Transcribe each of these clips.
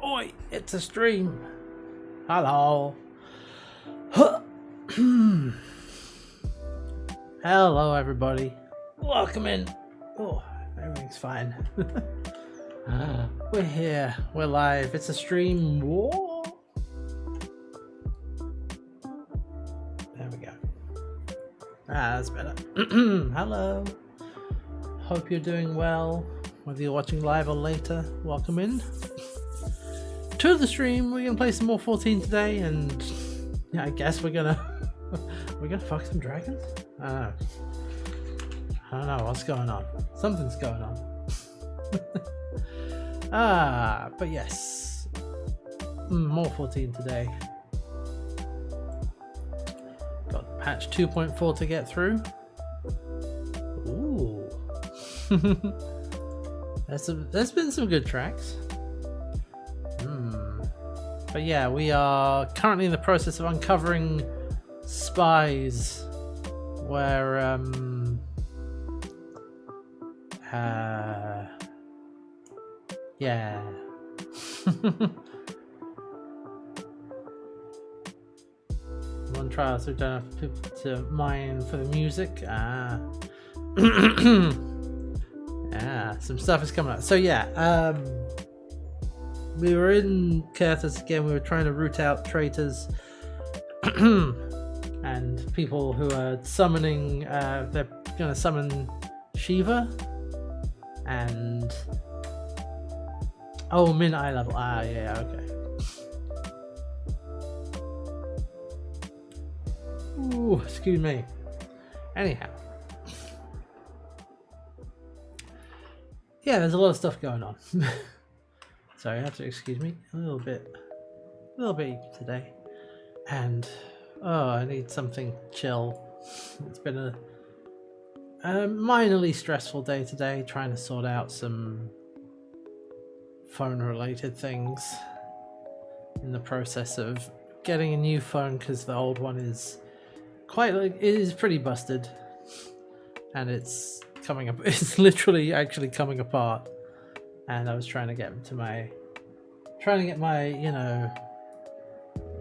Oi, it's a stream. Hello. Hello, everybody. Welcome in. Oh, everything's fine. We're here. We're live. It's a stream. Whoa. There we go. That's better. Hello. Hope you're doing well. Whether you're watching live or later, welcome in to the stream. We're gonna play some more 14 today, and yeah, I guess we're gonna fuck some dragons. I don't know what's going on. Something's going on. But yes, more 14 today. Got patch 2.4 to get through. Ooh. There's been some good tracks. But yeah, we are currently in the process of uncovering spies where yeah. One trial, so we don't have to mine for the music. Yeah, some stuff is coming up. So yeah, we were in Curthis again. We were trying to root out traitors and people who are summoning. They're going to summon Shiva and min eye level. Yeah, okay. Ooh, excuse me. Anyhow. Yeah, there's a lot of stuff going on. Sorry, you have to excuse me a little bit today. And I need something chill. It's been a minorly stressful day today, trying to sort out some phone-related things. In the process of getting a new phone, because the old one is pretty busted, and it's coming up. It's literally actually coming apart, and I was trying to get my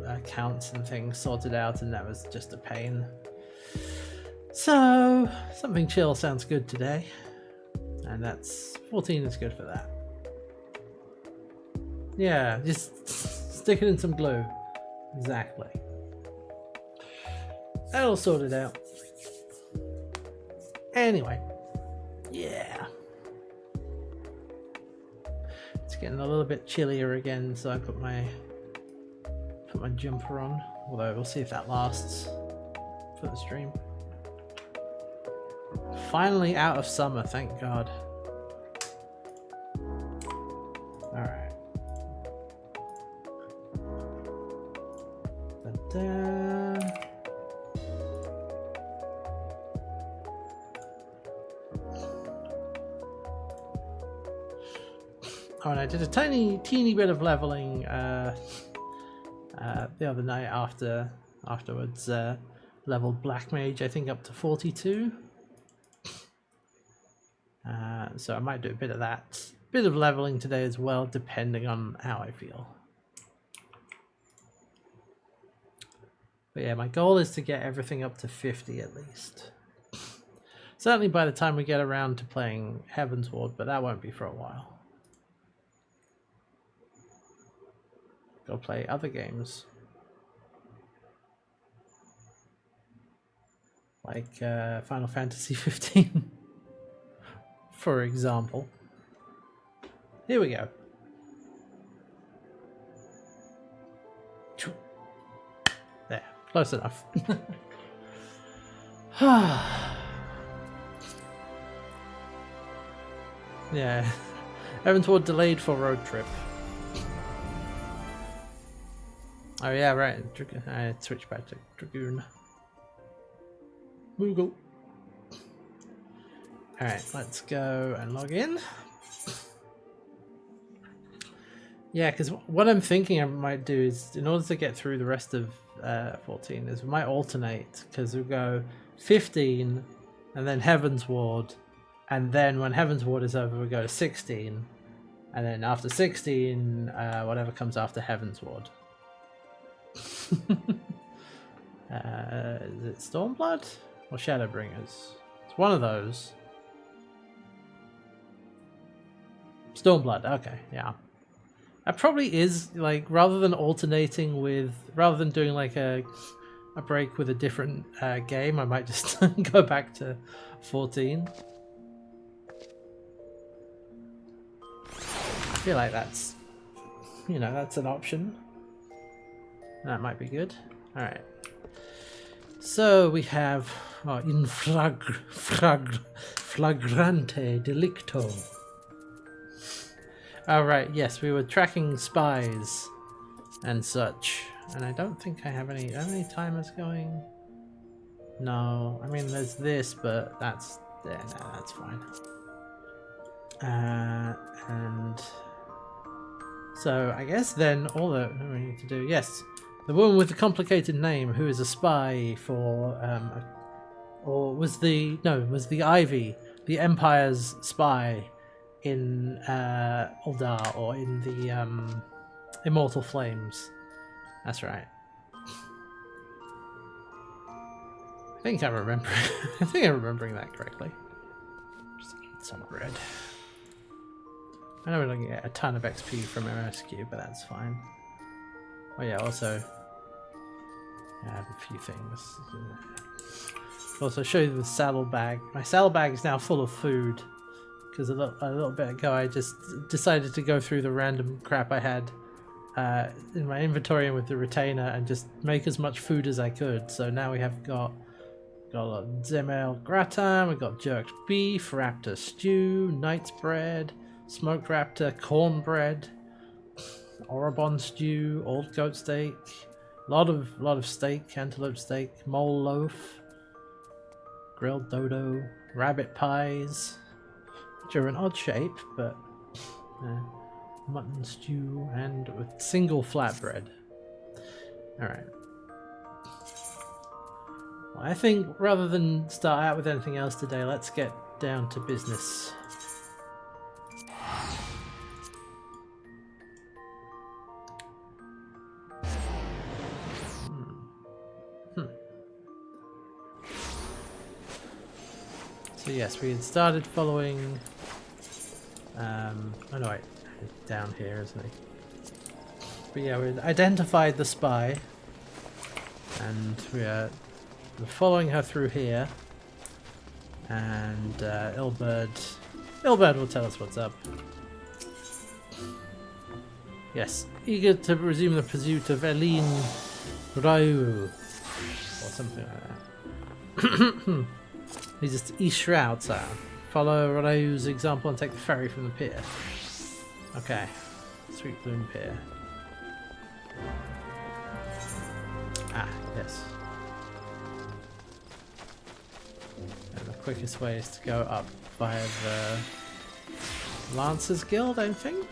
accounts and things sorted out, and that was just a pain. So something chill sounds good today, and that's 14 is good for that. Yeah, just stick it in some glue. Exactly. That'll sort it out. Anyway. Yeah. It's getting a little bit chillier again, so I put my jumper on. Although we'll see if that lasts for the stream. Finally out of summer, thank God. Alright. Oh, and I did a teeny bit of leveling the other night afterwards. Leveled Black Mage, I think, up to 42. So I might do a bit of that. Bit of leveling today as well, depending on how I feel. But yeah, my goal is to get everything up to 50 at least. Certainly by the time we get around to playing Heaven's Ward, but that won't be for a while. Go play other games. Like Final Fantasy 15. For example. Here we go. There, close enough. Yeah, Heaven's Ward delayed for road trip. Oh yeah, right. I switched back to Dragoon. Moogle. Alright, let's go and log in. Yeah, because what I'm thinking I might do is, in order to get through the rest of 14, is we might alternate, because we'll go 15 and then Heaven's Ward, and then when Heaven's Ward is over we go to 16, And then after 16, whatever comes after Heavensward. Is it Stormblood or Shadowbringers? It's one of those. Stormblood, okay, yeah. That probably is, like, rather than alternating with, rather than doing like a break with a different game, I might just go back to 14. I feel like that's, you know, that's an option. That might be good. Alright. So we have in flagrante delicto. Alright, yes, we were tracking spies and such. And I don't think I have any timers going. No, I mean there's this, but that's yeah, no, that's fine. And so I guess then all that we need to do, yes, the woman with the complicated name who is a spy for or was the Ivy, the Empire's spy in Uldar, or in the Immortal Flames. That's right. I think I'm remembering that correctly. Just eat some bread. I know we're going to get a ton of XP from MSQ, but that's fine. Oh yeah, also I have a few things. Also show you the saddlebag. My saddlebag is now full of food because a little bit ago I just decided to go through the random crap I had in my inventory and with the retainer and just make as much food as I could. So now we have got a Zemel gratin, we've got jerked beef, raptor stew, knight's bread, smoked raptor, cornbread, Orobon stew, old goat steak, a lot of steak, cantaloupe steak, mole loaf, grilled dodo, rabbit pies, which are an odd shape, but mutton stew, and with single flatbread. Alright. Well, I think rather than start out with anything else today, let's get down to business. So yes, we had started following oh no wait, down here, isn't he? But yeah, we identified the spy and we're following her through here, and Ilberd will tell us what's up. Yes, eager to resume the pursuit of Eileen Ryu or something like that. He shrouds her. Follow Ryu's example and take the ferry from the pier. Okay. Sweet Bloom Pier. Ah, yes. And the quickest way is to go up via the Lancers Guild, I think?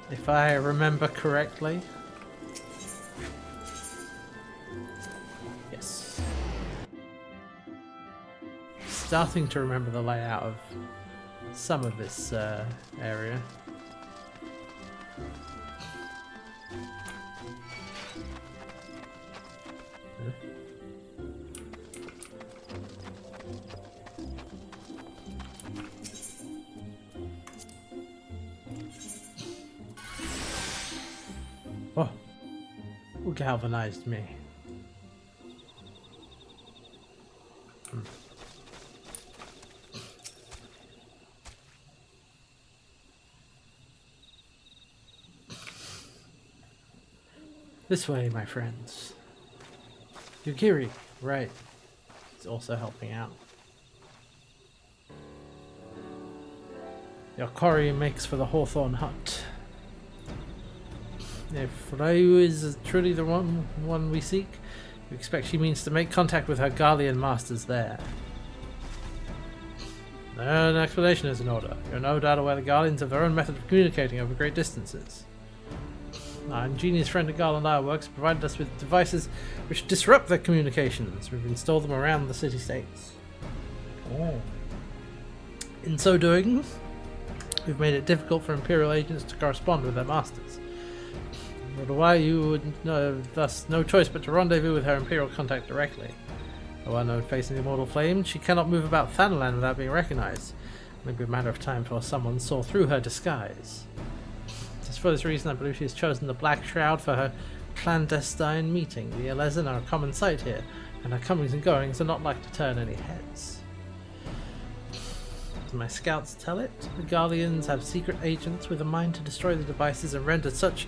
If I remember correctly. Yes. Starting to remember the layout of some of this area. Oh, who galvanized me? This way, my friends. Yukiri, right. He's also helping out. Yakari makes for the Hawthorn Hut. If Ryu is truly the one we seek, we expect she means to make contact with her Garlean masters there. An explanation is in order. You're no doubt aware the Garleans have their own method of communicating over great distances. Our ingenious friend at Garland Ironworks provided us with devices which disrupt their communications. We've installed them around the city-states. Oh. In so doing, You've made it difficult for Imperial agents to correspond with their masters. But why you would thus no choice but to rendezvous with her Imperial contact directly. A well-known face in the Immortal Flame, she cannot move about Thanalan without being recognized. It may be a matter of time before someone saw through her disguise. It is for this reason I believe she has chosen the Black Shroud for her clandestine meeting. The Elezen are a common sight here, and her comings and goings are not like to turn any heads. As my scouts tell it, the Guardians have secret agents with a mind to destroy the devices and render such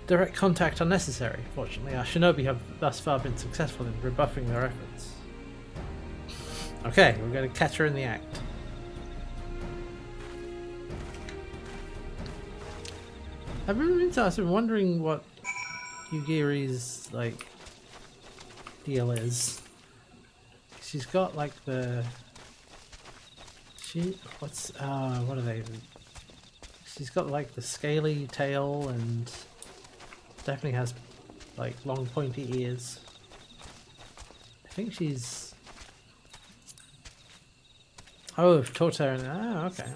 direct contact unnecessary. Fortunately, our shinobi have thus far been successful in rebuffing their efforts. Okay, we're going to catch her in the act. I've been wondering what Yugiri's like deal is. She's got like the what are they? She's got like the scaly tail and definitely has like long pointy ears. I think she's Torter. Okay.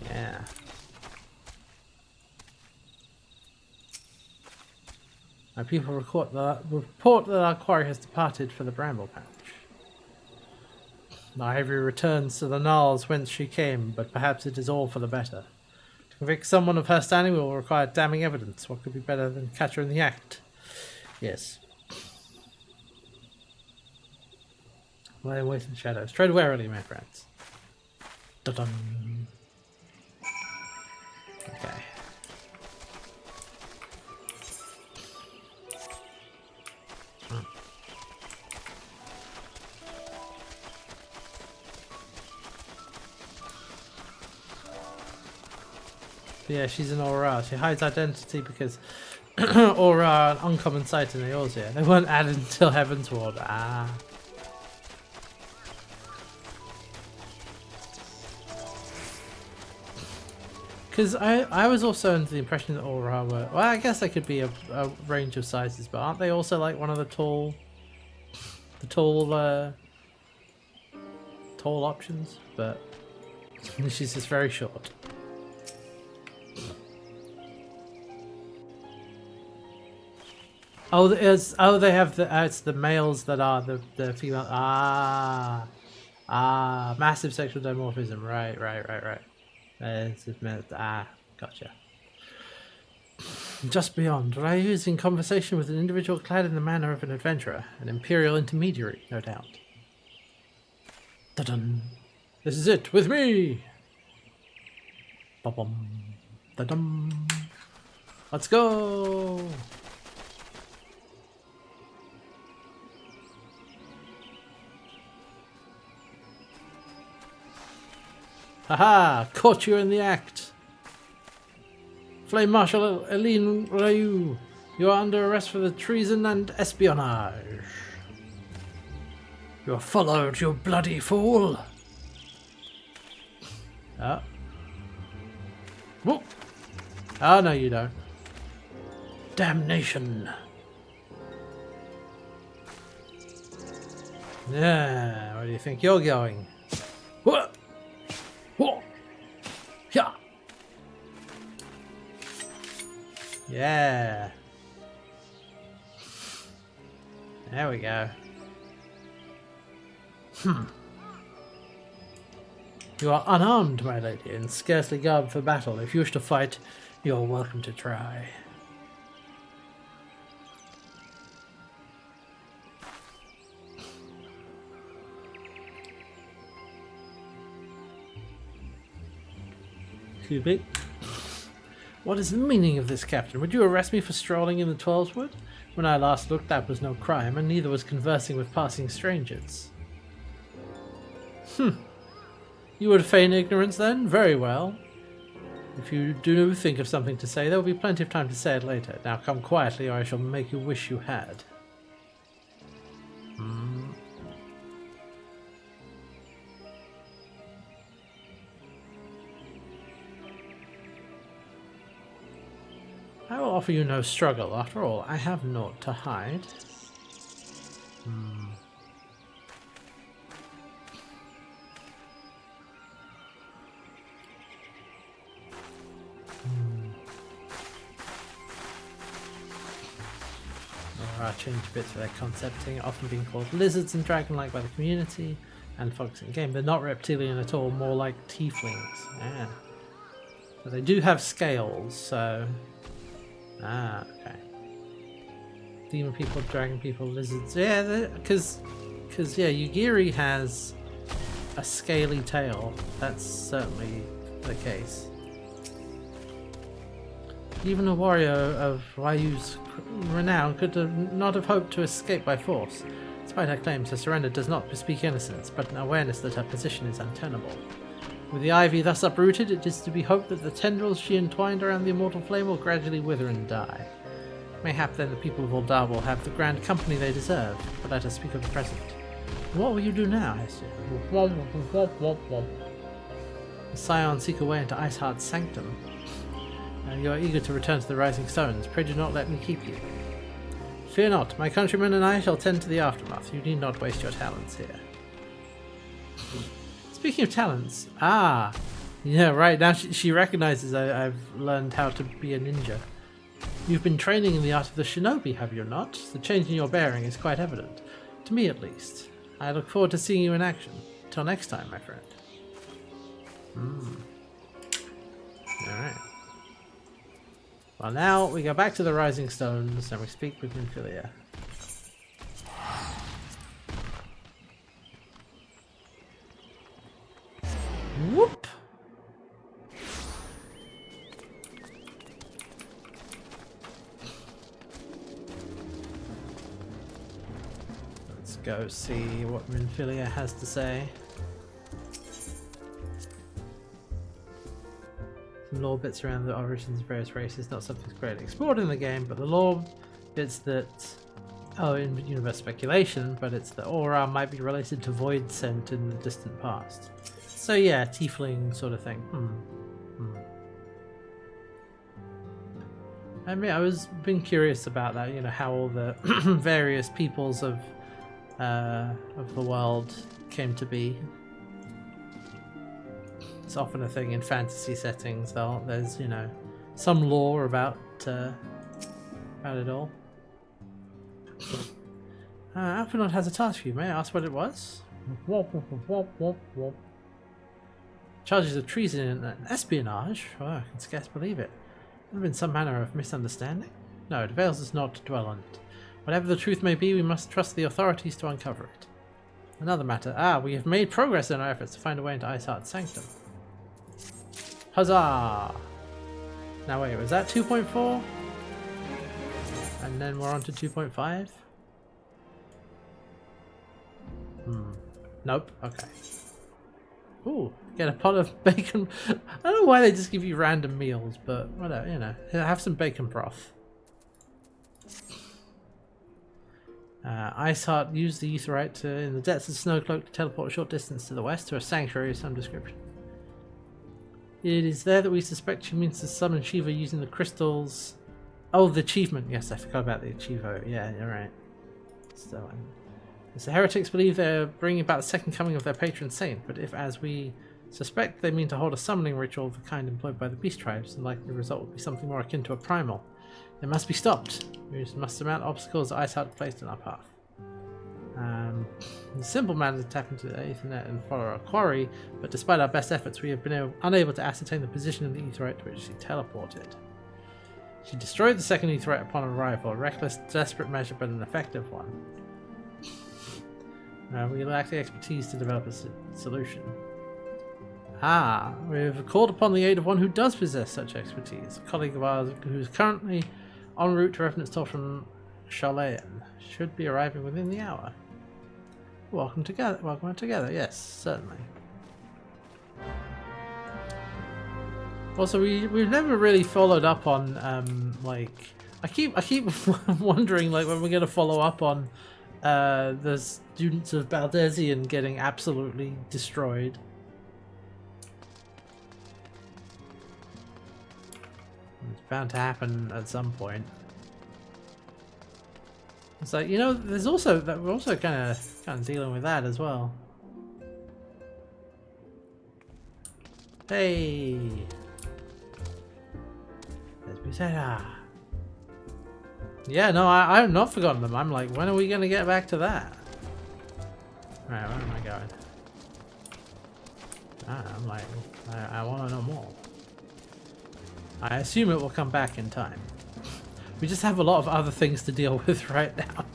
Yeah. My people report that our quarry has departed for the Bramble Patch. Our Ivory returns to the Gnarls whence she came, but perhaps it is all for the better. To convict someone of her standing will require damning evidence. What could be better than catch her in the act? Yes. Lie in wait in the shadows. Tread warily, my friends. Dun-dun. Okay. Yeah, she's an Aura. She hides identity because Aura are an uncommon sight in the Eorzea. They weren't added until Heavensward. Ah. Because I was also under the impression that Aura were... Well, I guess they could be a range of sizes, but aren't they also like one of the tall options? But she's just very short. Oh, they have it's the males that are the female. Massive sexual dimorphism. Right. Gotcha. Just beyond, Ryu is in conversation with an individual clad in the manner of an adventurer, an Imperial intermediary, no doubt. Da-dun. This is it, with me! Ba-bum. Da-dum. Let's go! Haha! Caught you in the act! Flame Marshal Eileen Ryu, you are under arrest for the treason and espionage. You are followed, you bloody fool! Oh. Whoop. Oh, no you don't. Damnation! Yeah, where do you think you're going? What? Whoa! Yeah! Yeah! There we go. You are unarmed, my lady, and scarcely garbed for battle. If you wish to fight, you are welcome to try. Excuse me. What is the meaning of this, Captain? Would you arrest me for strolling in the Twelveswood? When I last looked, that was no crime, and neither was conversing with passing strangers. You would feign ignorance, then? Very well. If you do think of something to say, there will be plenty of time to say it later. Now come quietly, or I shall make you wish you had. offer you no struggle. After all, I have naught to hide. There are change bits for their concepting, often being called lizards and dragon-like by the community, and folks in game. They're not reptilian at all, more like tieflings. Yeah. But they do have scales, so... Ah, okay. Demon people, dragon people, lizards. Yeah, because yeah, Yugiri has a scaly tail. That's certainly the case. Even a warrior of Ryu's renown could not have hoped to escape by force. Despite her claims, her surrender does not bespeak innocence, but an awareness that her position is untenable. With the ivy thus uprooted, it is to be hoped that the tendrils she entwined around the immortal flame will gradually wither and die. Mayhap then the people of Uldar will have the grand company they deserve, but let us speak of the present. What will you do now, Hestia? The scions seek a way into Iceheart's sanctum. You are eager to return to the Rising Stones. Pray do not let me keep you. Fear not, my countrymen and I shall tend to the aftermath. You need not waste your talents here. Speaking of talents, yeah, right, now she recognizes I've learned how to be a ninja. You've been training in the art of the shinobi, have you not? The change in your bearing is quite evident. To me, at least. I look forward to seeing you in action. Till next time, my friend. Alright. Well, now we go back to the Rising Stones and we speak with Minfilia. Whoop! Let's go see what Minfilia has to say. Lore bits around the origins of various races, not something that's greatly explored in the game, but the lore bits that, in universe speculation, but it's that ARR might be related to Void Scent in the distant past. So yeah, tiefling sort of thing. I mean, I was being curious about that, you know, how all the various peoples of the world came to be. It's often a thing in fantasy settings, though. There's, you know, some lore about it all. Alphinaud has a task for you. May I ask what it was? Charges of treason and espionage? Oh, I can scarce believe it. There have been some manner of misunderstanding? No, it avails us not to dwell on it. Whatever the truth may be, we must trust the authorities to uncover it. Another matter. We have made progress in our efforts to find a way into Iceheart's sanctum. Huzzah! Now wait, was that 2.4? And then we're on to 2.5? Nope, okay. Ooh, get a pot of bacon. I don't know why they just give you random meals, but whatever, you know. Have some bacon broth. Iceheart used the Aetheryte in the depths of Snowcloak to teleport a short distance to the west to a sanctuary of some description. It is there that we suspect she means to summon Shiva using the crystals. Oh, the achievement. Yes, I forgot about the achievement. Yeah, you're right. So, the heretics believe they're bringing about the second coming of their patron saint, but if, as we suspect, they mean to hold a summoning ritual of the kind employed by the beast tribes, then likely the result will be something more akin to a primal. They must be stopped. We must surmount obstacles that Iceheart placed in our path. The simple matter is to tap into the Aethernet and follow our quarry, but despite our best efforts, we have been unable to ascertain the position of the Aetheryte to which she teleported. She destroyed the second Aetheryte upon arrival, a reckless, desperate measure, but an effective one. We lack the expertise to develop a solution. We have called upon the aid of one who does possess such expertise, a colleague of ours who is currently en route to Revenant's Toll from Charlayan. Should be arriving within the hour. Welcome together. Yes, certainly. Also, we've never really followed up on like I keep wondering like when we're gonna follow up on the students of Baldesion getting absolutely destroyed. It's bound to happen at some point. It's like, you know, there's also that we're also kind of dealing with that as well. Hey, let's be said. Yeah, no, I've not forgotten them. I'm like, when are we gonna get back to that? Right, where am I going? I'm like, I want to know more. I assume it will come back in time. We just have a lot of other things to deal with right now.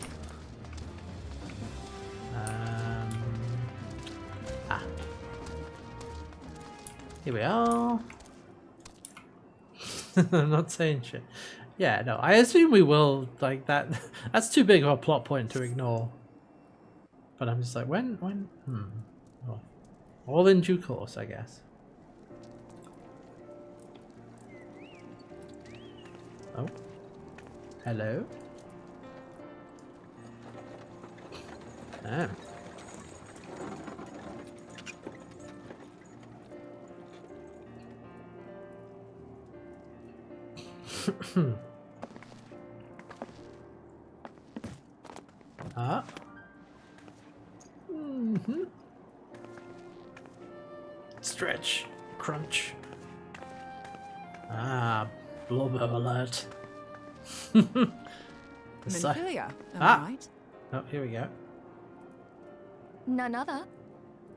Here we are. I'm not saying shit. Yeah, no, I assume we will, like, that. That's too big of a plot point to ignore. But I'm just like, when? Well, all in due course, I guess. Oh. Hello? Oh. Ah. Stretch. Crunch. Ah, blubber alert. Minfilia, am I right? Oh, here we go. None other.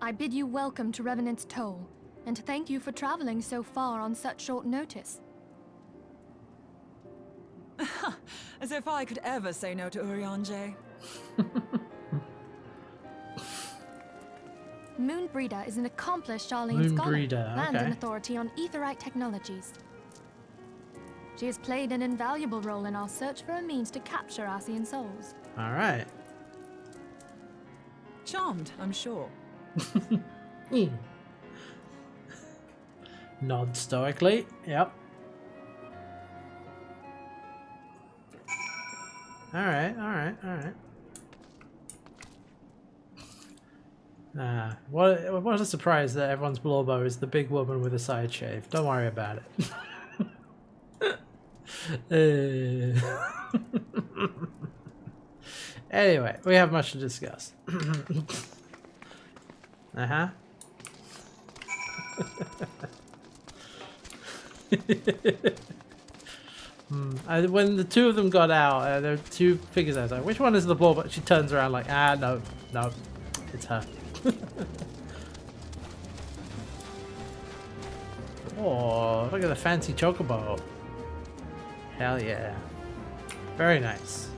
I bid you welcome to Revenant's Toll, and thank you for traveling so far on such short notice. As if I could ever say no to Urianger. Moonbreeder is an accomplished Charlene scholar, Moonbreeder, land okay. and authority on aetherite technologies. She has played an invaluable role in our search for a means to capture Arcean souls. Alright. Charmed, I'm sure. Nod stoically. Yep. Alright. What a surprise that everyone's Blorbo is the big woman with a side shave. Don't worry about it. Anyway, we have much to discuss. When the two of them got out, there were two figures. I was like, which one is the ball? But she turns around like, no, it's her. Oh, look at the fancy chocobo. Hell yeah. Very nice.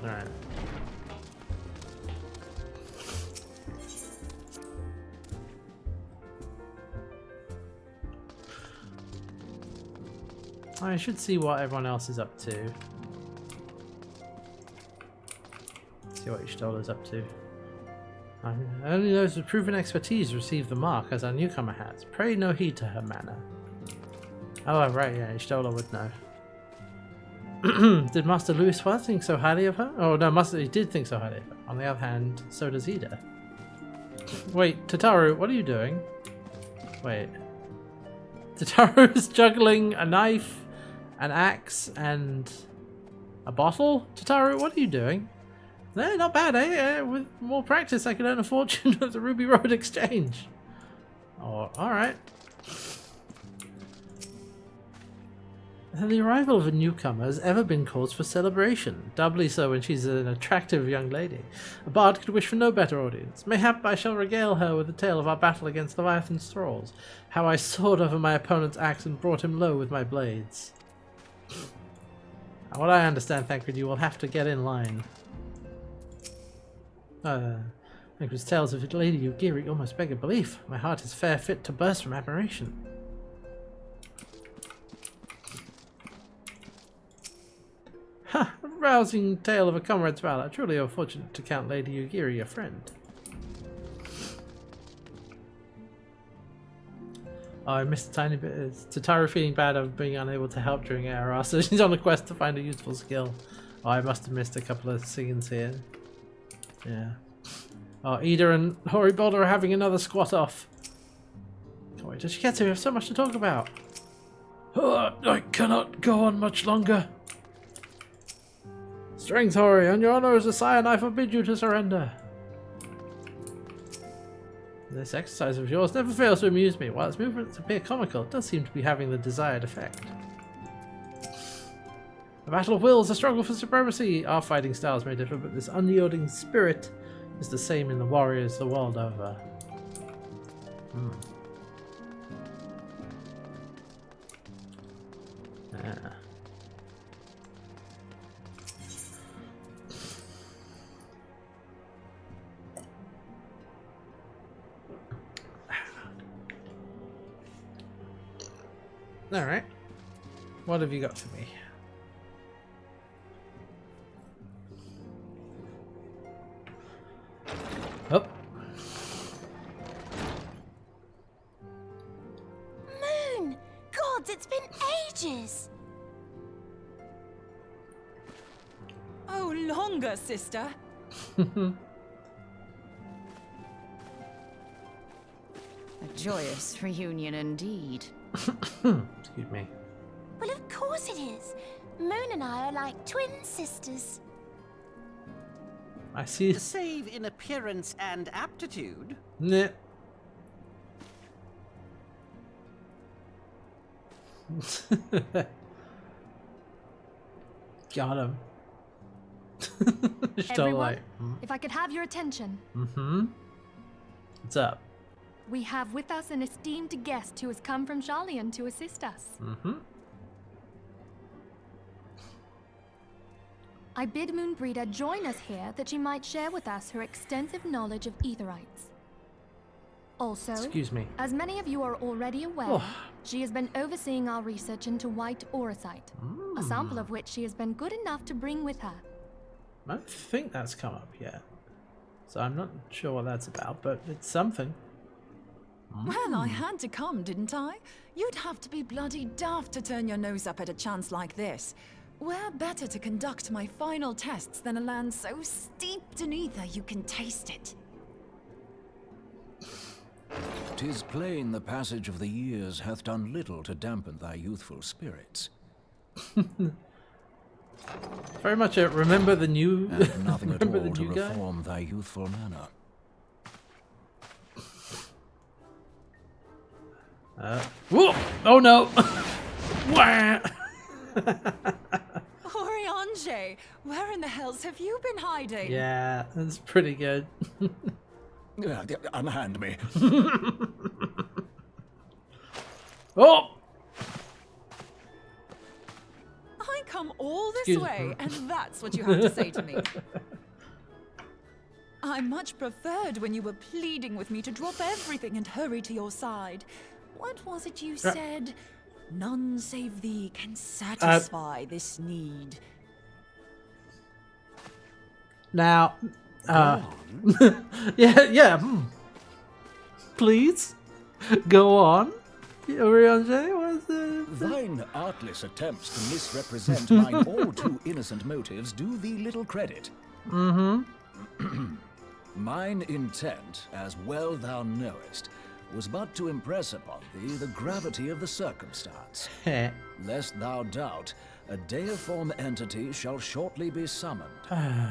Alright. I should see what everyone else is up to. See what Ishtola's up to. Only those with proven expertise receive the mark, as our newcomer has. Pray no heed to her manner. Oh, right, yeah, Ishtola would know. Did Master Louis think so highly of her? Oh, no, he did think so highly of her. On the other hand, so does Ida. Wait, Tataru, what are you doing? Wait. Tataru is juggling a knife, an axe, and a bottle? Tataru, what are you doing? No, not bad, eh? With more practice, I could earn a fortune at the Ruby Road Exchange. Oh, alright. The arrival of a newcomer has ever been cause for celebration, doubly so when she's an attractive young lady. A bard could wish for no better audience. Mayhap I shall regale her with the tale of our battle against Leviathan's thralls, how I soared over my opponent's axe and brought him low with my blades. What I understand, Thancred, you will have to get in line. Thancred's tales of Lady Yugiri almost beg a belief. My heart is fair fit to burst from admiration. Ha! A rousing tale of a comrade's valor. Truly you're fortunate to count Lady Yugiri your friend. Oh, I missed a tiny bit. It's Tataru feeling bad of being unable to help during ARR, so she's on a quest to find a useful skill. Oh, I must have missed a couple of scenes here. Yeah. Oh, Ida and Horribalda are having another squat off. Can't wait till she gets here. We have so much to talk about. I cannot go on much longer. Strength, Hori, on your honor as a scion, I forbid you to surrender. This exercise of yours never fails to amuse me. While its movements appear comical, it does seem to be having the desired effect. A battle of wills, a struggle for supremacy. Our fighting styles may differ, but this unyielding spirit is the same in the warriors the world over. Ah. Alright. What have you got for me? Oh. Moon! Gods, it's been ages! Oh, longer, sister. A joyous reunion indeed. Excuse me. Well, of course it is. Moon and I are like twin sisters. I see. Save in appearance and aptitude. Nah. Got him. Just Everyone, like, if I could have your attention. What's up? We have with us an esteemed guest who has come from Sharlayan to assist us. I bid Moonbreeder join us here that she might share with us her extensive knowledge of Aetherites. Also, Excuse me. as many of you are already aware, Oh. she has been overseeing our research into white auracite, a sample of which she has been good enough to bring with her. I don't think that's come up yet. So I'm not sure what that's about, but it's something. Well, I had to come, didn't I? You'd have to be bloody daft to turn your nose up at a chance like this. Where better to conduct my final tests than a land so steeped in ether you can taste it? 'Tis plain the passage of the years hath done little to dampen thy youthful spirits. Very much a remember the new And nothing at remember all the to new guy? reform thy youthful manner. Whoa! Oh no! Wah! Oriange, where in the hells have you been hiding? Yeah, that's pretty good. Unhand me. Oh! I come all this Excuse way, me. and that's what you have to say to me. I much preferred when you were pleading with me to drop everything and hurry to your side. What was it you said? None save thee can satisfy this need. Now, yeah. Please, go on. Oriange, what is it? Thine artless attempts to misrepresent mine all too innocent motives do thee little credit. Mine intent, as well thou knowest, was but to impress upon thee the gravity of the circumstance. Lest thou doubt, a deiform entity shall shortly be summoned,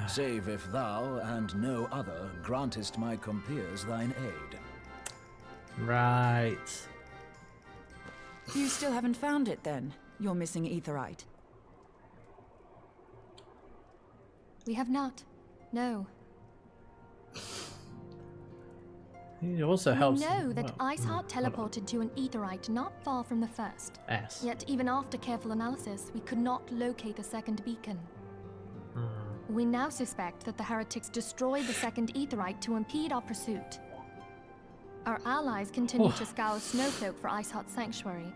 save if thou and no other grantest my compeers thine aid. Right. You still haven't found it then, your missing Aetherite? We have not. No. It also We helps. know that well, Iceheart teleported to an Aetherite not far from the first. S. Yet even after careful analysis, we could not locate a second beacon. We now suspect that the heretics destroyed the second Aetherite to impede our pursuit. Our allies continue to scour Snowcloak for Iceheart's sanctuary,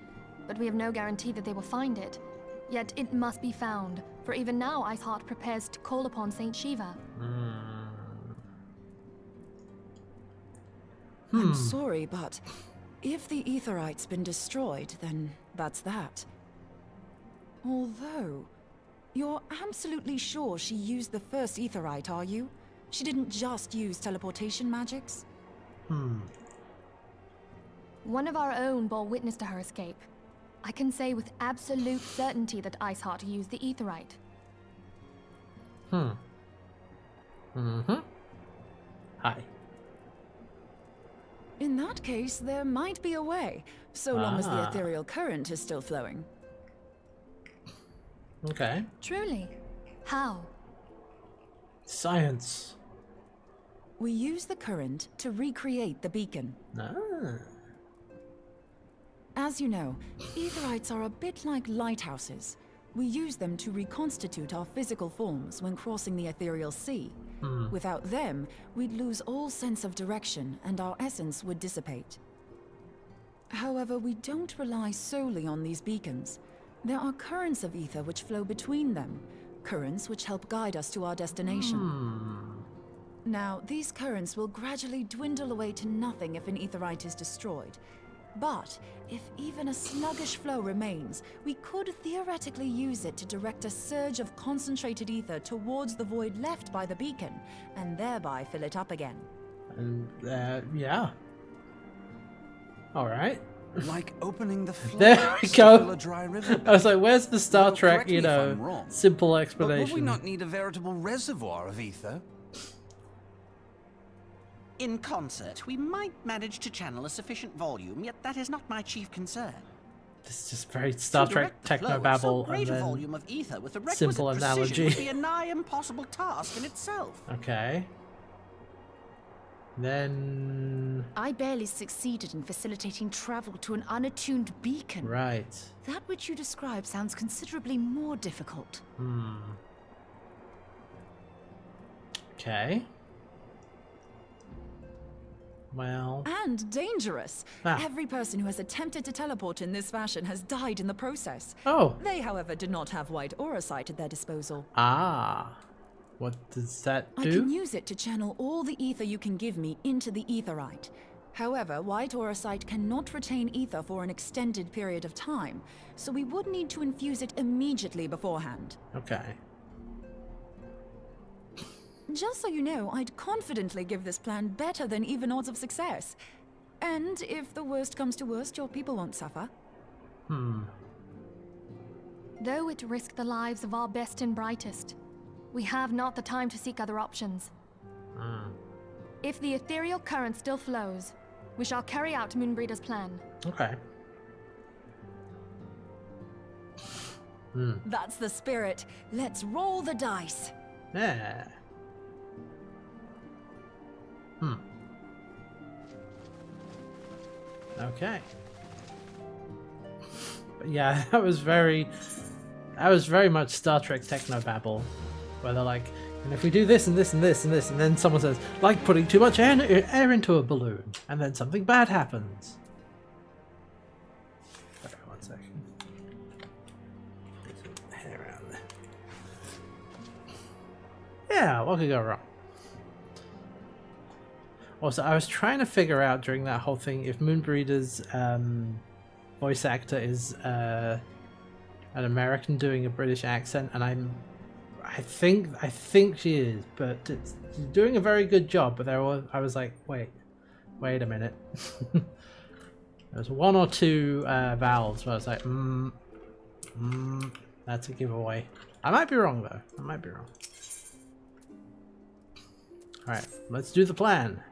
but we have no guarantee that they will find it. Yet it must be found, for even now Iceheart prepares to call upon Saint Shiva. I'm sorry, but if the Aetherite's been destroyed, then that's that. Although, you're absolutely sure she used the first Aetherite, are you? She didn't just use teleportation magics? One of our own bore witness to her escape. I can say with absolute certainty that Iceheart used the aetherite. Hi. In that case, there might be a way, so long as the ethereal current is still flowing. Okay. Truly? How? Science. We use the current to recreate the beacon. Ah. As you know, aetherites are a bit like lighthouses. We use them to reconstitute our physical forms when crossing the ethereal sea. Without them, we'd lose all sense of direction and our essence would dissipate. However, we don't rely solely on these beacons. There are currents of ether which flow between them, currents which help guide us to our destination. Now, these currents will gradually dwindle away to nothing if an aetherite is destroyed. But if even a sluggish flow remains, we could theoretically use it to direct a surge of concentrated ether towards the void left by the beacon, and thereby fill it up again. And, yeah. Alright. Like opening the There floodgates we to go. fill a dry river. I was like, where's the Star Well, Trek, correct me you if know, I'm wrong, simple But explanation? would we not need a veritable reservoir of ether? In concert, we might manage to channel a sufficient volume, yet that is not my chief concern. This is just very Star To Trek direct the flow of so techno-babble great and a then... volume of ether with the requisite simple precision analogy. would be a nigh impossible task in itself. Okay. Then... I barely succeeded in facilitating travel to an unattuned beacon. Right. That which you describe sounds considerably more difficult. Okay. Well... And dangerous. Ah. Every person who has attempted to teleport in this fashion has died in the process. Oh! They, however, did not have white aura sight at their disposal. Ah! What does that I do? can use it to channel all the ether you can give me into the aetherite. However, white aura sight cannot retain ether for an extended period of time, so we would need to infuse it immediately beforehand. Okay. Just so you know, I'd confidently give this plan better than even odds of success. And if the worst comes to worst, your people won't suffer. Though it risk the lives of our best and brightest, we have not the time to seek other options. If the ethereal current still flows, we shall carry out Moonbreeder's plan. Okay. That's the spirit. Let's roll the dice. Yeah. Okay. But yeah, that was very much Star Trek technobabble, where they're like, and if we do this and this and this and this, and then someone says, like putting too much air into a balloon, and then something bad happens. Okay, 1 second. Hair around there. Yeah, what could go wrong? Also, I was trying to figure out during that whole thing if Moonbreeder's voice actor is an American doing a British accent, and I think she is, but she's doing a very good job. But I was like, wait a minute. There's 1 or 2 vowels where I was like, that's a giveaway. I might be wrong though. I might be wrong. All right, let's do the plan.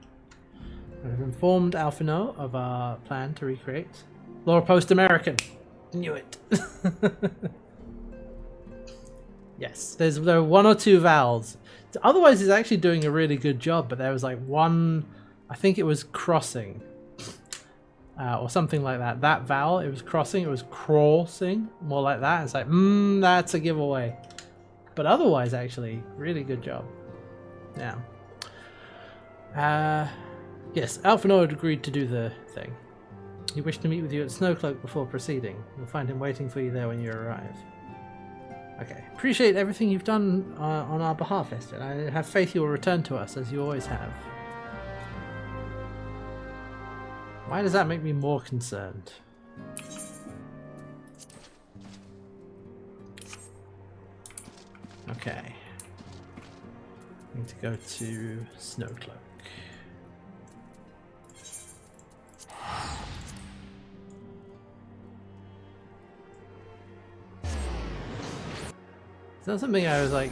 I've informed Alphino of our plan to recreate. Laura Post American. Knew it. Yes, there are 1 or 2 vowels. Otherwise, he's actually doing a really good job. But there was like one, I think it was crossing, or something like that. That vowel, it was crossing. It was crossing, more like that. It's like, that's a giveaway. But otherwise, actually, really good job. Yeah. Yes, Alphino had agreed to do the thing. He wished to meet with you at Snowcloak before proceeding. You'll find him waiting for you there when you arrive. Okay. Appreciate everything you've done on our behalf, Esther. I have faith you will return to us, as you always have. Why does that make me more concerned? Okay. I need to go to Snowcloak. It's not something I was like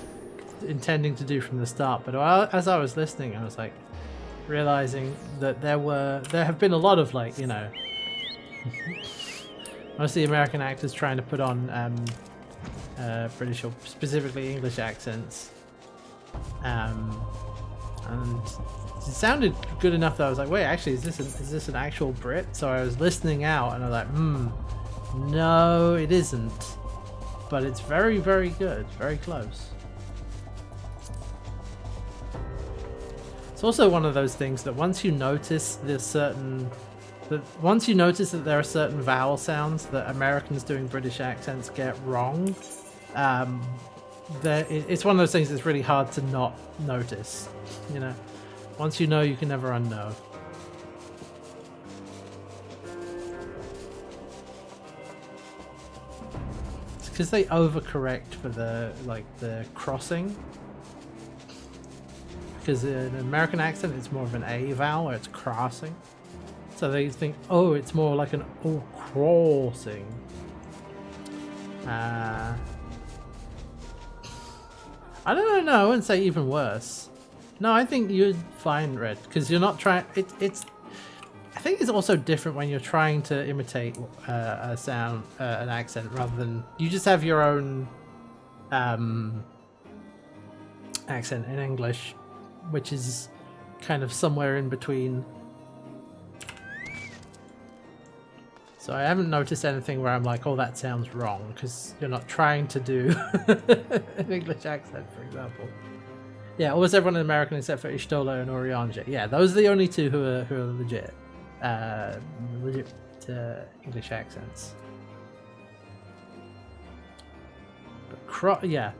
intending to do from the start, but as I was listening, I was like realizing that there have been a lot of like, you know, mostly American actors trying to put on British or specifically English accents, and it sounded good enough that I was like, wait, actually, is this an actual Brit? So I was listening out, and I was like, no, it isn't, but it's very, very good, very close. It's also one of those things that once you notice that there are certain vowel sounds that Americans doing British accents get wrong, it's one of those things that's really hard to not notice, you know. Once you know, you can never unknow. It's because they overcorrect for the crossing. Because in an American accent, it's more of an A vowel, or it's crossing. So they think, oh, it's more like an O crossing. I don't know. I wouldn't say even worse. No, I think you'd find Red, because you're not trying. It's. I think it's also different when you're trying to imitate a sound, an accent, rather than you just have your own accent in English, which is kind of somewhere in between. So I haven't noticed anything where I'm like, oh, that sounds wrong, because you're not trying to do an English accent, for example. Yeah, almost everyone in American except for Ishtola and Orianja. Yeah, those are the only two who are legit. English accents. But yeah.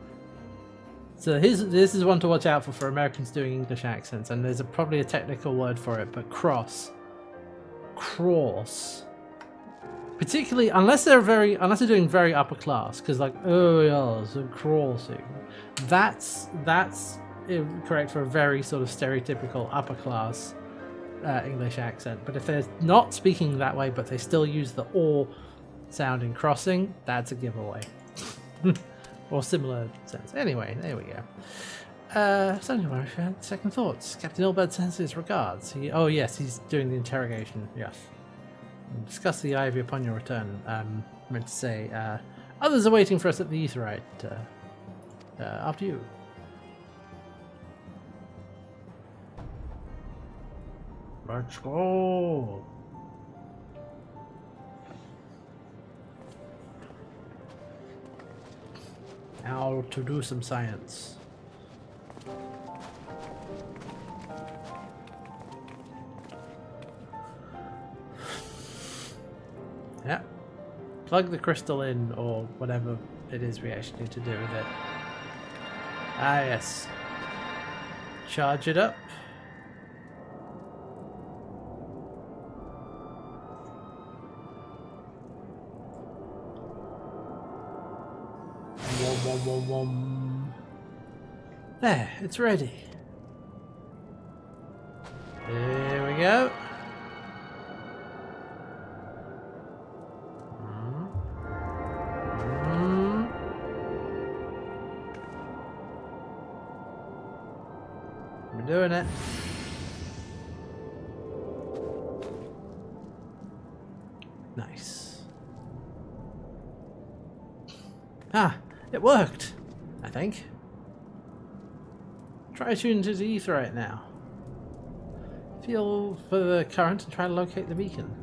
So this is one to watch out for Americans doing English accents, and there's probably a technical word for it, but cross. Particularly unless they're doing very upper class, because like, oh yeah, so crossing. That's correct for a very sort of stereotypical upper class English accent. But if they're not speaking that way, but they still use the or sound in crossing, that's a giveaway. Or similar sense. Anyway, there we go. So anyway, second thoughts. Captain Ilbert sends his regards. Oh yes, he's doing the interrogation. Yes. Discuss the ivy upon your return. Meant to say, others are waiting for us at the Aetheryte. After you. Let's go. Now to do some science. Yeah. Plug the crystal in, or whatever it is we actually need to do with it. Ah, yes. Charge it up. There, it's ready. There we go. We're doing it. Nice. Ah, it worked, I think. Try tuning to the Aetheryte now. Feel for the current and try to locate the beacon.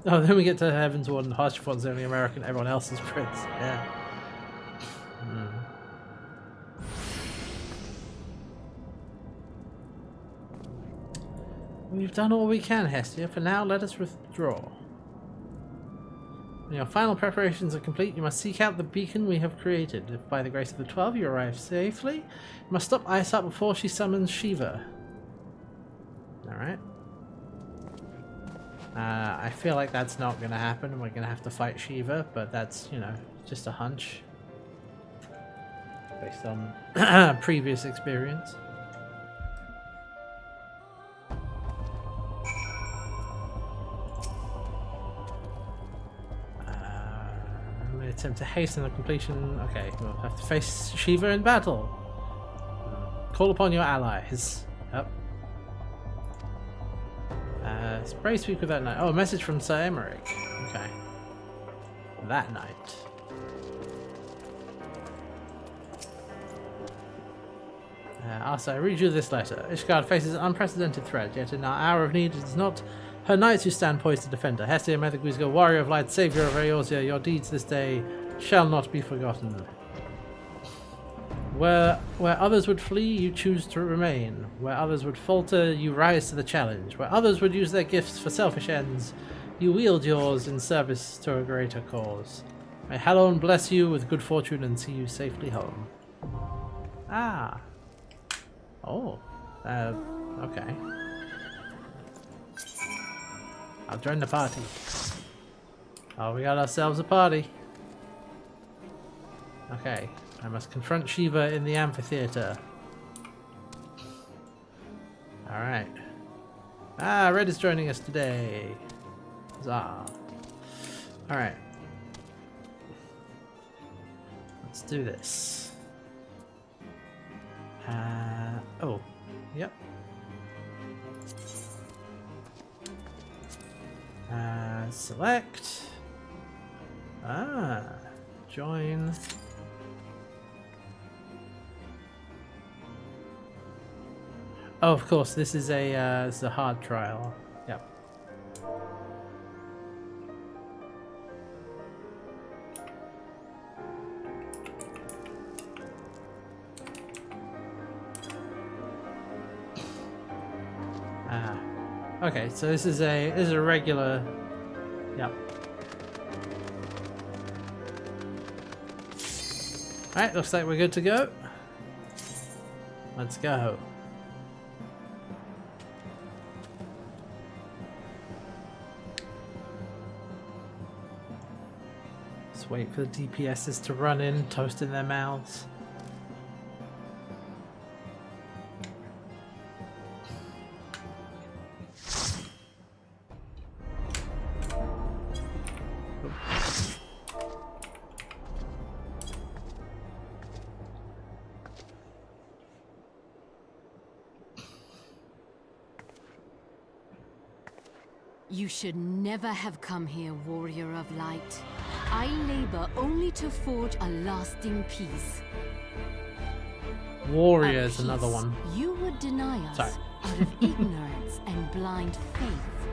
Oh, then we get to Heaven's Ward and Harshafon's the only American, everyone else is Prince. Yeah. We've done all we can, Hestia. For now, let us withdraw. When your final preparations are complete, you must seek out the beacon we have created. If by the grace of the 12 you arrive safely, you must stop Aesop before she summons Shiva. Alright. I feel like that's not going to happen, and we're going to have to fight Shiva, but that's, you know, just a hunch. Based on previous experience. attempt to hasten the completion. Okay, we'll have to face Shiva in battle. Call upon your allies. Yep. Spray speak with that knight. Oh, a message from Sir Emmerich. Okay. That knight. Also, I read you this letter. Ishgard faces an unprecedented threat, yet in our hour of need it is not her knights who stand poised to defend her. Hestia Methaguzga, warrior of light, savior of Eorzea, your deeds this day shall not be forgotten. Where others would flee, you choose to remain. Where others would falter, you rise to the challenge. Where others would use their gifts for selfish ends, you wield yours in service to a greater cause. May Hallown bless you with good fortune and see you safely home. Ah. Oh. Okay. I'll join the party. Oh, we got ourselves a party. Okay. I must confront Shiva in the amphitheater. Alright. Ah, Red is joining us today. Huzzah. Alright. Let's do this. Oh. Yep. Select. Join. Oh, of course, this is a hard trial. Yep. Okay, so this is a regular. Yep. Alright, looks like we're good to go. Let's go. Just wait for the DPSs to run in, toast in their mouths. You should never have come here, warrior of light. I labor only to forge a lasting peace. Warrior is another one. You would deny us out of ignorance and blind faith.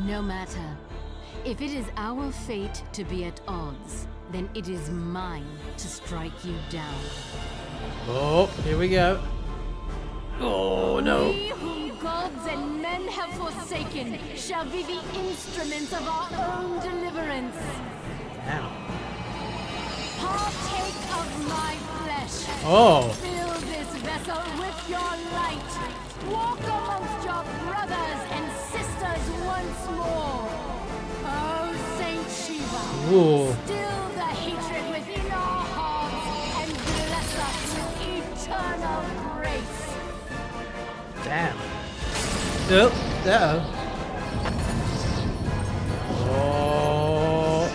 No matter. If it is our fate to be at odds, then it is mine to strike you down. Oh, here we go. Oh no. We whom gods and men have forsaken shall be the instruments of our own deliverance. Damn. Partake of my flesh. Oh. Fill this vessel with your light. Walk amongst your brothers and sisters once more. Oh, Saint Shiva. Ooh. Still the hatred within our hearts and bless us with eternal grace. Damn. Oh, uh-oh. Oh.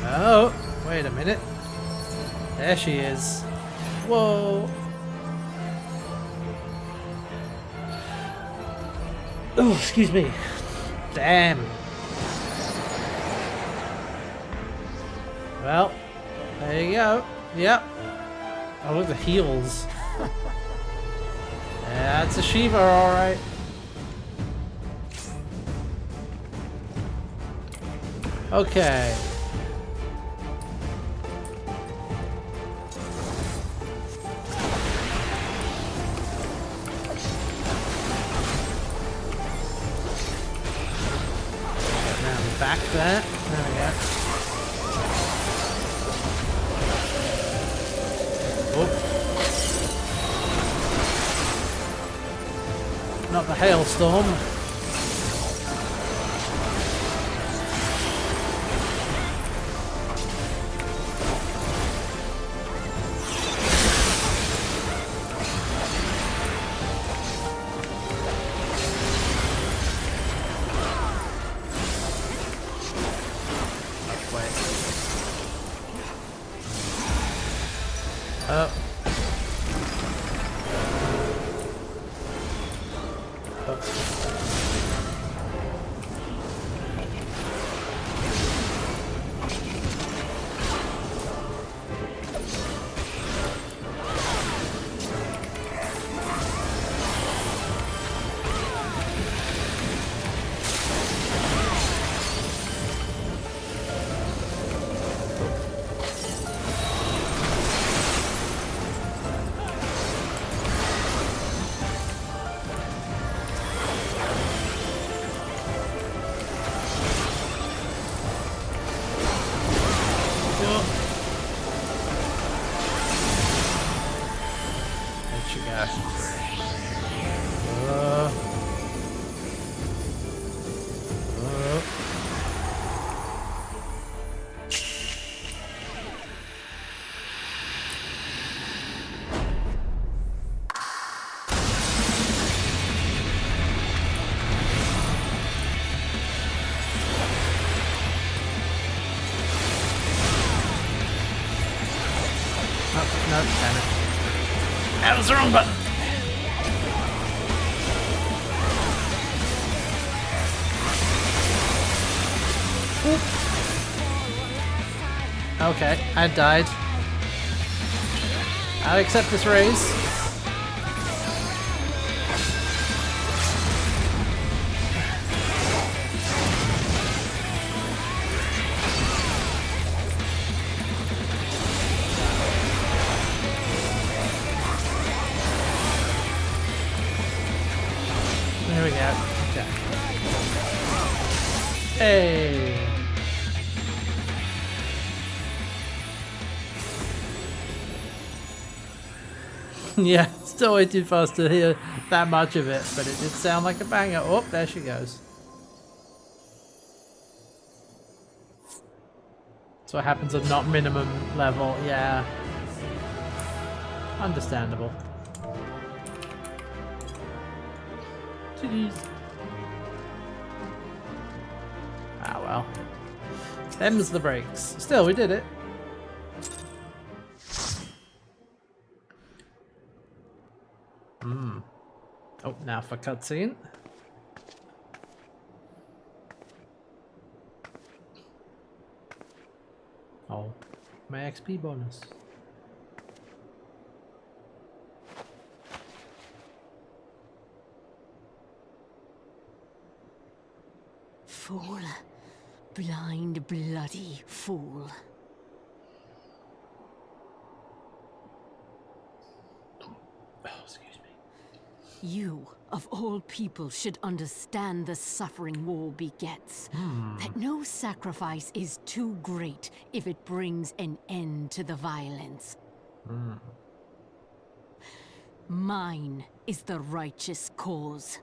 Oh, wait a minute. There she is. Whoa. Oh, excuse me. Damn. Well, there you go. Yep. Oh, look at the heels. Yeah, it's a Shiva, alright. Okay. Now back that. There we go. Oh. Not the hailstorm. Oh. No, damn it. That was the wrong button. Okay, I died. I'll accept this raise. There we go. Okay. Hey. Yeah, still way too fast to hear that much of it, but it did sound like a banger. Oh, there she goes. That's what happens at not minimum level, yeah. Understandable. Jeez. Ah well. Them's the breaks. Still, we did it. Oh, now for cutscene. Oh, my XP bonus. Fool. Blind, bloody fool. Oh, excuse me. You, of all people, should understand the suffering war begets. That no sacrifice is too great if it brings an end to the violence. Mine is the righteous cause.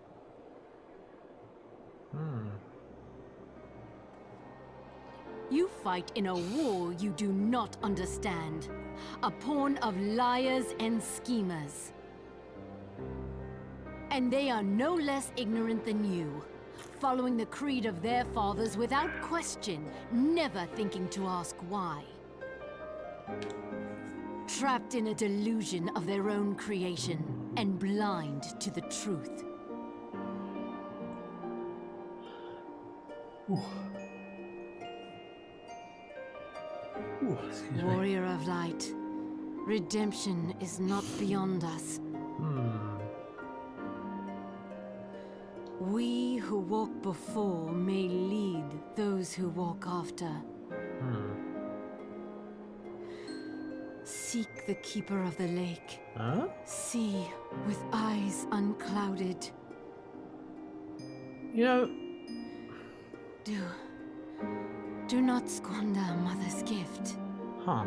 You fight in a war you do not understand. A pawn of liars and schemers. And they are no less ignorant than you, following the creed of their fathers without question, never thinking to ask why. Trapped in a delusion of their own creation, and blind to the truth. Ooh, excuse me. Warrior of light, redemption is not beyond us. We who walk before may lead those who walk after. Seek the keeper of the lake. Huh? See with eyes unclouded. You know, Do not squander Mother's gift. huh.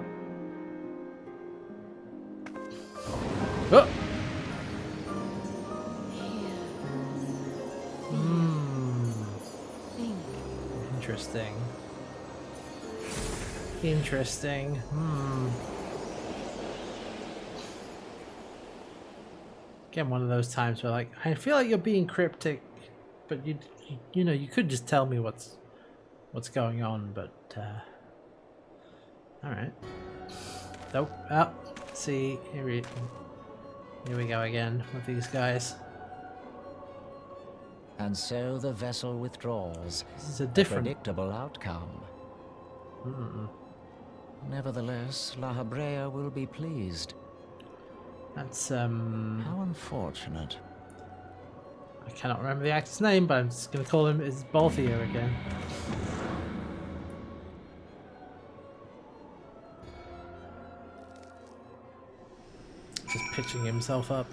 Oh! Here. Think. Interesting. Interesting. Again, one of those times where, like, I feel like you're being cryptic, but you know, you could just tell me what's going on. But all right. Nope. See, here we go again with these guys. And so the vessel withdraws. This is a different... predictable outcome. Nevertheless, La Habrea will be pleased. That's, How unfortunate. I cannot remember the actor's name, but I'm just going to call him is Balthier again. Just pitching himself up.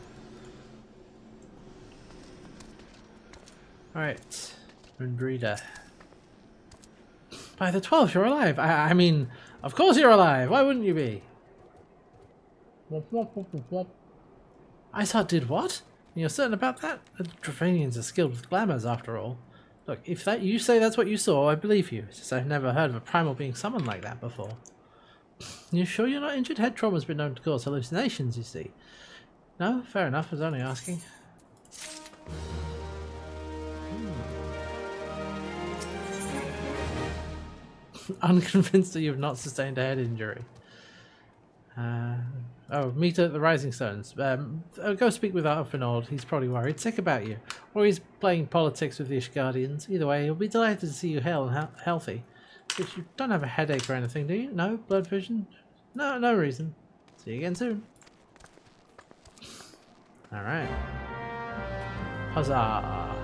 Alright, Moonbreeder. By the 12th, you're alive! I mean, of course you're alive! Why wouldn't you be? Womp, womp, womp, womp, womp. Isart did what? You're certain about that? The Dravanians are skilled with glamours, after all. Look, if that you say that's what you saw, I believe you. It's just I've never heard of a primal being summoned like that before. You sure you're not injured? Head trauma's been known to cause hallucinations, you see. No? Fair enough, I was only asking. Unconvinced that you've not sustained a head injury. Meet at the Rising Stones. Go speak with Alphinaud. He's probably worried sick about you. Or he's playing politics with the Ishgardians. Either way, he'll be delighted to see you healthy. But you don't have a headache or anything, do you? No? Blood vision? No, no reason. See you again soon. Alright. Huzzah!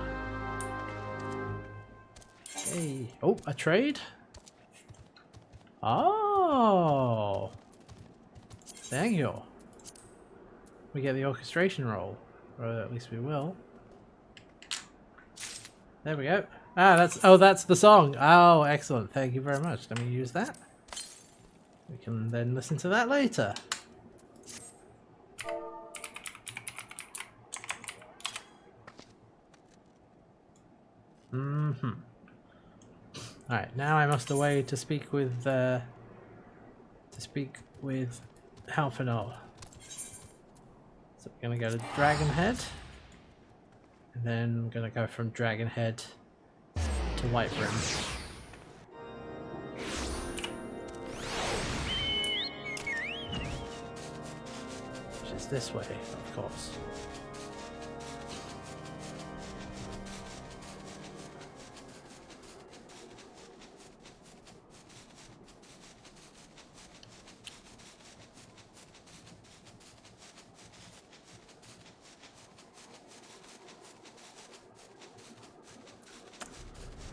Hey. Oh, a trade? Oh! Thank you. We get the orchestration roll. Or at least we will. There we go. Ah, that's the song. Oh, excellent. Thank you very much. Let me use that. We can then listen to that later. Alright, now I must away to speak with Halfinol. So we're gonna go to Dragonhead. And then I'm gonna go from Dragonhead to Whitebrim. Which is this way, of course.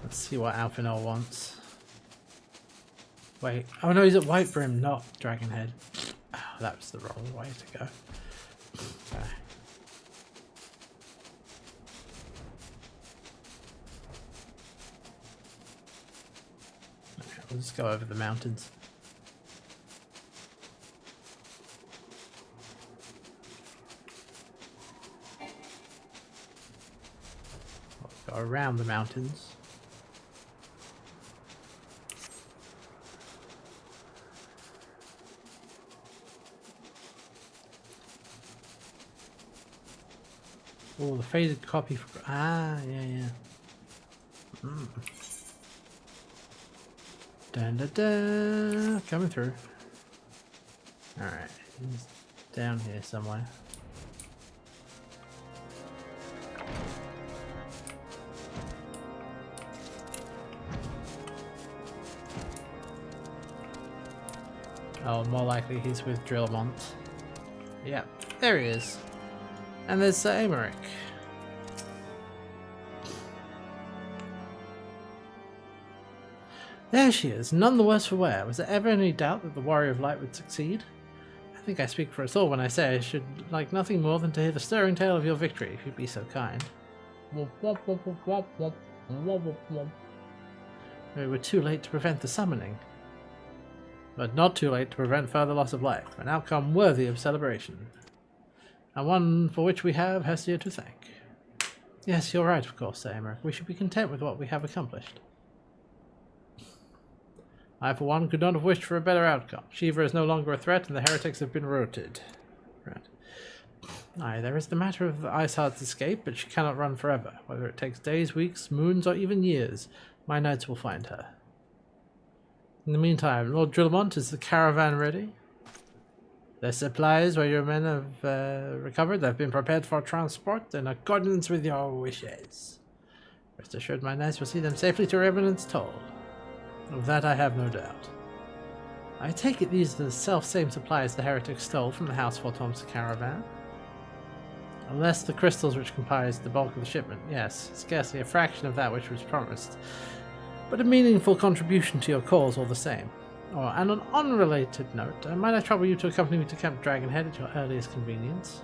Let's see what Alphinol wants. Wait, oh no, he's at Whitebrim, not Dragonhead. Oh, that was the wrong way to go. Okay. Okay, we'll just go over the mountains. We'll go around the mountains. Oh, the faded copy for... Ah, yeah. Dun dun dun! Coming through. Alright, he's down here somewhere. Oh, more likely he's with Drillmont. Yeah, there he is. And there's Amaric. There she is, none the worse for wear. Was there ever any doubt that the Warrior of Light would succeed? I think I speak for us all when I say I should like nothing more than to hear the stirring tale of your victory, if you'd be so kind. We were too late to prevent the summoning. But not too late to prevent further loss of life. An outcome worthy of celebration. And one for which we have Hestia to thank. Yes, you're right, of course, Sir Amaric. We should be content with what we have accomplished. I, for one, could not have wished for a better outcome. Shiva is no longer a threat, and the heretics have been routed. Right. Aye, there is the matter of the Iceheart's escape, but she cannot run forever. Whether it takes days, weeks, moons, or even years, my knights will find her. In the meantime, Lord Drillmont, is the caravan ready? The supplies where your men have recovered have been prepared for transport in accordance with your wishes. Rest assured my knights will see them safely to Revenant's Toll. Of that I have no doubt. I take it these are the self-same supplies the heretics stole from the House Fortom's caravan? Unless the crystals which comprised the bulk of the shipment, yes, scarcely a fraction of that which was promised, but a meaningful contribution to your cause all the same. And on an unrelated note, might I trouble you to accompany me to Camp Dragonhead at your earliest convenience?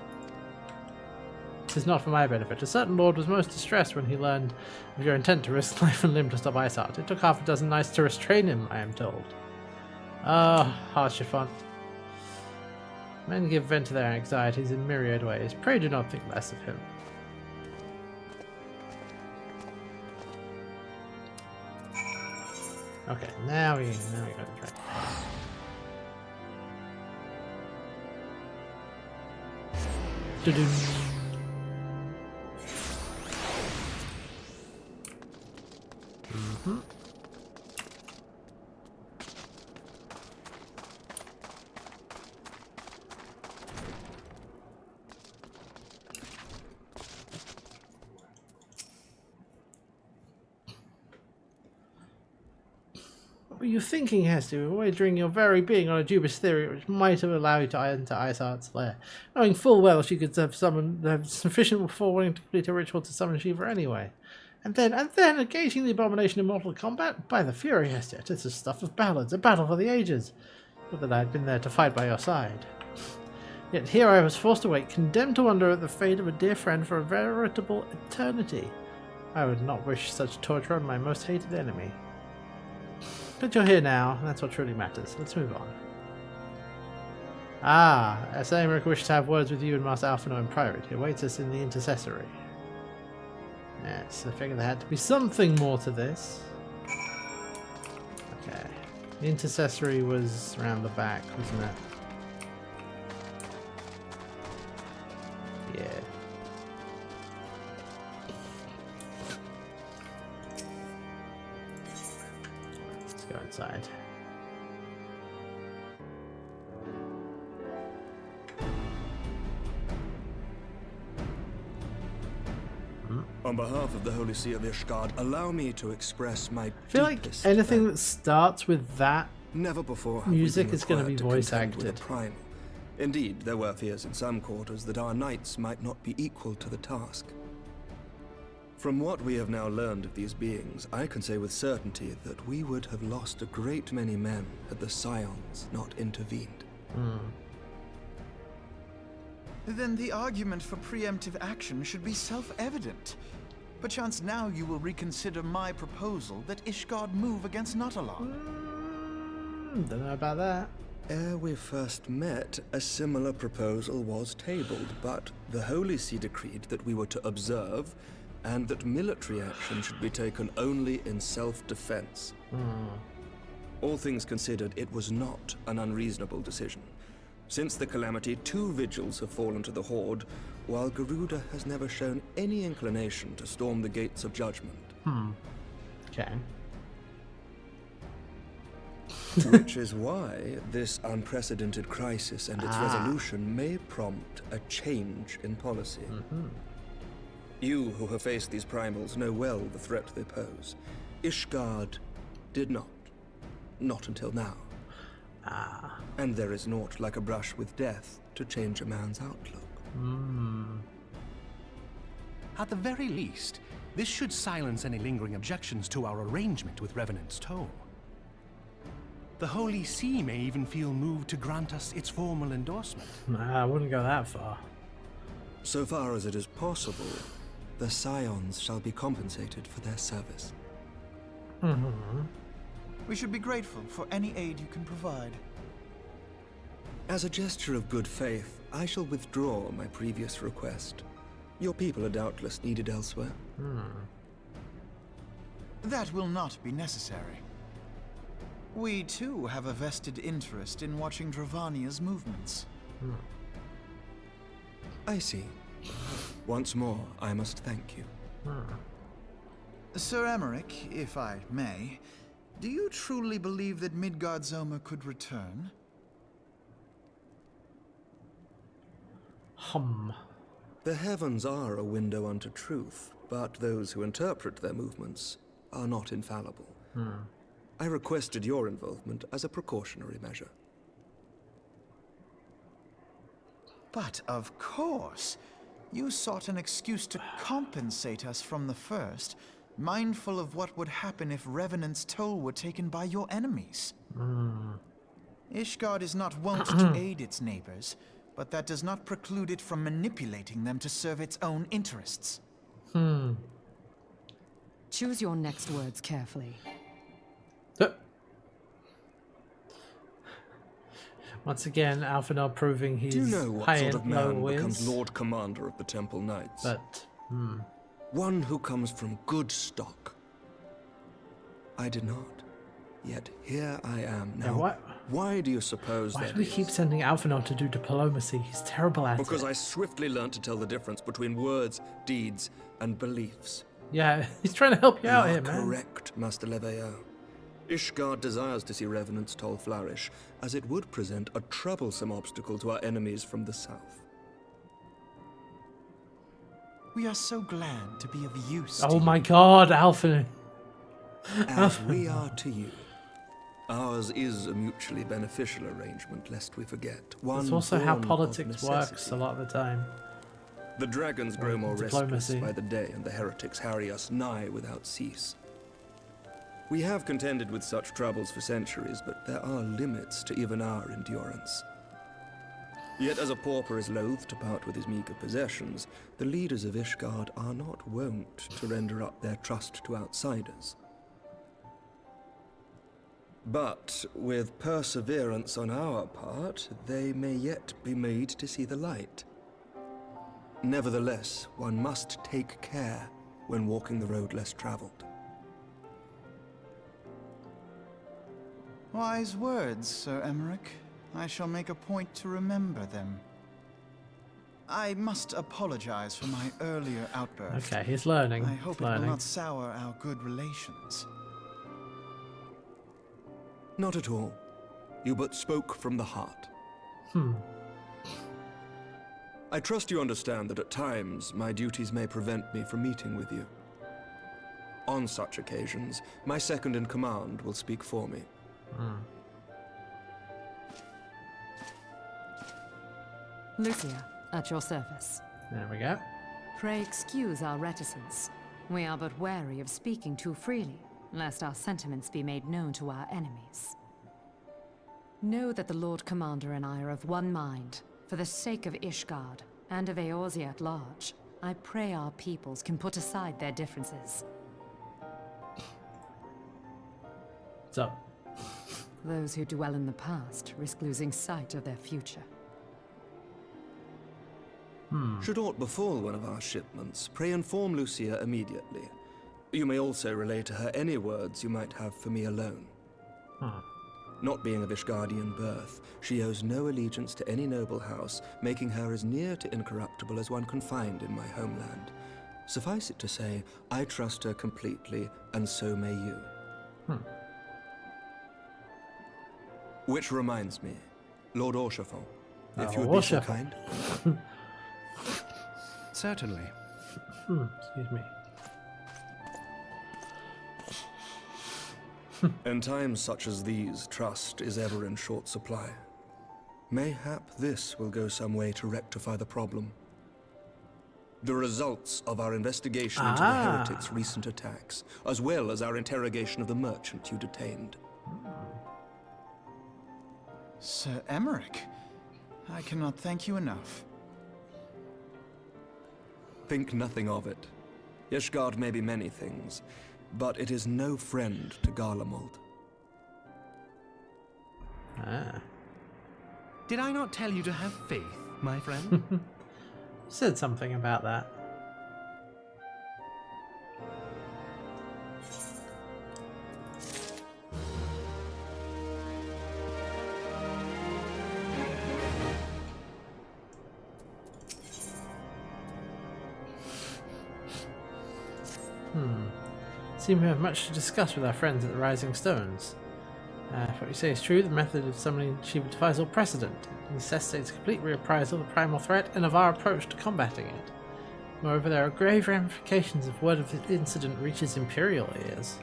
It is not for my benefit. A certain lord was most distressed when he learned of your intent to risk life and limb to stop Iceheart. It took half a dozen knights to restrain him, I am told. Ah, Harshiphon. Men give vent to their anxieties in myriad ways. Pray do not think less of him. Okay, now we got the track. Doo-doo. Mm-hmm. What were you thinking, Hester, wagering your very being on a dubious theory which might have allowed you to enter Iceheart's lair, knowing full well she could have sufficient forewarning to complete a ritual to summon Shiva anyway? And then engaging the abomination in mortal combat? By the fury, Hester, it is the stuff of ballads, a battle for the ages. Not that I had been there to fight by your side. Yet here I was forced to wait, condemned to wonder at the fate of a dear friend for a veritable eternity. I would not wish such torture on my most hated enemy. But you're here now, and that's what truly matters. Let's move on. Ah, Emmerich wished to have words with you and Master Alphino in private. He awaits us in the intercessory. Yes, I figured there had to be something more to this. Okay. The intercessory was around the back, wasn't it? Yeah. Let's go inside. On behalf of the Holy See of Ishgard, allow me to express my I feel like anything that starts with that never before music is going to be voice acted. Indeed, there were fears in some quarters that our knights might not be equal to the task. From what we have now learned of these beings, I can say with certainty that we would have lost a great many men had the Scions not intervened. Then the argument for preemptive action should be self-evident. Perchance now you will reconsider my proposal that Ishgard move against Natalon. Don't know about that. Ere we first met, a similar proposal was tabled, but the Holy See decreed that we were to observe, and that military action should be taken only in self-defense. All things considered, it was not an unreasonable decision. Since the calamity, 2 vigils have fallen to the Horde, while Garuda has never shown any inclination to storm the gates of judgment. Okay. Which is why this unprecedented crisis and its resolution may prompt a change in policy. You who have faced these primals know well the threat they pose. Ishgard did not. Not until now. And there is naught like a brush with death to change a man's outlook. At the very least, this should silence any lingering objections to our arrangement with Revenant's Toll. The Holy See may even feel moved to grant us its formal endorsement. I wouldn't go that far. So far as it is possible, the Scions shall be compensated for their service. We should be grateful for any aid you can provide. As a gesture of good faith, I shall withdraw my previous request. Your people are doubtless needed elsewhere. That will not be necessary. We, too, have a vested interest in watching Dravania's movements. I see. Once more, I must thank you. Sir Emmerich, if I may, do you truly believe that Midgard's Zoma could return? The heavens are a window unto truth, but those who interpret their movements are not infallible. I requested your involvement as a precautionary measure. But of course, you sought an excuse to compensate us from the first, mindful of what would happen if Revenant's toll were taken by your enemies. Ishgard is not wont to aid its neighbors, but that does not preclude it from manipulating them to serve its own interests. Choose your next words carefully. Once again, Alphanel proving he's Do you know what high sort and of man low becomes is? Lord Commander of the Temple Knights? But, One who comes from good stock. I did not. Yet here I am now. Yeah, why do you suppose why that do we is? keep sending Alphanel to do diplomacy? He's terrible at Because it. I swiftly learned to tell the difference between words, deeds, and beliefs. Yeah, he's trying to help you out You here, are man. correct, Master Leveilleur. Ishgard desires to see Revenant's toll flourish, as it would present a troublesome obstacle to our enemies from the south. We are so glad to be of use to Oh you. my god, Alphanel. As we are to you. Ours is a mutually beneficial arrangement, lest we forget. That's also how born of politics works necessity. a lot of the time. The dragons grow more diplomacy. restless by the day, and the heretics harry us nigh without cease. We have contended with such troubles for centuries, but there are limits to even our endurance. Yet as a pauper is loath to part with his meager possessions, the leaders of Ishgard are not wont to render up their trust to outsiders. But with perseverance on our part, they may yet be made to see the light. Nevertheless, one must take care when walking the road less traveled. Wise words, Sir Emmerich. I shall make a point to remember them. I must apologize for my earlier outburst. Okay, he's learning. I hope He's it will learning. not sour our good relations. Not at all. You but spoke from the heart. I trust you understand that at times my duties may prevent me from meeting with you. On such occasions, my second in command will speak for me. Lucia, at your service. There we go. Pray excuse our reticence. We are but wary of speaking too freely, lest our sentiments be made known to our enemies. Know that the Lord Commander and I are of one mind. For the sake of Ishgard, and of Eorzea at large, I pray our peoples can put aside their differences. What's up? Those who dwell in the past risk losing sight of their future. Should aught befall one of our shipments, pray inform Lucia immediately. You may also relay to her any words you might have for me alone. Not being of Ishgardian birth, she owes no allegiance to any noble house, making her as near to incorruptible as one can find in my homeland. Suffice it to say, I trust her completely, and so may you. Which reminds me, Lord Orchefort, if you would be so kind. Certainly. Excuse me. In times such as these, trust is ever in short supply. Mayhap this will go some way to rectify the problem. The results of our investigation into the heretics' recent attacks, as well as our interrogation of the merchant you detained. Sir Emmerich, I cannot thank you enough. Think nothing of it. Ishgard may be many things, but it is no friend to Garlemald. Did I not tell you to have faith, my friend? Said something about that. Seem to have much to discuss with our friends at the Rising Stones. If what you say is true, the method of summoning Shiva defies all precedent. It necessitates complete reprisal of the primal threat and of our approach to combating it. Moreover, there are grave ramifications if word of the incident reaches Imperial ears.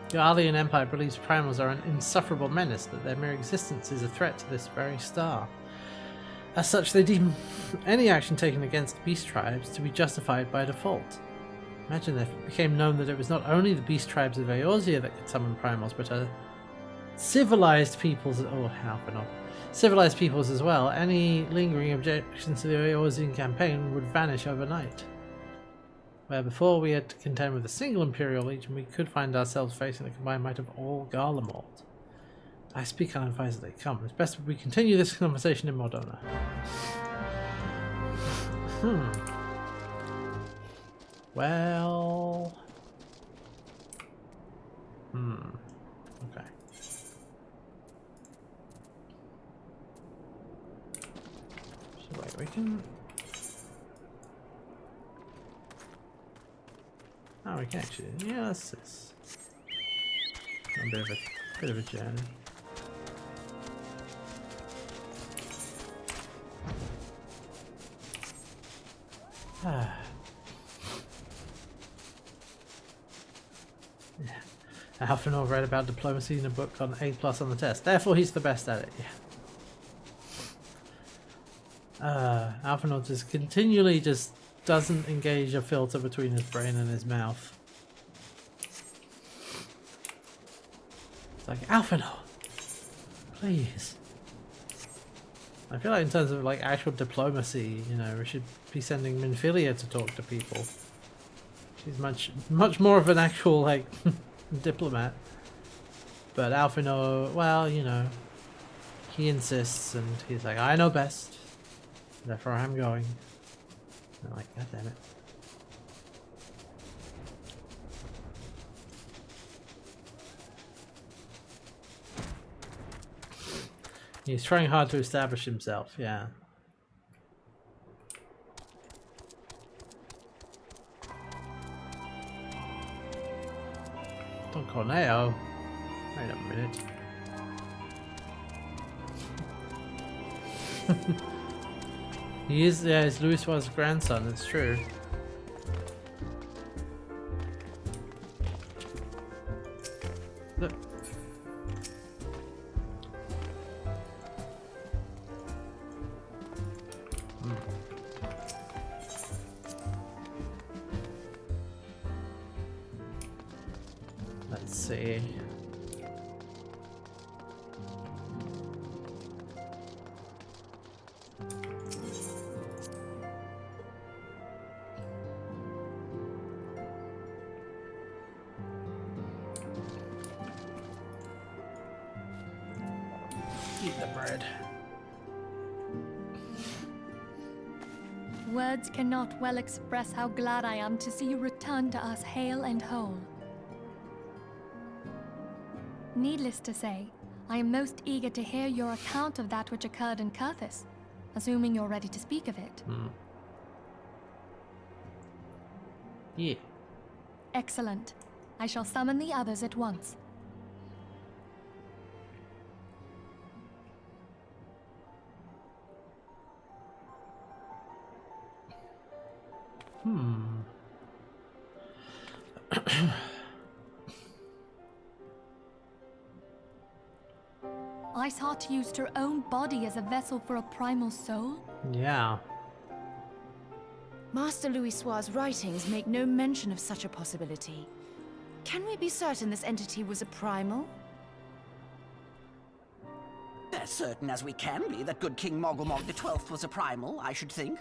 The Arlian Empire believes primals are an insufferable menace, that their mere existence is a threat to this very star. As such, they deem any action taken against beast tribes to be justified by default. Imagine if it became known that it was not only the beast tribes of Eorzea that could summon primals, but civilized peoples, civilized peoples as well. Any lingering objections to the Eorzean campaign would vanish overnight. Where before we had to contend with a single Imperial legion, we could find ourselves facing the combined might of all Garlemald. I speak unadvisedly. Come, it's best if we continue this conversation in Mordona. Well... Okay. So wait, we can... Oh, we can actually... Yeah, that's a bit of a journey. Yeah. Alphanor read about diplomacy in a book on A+ on the test. Therefore, he's the best at it. Yeah. Alphanor just continually doesn't engage a filter between his brain and his mouth. It's like, Alphanor, please. I feel like in terms of like actual diplomacy, you know, we should be sending Minfilia to talk to people. She's much more of an actual like diplomat. But Alphanor, well, you know, he insists and he's like, I know best, therefore I'm going. And I'm like, God damn it. He's trying hard to establish himself, yeah. Don Corneo? Wait a minute. He is, yeah, he's Louis Suarez's grandson, it's true. Look. Let's see. Eat the bread. Words cannot well express how glad I am to see you return to us hale and whole. Needless to say, I am most eager to hear your account of that which occurred in Kurthis, assuming you're ready to speak of it. Yeah. Excellent. I shall summon the others at once. Iceheart used her own body as a vessel for a primal soul? Yeah. Master Louis Suar's writings make no mention of such a possibility. Can we be certain this entity was a primal? As certain as we can be that good King Mogulmog the 12th was a primal, I should think.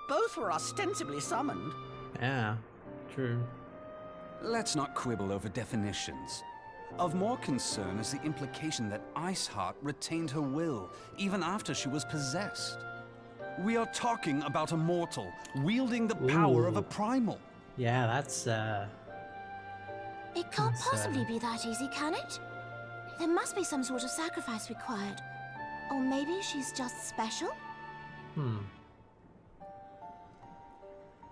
Both were ostensibly summoned. Yeah, true. Let's not quibble over definitions. Of more concern is the implication that Iceheart retained her will, even after she was possessed. We are talking about a mortal, wielding the power of a primal. Yeah, that's, It can't possibly be that easy, can it? There must be some sort of sacrifice required. Or maybe she's just special?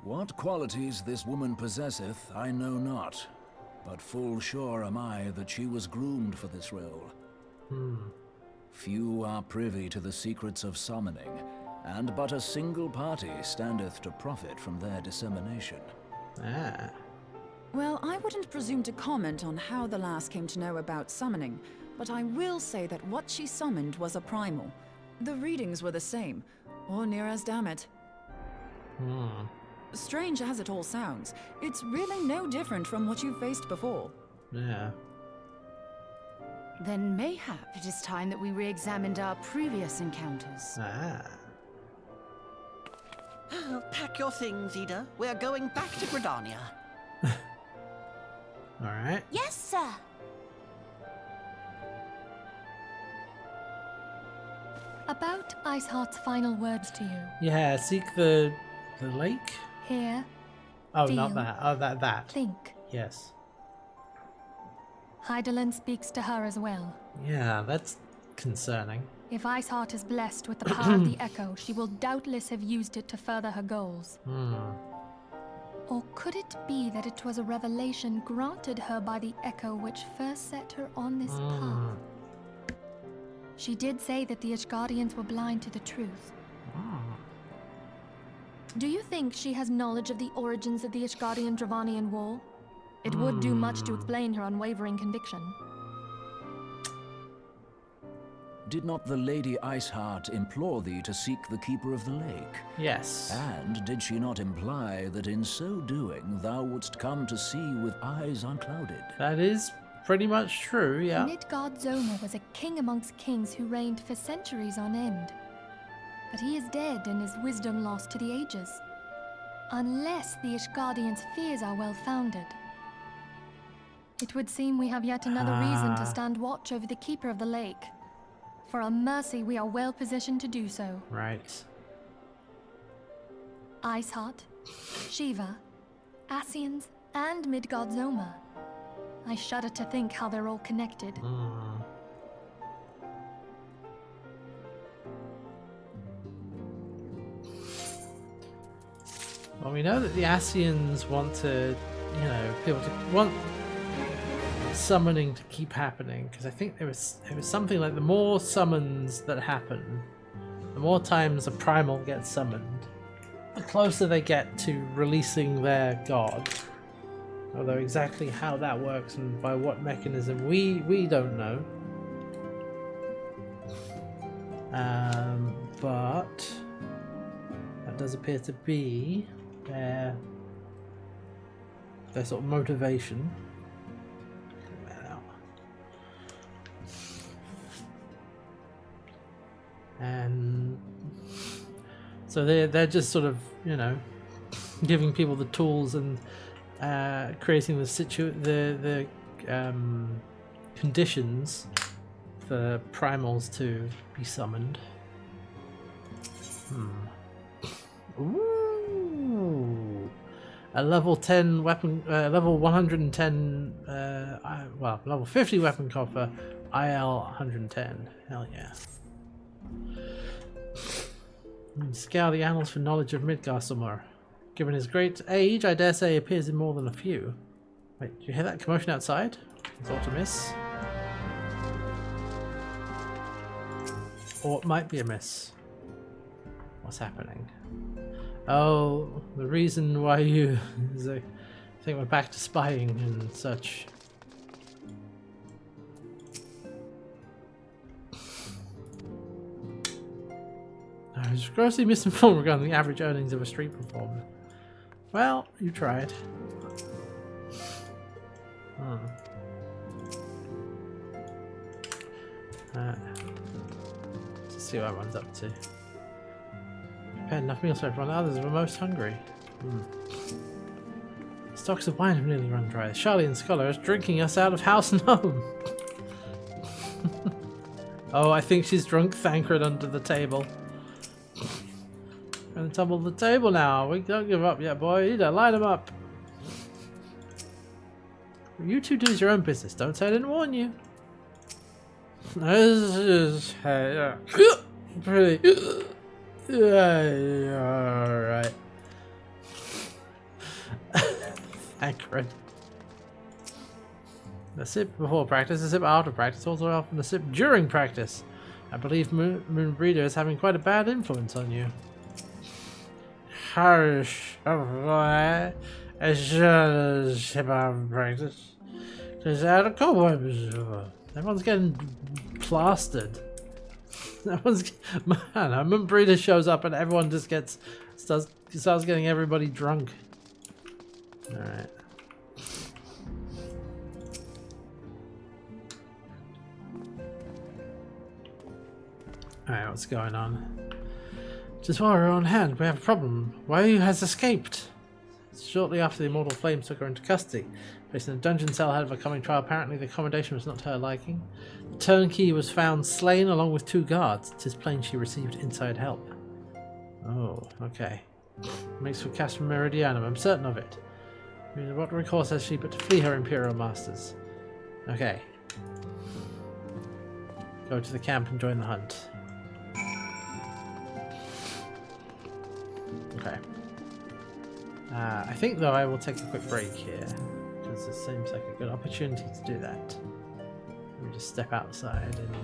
What qualities this woman possesseth, I know not. But full sure am I that she was groomed for this role. Few are privy to the secrets of summoning, and but a single party standeth to profit from their dissemination. Ah. Well, I wouldn't presume to comment on how the lass came to know about summoning, but I will say that what she summoned was a primal. The readings were the same, or near as damn it. Strange as it all sounds, it's really no different from what you've faced before. Yeah. Then mayhap it is time that we re-examined our previous encounters. Ah. Pack your things, Ida. We're going back to Gridania. Alright. Yes, sir. About Iceheart's final words to you. Yeah, seek the lake? Hear. Oh, feel, not that. Oh, that. Think. Yes. Hydaelyn speaks to her as well. Yeah, that's concerning. If Iceheart is blessed with the power of the Echo, she will doubtless have used it to further her goals. Or could it be that it was a revelation granted her by the Echo which first set her on this path? She did say that the Ishgardians were blind to the truth. Do you think she has knowledge of the origins of the Ishgardian-Dravanian War? It would do much to explain her unwavering conviction. Did not the Lady Iceheart implore thee to seek the Keeper of the Lake? Yes. And did she not imply that in so doing thou wouldst come to see with eyes unclouded? That is pretty much true, yeah. Midgard-Zoma was a king amongst kings who reigned for centuries on end. But he is dead and his wisdom lost to the ages. Unless the Ishgardians' fears are well-founded. It would seem we have yet another reason to stand watch over the Keeper of the Lake. For a mercy, we are well positioned to do so. Right. Iceheart, Shiva, Ascians, and Midgard-Zoma. I shudder to think how they're all connected. Well, we know that the Ascians want to, people to want summoning to keep happening, because I think it was something like the more summons that happen, the more times a primal gets summoned, the closer they get to releasing their god. Although exactly how that works and by what mechanism we don't know. But that does appear to be their sort of motivation. And so they're just sort of, giving people the tools and creating the conditions for primals to be summoned. Ooh. A level 10 weapon, level 110, level 50 weapon coffer, IL 110. Hell yeah. Scour the annals for knowledge of Midgard-Zoma. Given his great age, I dare say he appears in more than a few. Wait, do you hear that commotion outside? Thought to miss. Or it might be a miss. What's happening? Oh, the reason why you... I think we're back to spying and such. I was grossly misinformed regarding the average earnings of a street performer. Well, you tried. Let's see what everyone's up to. Prepared enough meals for everyone. Others were most hungry. Stocks of wine have nearly run dry. The Charlian Scholar is drinking us out of house and home. Oh, I think she's drunk Thancred under the table. Gonna tumble the table now. We don't give up yet, boy. You don't line them up. You two do your own business. Don't say I didn't warn you. This is pretty. Alright. Thancred. A sip before practice, a sip after practice, also often a sip during practice. I believe Moonbreeder is having quite a bad influence on you. Harsh. A sip after practice. Everyone's getting plastered. Everyone's, man, a Moonbreeder shows up and everyone just starts getting everybody drunk. Alright. Alright, what's going on? Just while we're on hand, we have a problem. Why has escaped? Shortly after the Immortal Flames took her into custody. Placed in a dungeon cell ahead of a coming trial, apparently the accommodation was not to her liking. The turnkey was found slain along with 2 guards. 'Tis plain she received inside help. Oh, okay. Makes for Castra Meridianum, I'm certain of it. What recourse has she but to flee her Imperial masters? Okay. Go to the camp and join the hunt. Okay. I think though I will take a quick break here, because this seems like a good opportunity to do that. Let me just step outside and...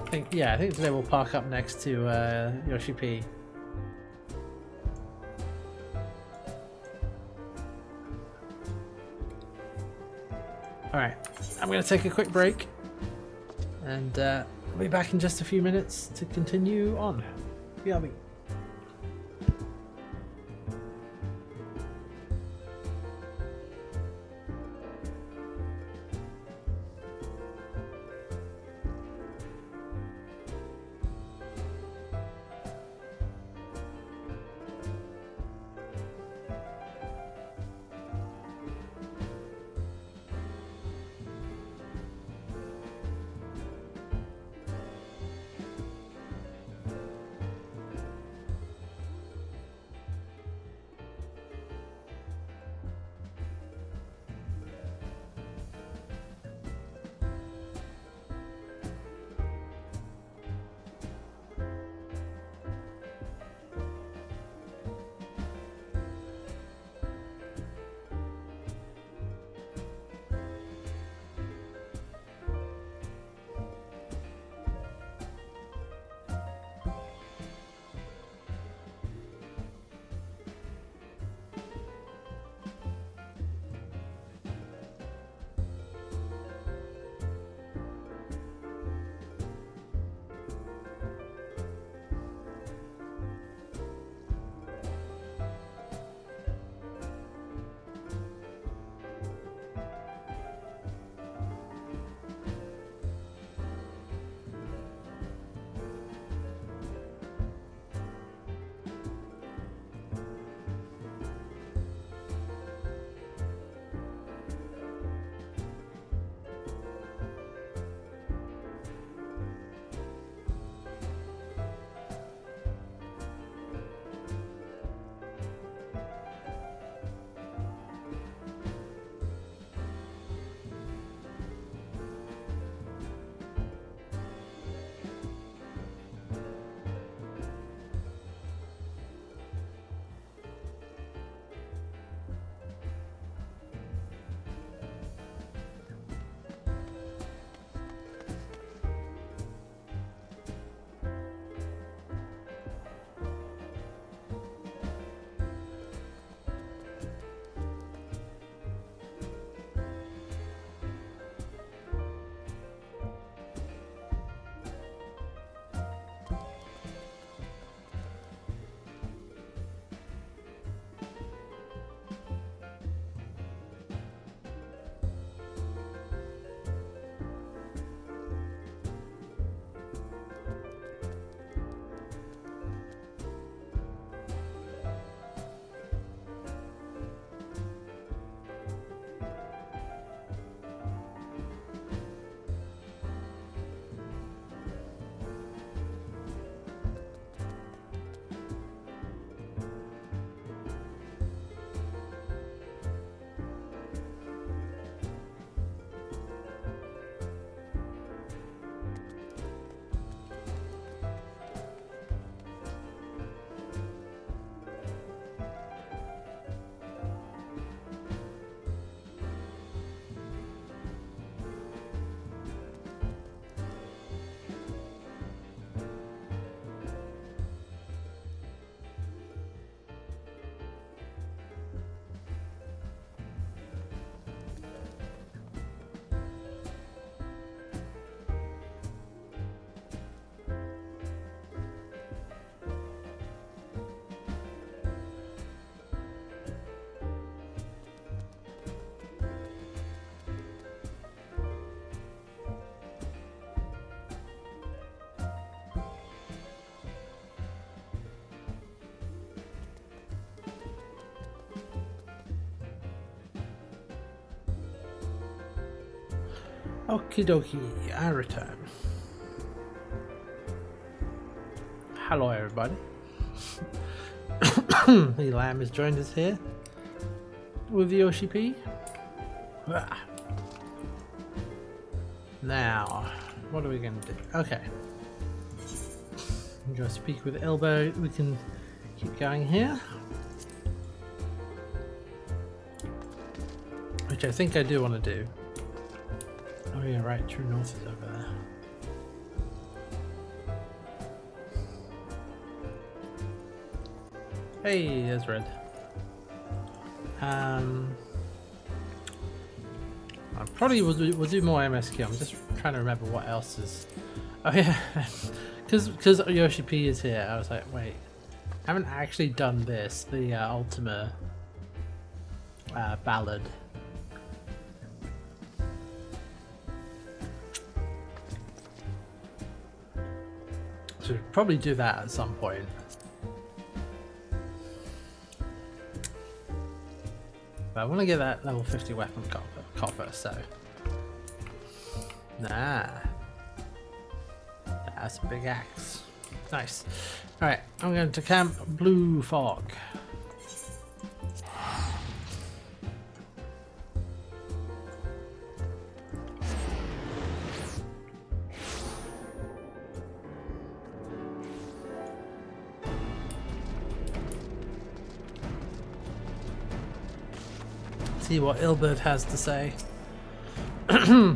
I think today we'll park up next to Yoshi P. Alright, I'm going to take a quick break, and I'll be back in just a few minutes to continue on. BRB. Okie dokie, I return. Hello everybody. The lamb has joined us here with Yoshi P. Now, what are we going to do? Okay. I'm going to speak with Elbow. We can keep going here. Which I think I do want to do. Oh yeah, right, True North is over there. Hey, there's Red. I probably will do more MSQ. I'm just trying to remember what else is. Oh yeah, because Yoshi P is here. I was like, wait, I haven't actually done this. The Ultima ballad. So we'll probably do that at some point. But I want to get that level 50 weapon copper, so. Nah. That's a big axe. Nice. Alright, I'm going to Camp Blue Fog. See what Ilbert has to say. I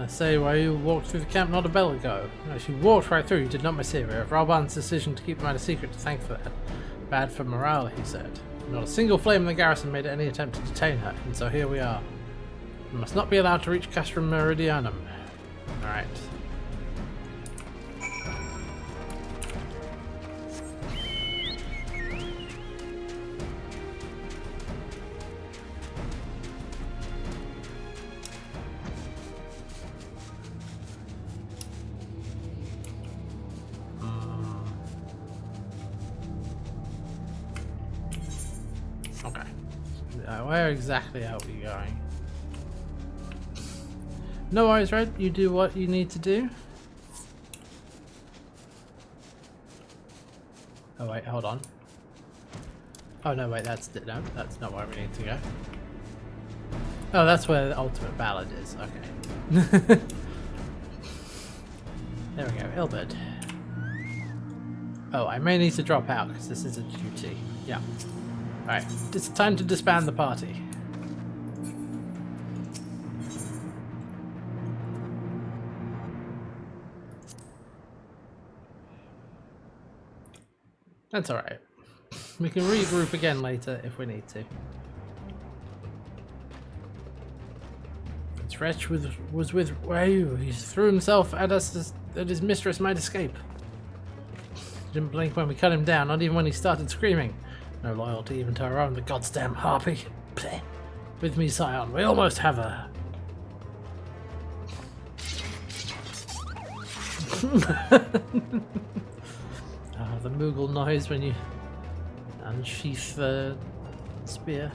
say why you walked through the camp not a bell ago. No, she walked right through, you did not mishear her. Ralban's decision to keep the matter secret to thank for that. Bad for morale, he said. Not a single flame in the garrison made any attempt to detain her, and so here we are. We must not be allowed to reach Castrum Meridianum. Alright. Where exactly are we going? No worries, Red. You do what you need to do. Oh wait, hold on. Oh no, wait, that's not where we need to go. Oh, that's where the ultimate ballad is. Okay. There we go, Ilbert. Oh, I may need to drop out because this is a duty. Yeah. Alright, it's time to disband the party. That's alright. We can regroup again later if we need to. This wretch was with Wayu. He threw himself at us that his mistress might escape. He didn't blink when we cut him down, not even when he started screaming. No loyalty even to our own, the goddamn harpy. Bleh. With me, Scion, we almost have her. The Moogle noise when you unsheath the spear.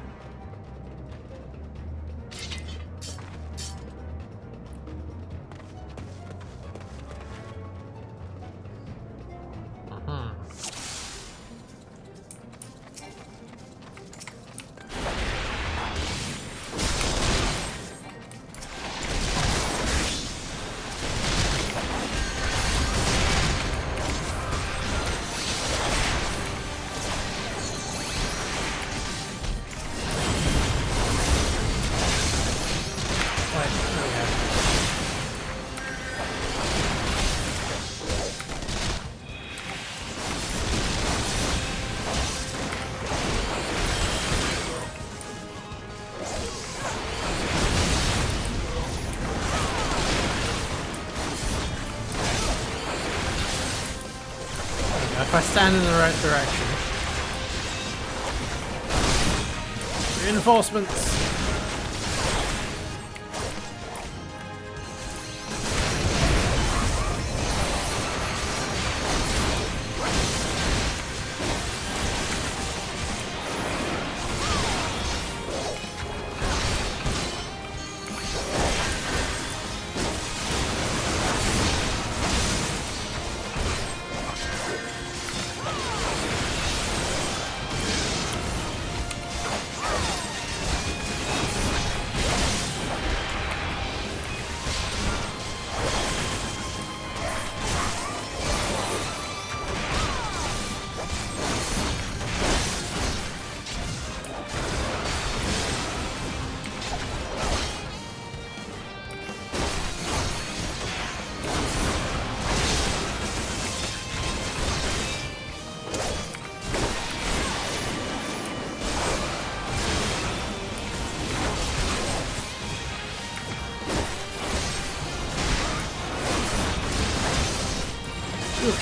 If I stand in the right direction. Reinforcements!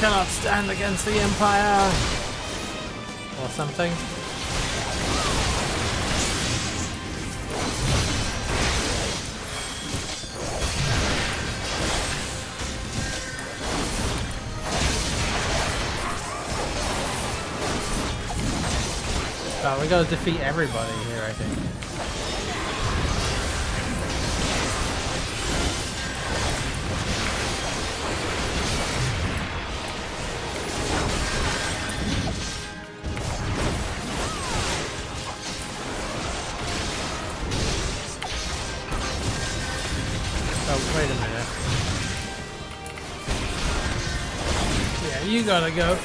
cannot stand against the Empire! Or something. Oh, we gotta defeat everybody here, I think. Oh, wait a minute. Yeah, you gotta go.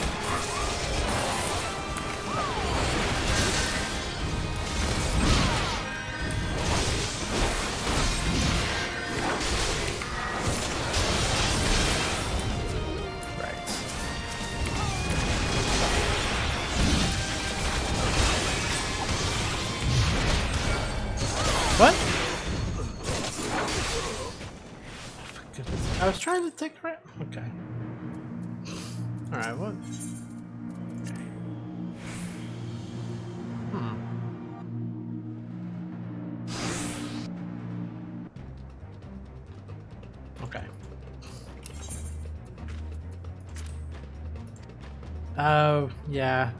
What? Oh, for goodness. I was trying to take her out. Okay. Alright, what? Okay. Okay. Oh, yeah.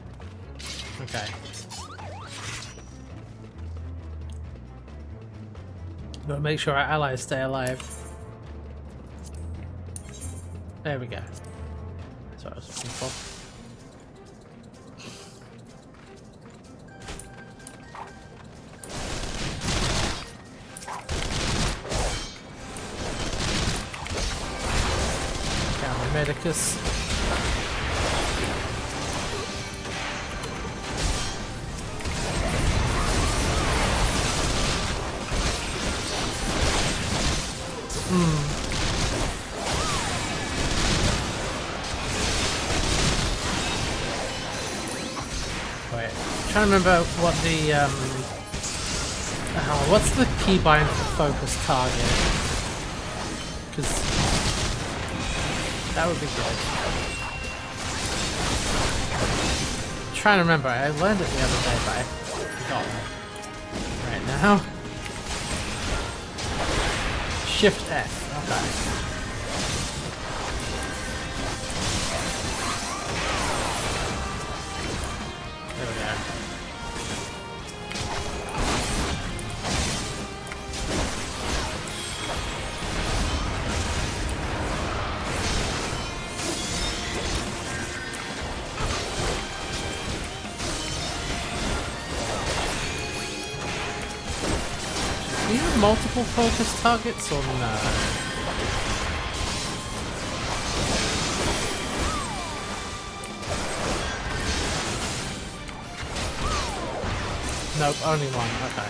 Okay. Gotta make sure our allies stay alive. There we go. That's what I was looking for. Gamma Medicus. Wait, I'm trying to remember what the what's the keybind for focus target? Because that would be good. I'm trying to remember. I learned it the other day, but I forgot it right now. Shift F. Okay. There we go. Do you have multiple focus targets or no? Nope, only one. Okay.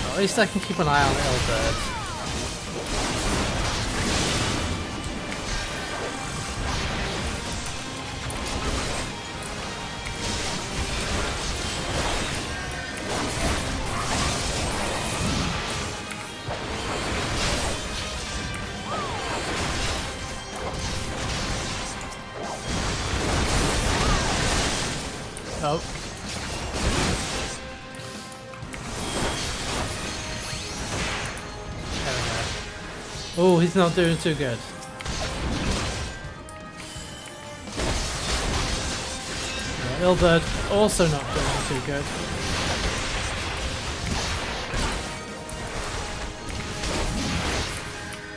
Well, at least I can keep an eye on Elbird. Oh. There we go. Oh, he's not doing too good. Ilbird also not doing too good.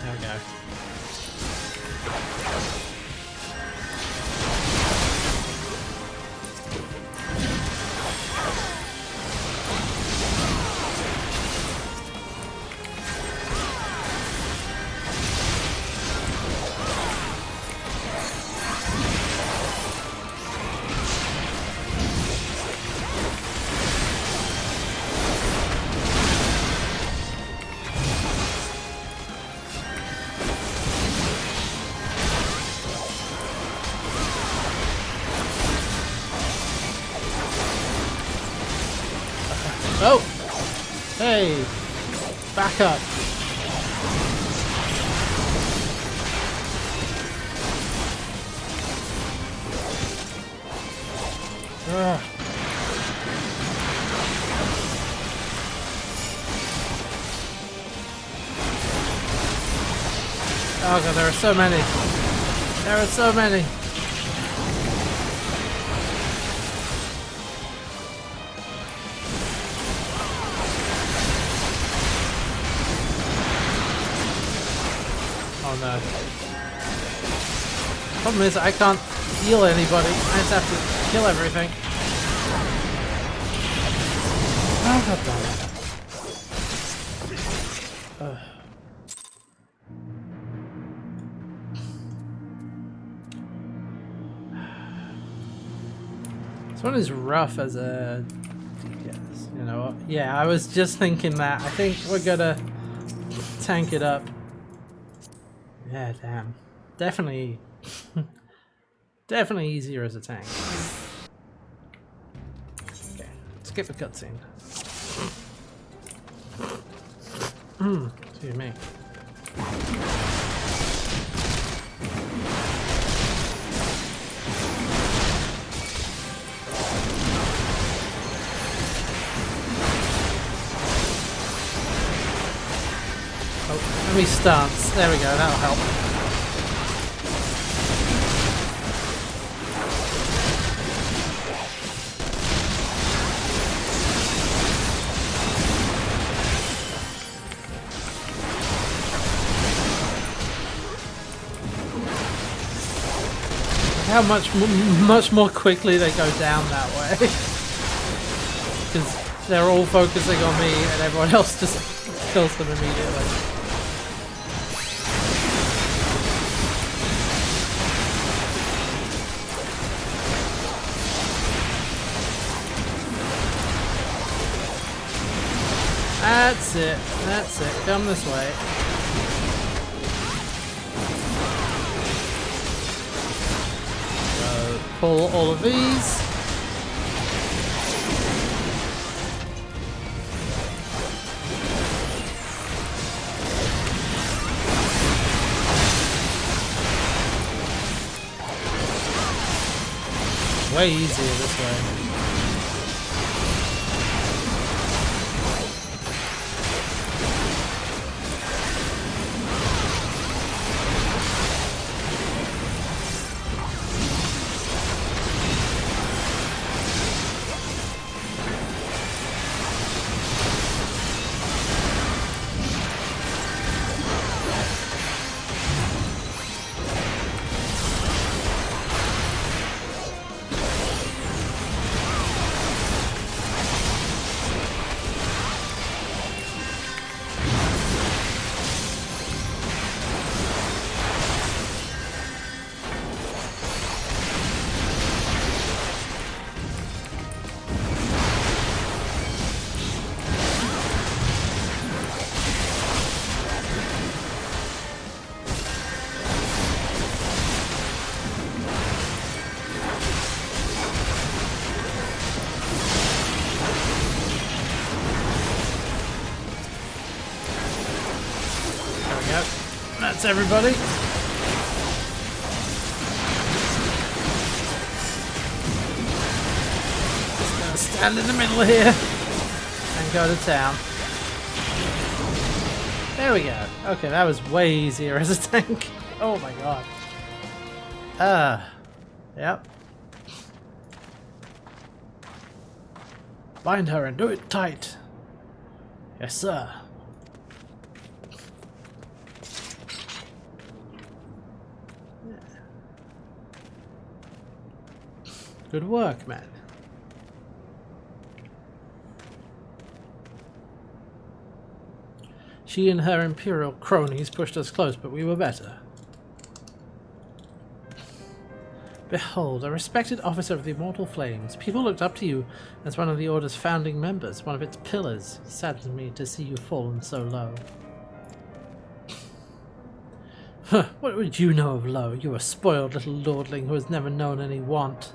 There we go. Oh! Hey! Back up! Oh god, there are so many. There are so many. Oh no. Problem is, I can't heal anybody. I just have to kill everything. Oh god damn it. This one is rough as a DPS, you know what? Yeah, I was just thinking that. I think we're gonna tank it up. Yeah, damn. Definitely, definitely easier as a tank. Okay, skip the cutscene. Excuse me. Oh, let me stance. There we go, that'll help. How much more quickly they go down that way. Because they're all focusing on me and everyone else just kills them immediately. That's it. That's it. Come this way. Pull all of these. Way easier this way. That's everybody. Just gonna stand in the middle here and go to town. There we go. Okay, that was way easier as a tank. Oh my god. Yep. Bind her and do it tight. Yes, sir. Good work, man. She and her imperial cronies pushed us close, but we were better. Behold, a respected officer of the Immortal Flames. People looked up to you as one of the Order's founding members, one of its pillars. It saddens me to see you fallen so low. Huh, what would you know of low? You a spoiled little lordling who has never known any want.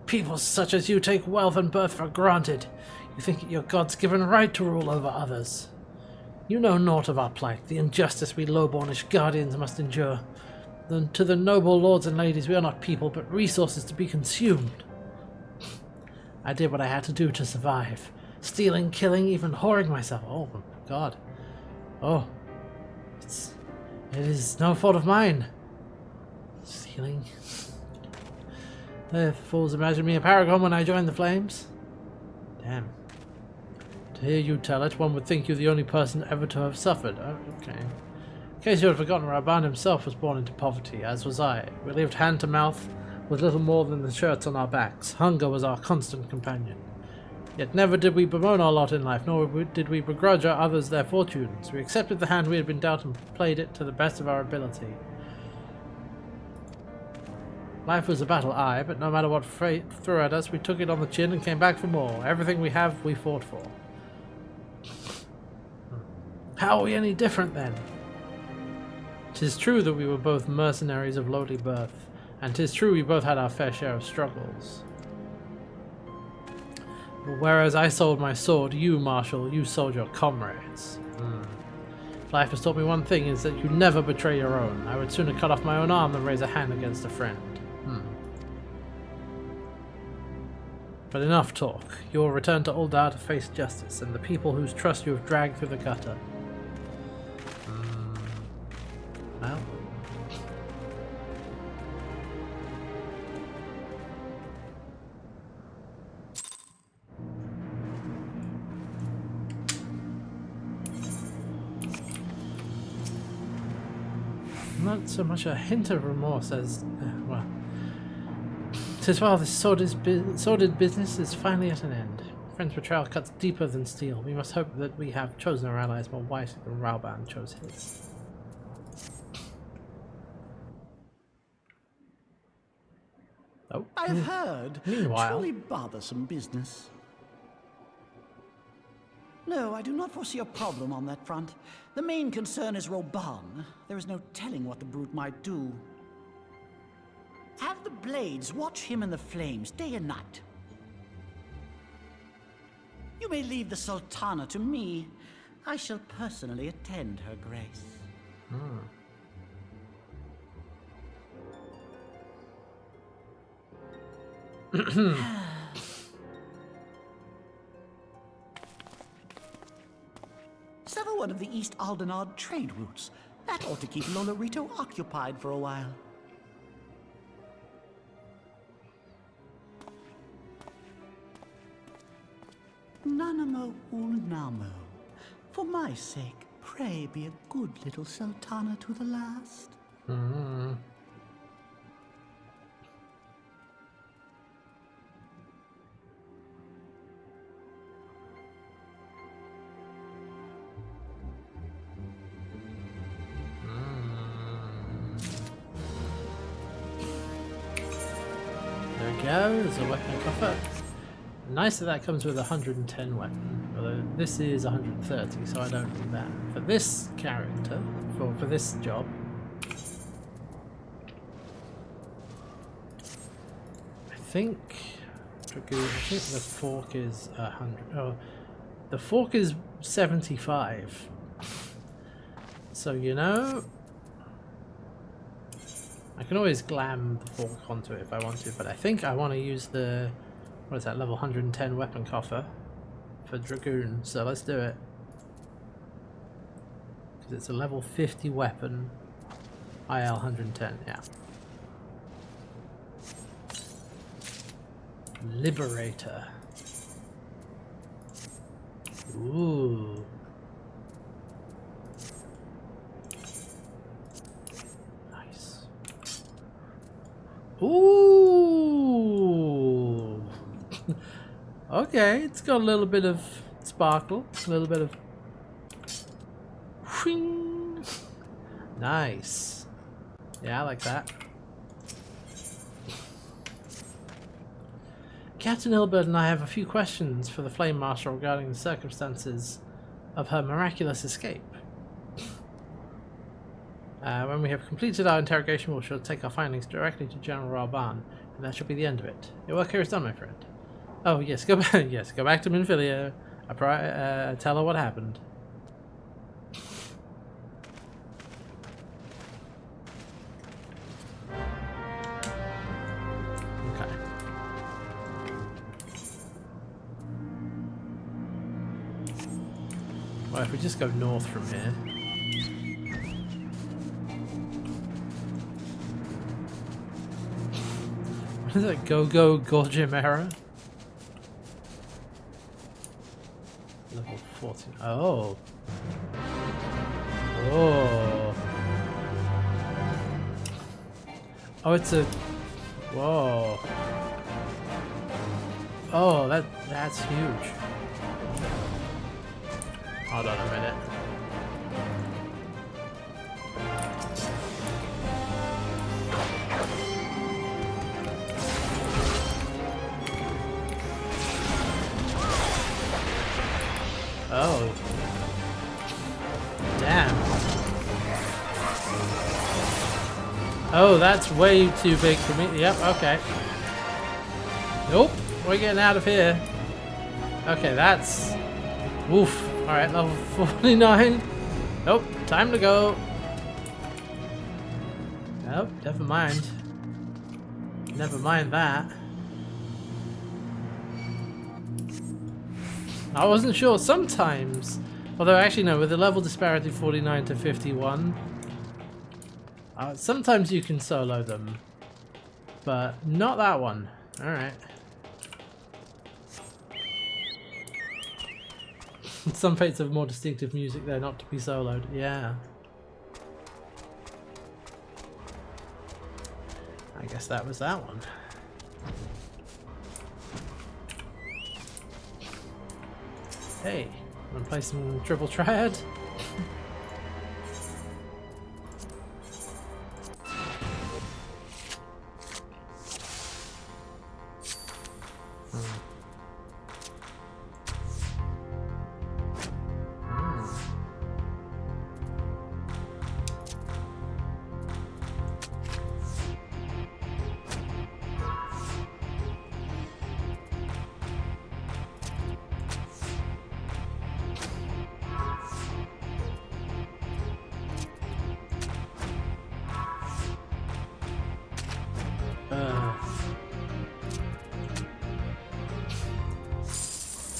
People such as you take wealth and birth for granted. You think it your God's given right to rule over others. You know naught of our plight, the injustice we lowbornish guardians must endure. To the noble lords and ladies, we are not people, but resources to be consumed. I did what I had to do to survive. Stealing, killing, even whoring myself. Oh, God. Oh, It is no fault of mine. Stealing. The fools imagined me a paragon when I joined the flames. Damn. To hear you tell it, one would think you're the only person ever to have suffered. Oh, okay. In case you had forgotten, Raban himself was born into poverty, as was I. We lived hand to mouth, with little more than the shirts on our backs. Hunger was our constant companion. Yet never did we bemoan our lot in life, nor did we begrudge our others their fortunes. We accepted the hand we had been dealt and played it to the best of our ability. Life was a battle, aye, but no matter what fate threw at us, we took it on the chin and came back for more. Everything we have, we fought for. How are we any different, then? 'Tis true that we were both mercenaries of lowly birth, and 'tis true we both had our fair share of struggles. But whereas I sold my sword, you, Marshal, you sold your comrades. If life has taught me one thing, is that you never betray your own. I would sooner cut off my own arm than raise a hand against a friend. But enough talk. You will return to Uldar to face justice, and the people whose trust you have dragged through the gutter. Well. Not so much a hint of remorse as, well. 'Tis well this sordid business is finally at an end. Friend's betrayal cuts deeper than steel. We must hope that we have chosen our allies more wisely than Rauban chose his. Oh. I've heard. Meanwhile. Truly bothersome business. No, I do not foresee a problem on that front. The main concern is Rauban. There is no telling what the brute might do. Have the blades watch him in the flames day and night. You may leave the Sultana to me. I shall personally attend her grace. Sever one of the East Aldenard trade routes. That ought to keep Lolorito occupied for a while. Nanamo Ulnamo. For my sake, pray be a good little Sultana to the last. There we go, there's a weapon coffer. Nice that comes with a 110 weapon, although this is 130, so I don't need that. For this character, for this job, I think the fork is 100. Oh, the fork is 75. So you know, I can always glam the fork onto it if I want to, but I think I want to use the, what is that, level 110 weapon coffer for Dragoon, so let's do it. Because it's a level 50 weapon, IL 110, yeah. Liberator. Ooh. Nice. Ooh. Okay, it's got a little bit of sparkle, a little bit of whing. Nice. Yeah, I like that. Captain Ilbert and I have a few questions for the Flame Marshal regarding the circumstances of her miraculous escape. When we have completed our interrogation, we shall take our findings directly to General Rauban, and that shall be the end of it. Your work here is done, my friend. Oh yes, go back. Yes, go back to Minfilia. Tell her what happened. Okay. Well, if we just go north from here. What is it? Go Gorgimera? Level 14. Oh. Oh. Oh, it's a... Whoa. Oh, that's huge. Hold on a minute. Oh. Damn. Oh, that's way too big for me. Yep, okay. Nope, we're getting out of here. Okay, that's... Oof. Alright, level 49. Nope, time to go. Nope, never mind. Never mind that. I wasn't sure. Sometimes, although actually no, with the level disparity 49 to 51, sometimes you can solo them, but not that one. All right. Some fates have more distinctive music there, not to be soloed. Yeah. I guess that was that one. Hey, wanna play some Triple Triad?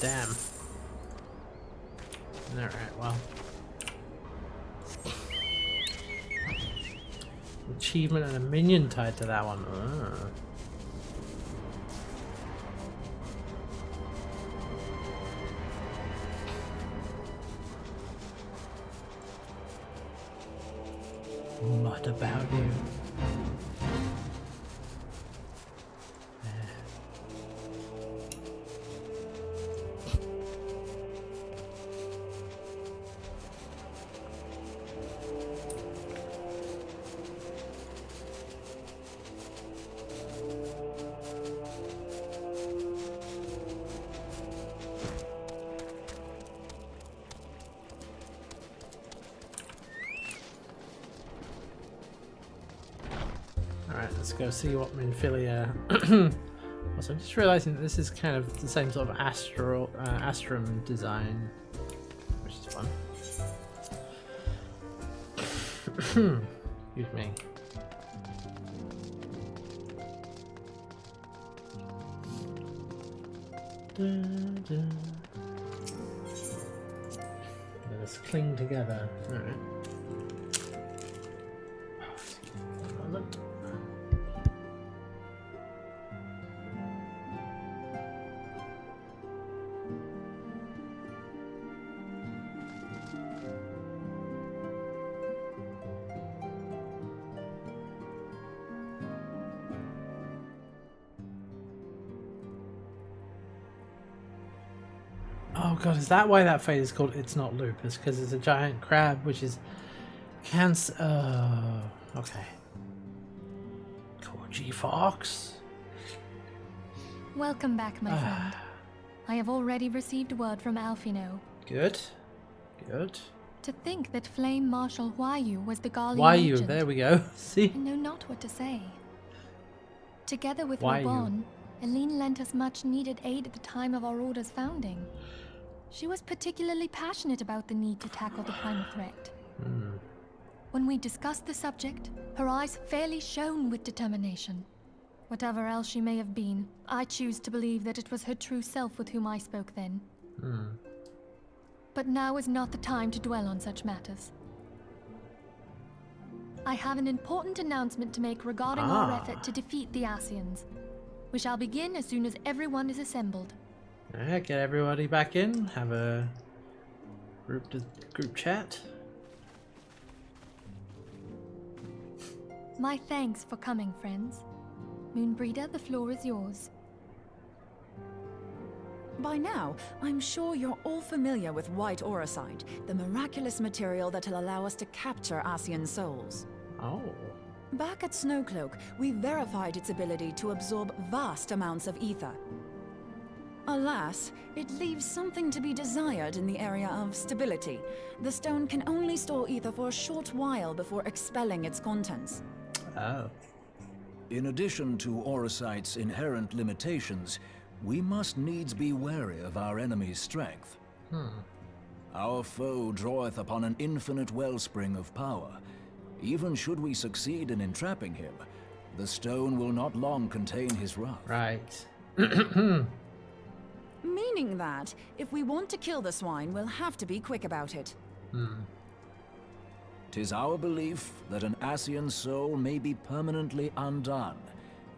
Damn. Alright, well. Achievement and a minion tied to that one. What about you? Let's go see what Minfilia. Also, I'm just realizing that this is kind of the same sort of Astrum design, which is fun. Excuse me. Let's cling together. All right. Oh god, is that why that fate is called It's Not Lupus? Because it's a giant crab, which is cancer. Oh, okay. Cool, G-Fox. Welcome back, my friend. I have already received word from Alfino. Good. Good. To think that Flame Marshal Huayu was the Garlean Huayu, agent. there we go. See? I know not what to say. Together with Huayu. Raubon, Eileen lent us much needed aid at the time of our order's founding. She was particularly passionate about the need to tackle the primal threat. When we discussed the subject, her eyes fairly shone with determination. Whatever else she may have been, I choose to believe that it was her true self with whom I spoke then. But now is not the time to dwell on such matters. I have an important announcement to make regarding our effort to defeat the Asians. We shall begin as soon as everyone is assembled. Alright, get everybody back in. Have a group chat. My thanks for coming, friends. Moonbreeder, the floor is yours. By now, I'm sure you're all familiar with white auracite, the miraculous material that'll allow us to capture Ascian souls. Oh. Back at Snowcloak, we verified its ability to absorb vast amounts of ether. Alas, it leaves something to be desired in the area of stability. The stone can only store ether for a short while before expelling its contents. Oh. In addition to auracite's inherent limitations, we must needs be wary of our enemy's strength. Our foe draweth upon an infinite wellspring of power. Even should we succeed in entrapping him, the stone will not long contain his wrath. Right. Meaning that, if we want to kill the swine, we'll have to be quick about it. 'Tis our belief that an Ascian soul may be permanently undone,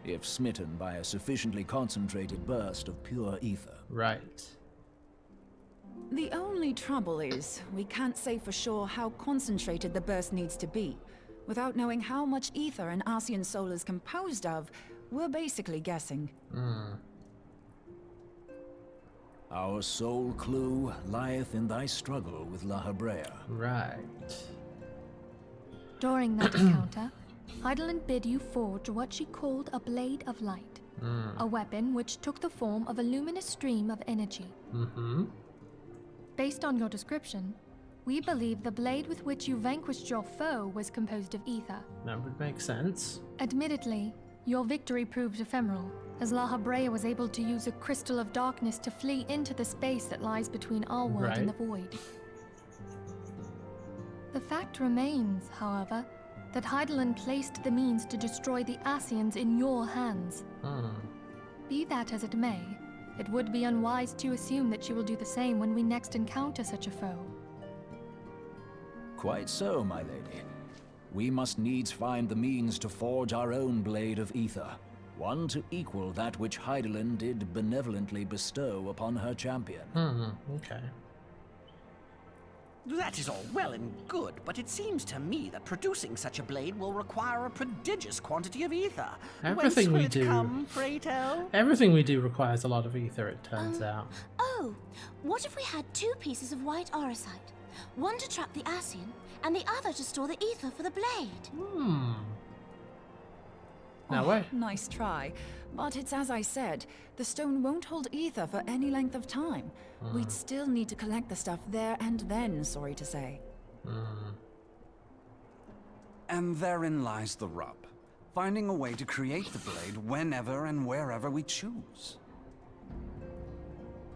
if smitten by a sufficiently concentrated burst of pure ether. Right. The only trouble is, we can't say for sure how concentrated the burst needs to be. Without knowing how much ether an Ascian soul is composed of, we're basically guessing. Our sole clue lieth in thy struggle with La Habrea. Right. During that encounter, Heidelin bid you forge what she called a Blade of Light. A weapon which took the form of a luminous stream of energy. Based on your description, we believe the blade with which you vanquished your foe was composed of ether. That would make sense. Admittedly, your victory proved ephemeral, as La Habrea was able to use a crystal of darkness to flee into the space that lies between our world and the void. The fact remains, however, that Heidelin placed the means to destroy the Ascians in your hands. Be that as it may, it would be unwise to assume that she will do the same when we next encounter such a foe. Quite so, my lady. We must needs find the means to forge our own blade of ether, one to equal that which Heidelin did benevolently bestow upon her champion. Okay. That is all well and good, but it seems to me that producing such a blade will require a prodigious quantity of ether. Everything Whence will we it do. come, pray tell? Everything we do requires a lot of ether, it turns out. Oh, what if we had 2 pieces of white auracite? One to trap the Ascian, and the other to store the ether for the blade. Now wait. Nice try. But it's as I said, the stone won't hold ether for any length of time. We'd still need to collect the stuff there and then, sorry to say. And therein lies the rub. Finding a way to create the blade whenever and wherever we choose.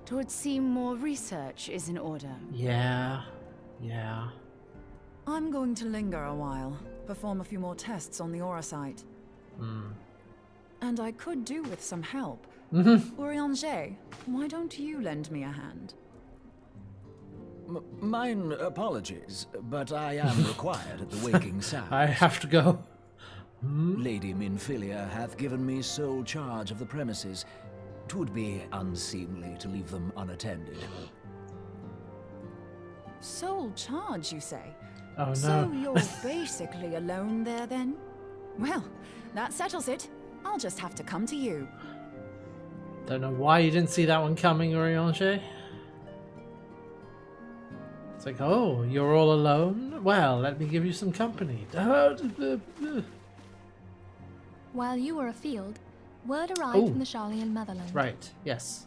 'Twould seem more research is in order. Yeah. I'm going to linger a while, perform a few more tests on the auracite. And I could do with some help. Urianger, why don't you lend me a hand? Mine apologies, but I am required at the waking sound. I have to go. Lady Minfilia hath given me sole charge of the premises. 'Twould be unseemly to leave them unattended. Sole charge, you say? Oh no. So you're basically alone there then? Well, that settles it. I'll just have to come to you. Don't know why you didn't see that one coming, Urianger. It's like, oh, you're all alone? Well, let me give you some company. While you were afield, word arrived from the Charlian motherland. Right, yes.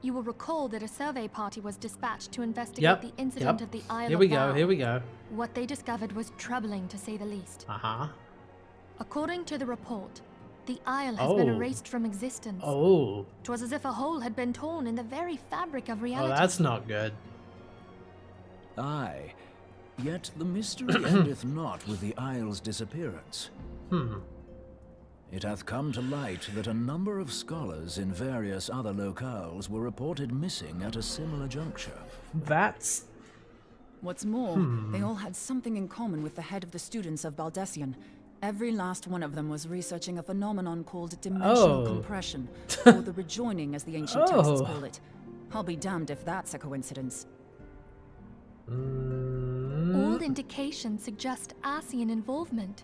You will recall that a survey party was dispatched to investigate the incident at the Isle Here of we Val. go, here we go. What they discovered was troubling, to say the least. According to the report, the Isle has been erased from existence. 'Twas as if a hole had been torn in the very fabric of reality. Oh, that's not good. Aye, yet the mystery endeth not with the Isle's disappearance. It hath come to light that a number of scholars in various other locales were reported missing at a similar juncture. That's... What's more, they all had something in common with the head of the students of Baldessian. Every last one of them was researching a phenomenon called dimensional compression, or the rejoining as the ancient texts call it. I'll be damned if that's a coincidence. All indications suggest Ascian involvement,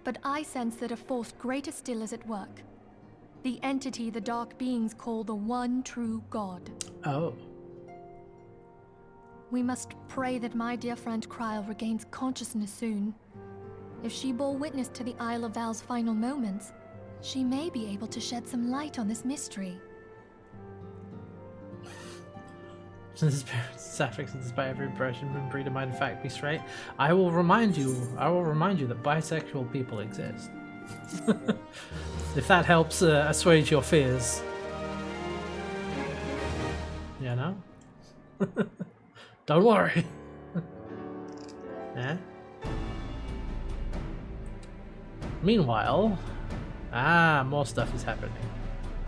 but I sense that a force greater still is at work. The entity the Dark Beings call the One True God. Oh. We must pray that my dear friend Kryl regains consciousness soon. If she bore witness to the Isle of Val's final moments, she may be able to shed some light on this mystery. Sapphics despite every impression and breed might in fact be straight. I will remind you that bisexual people exist. If that helps assuage your fears. You know? Don't worry. Yeah? Meanwhile, more stuff is happening.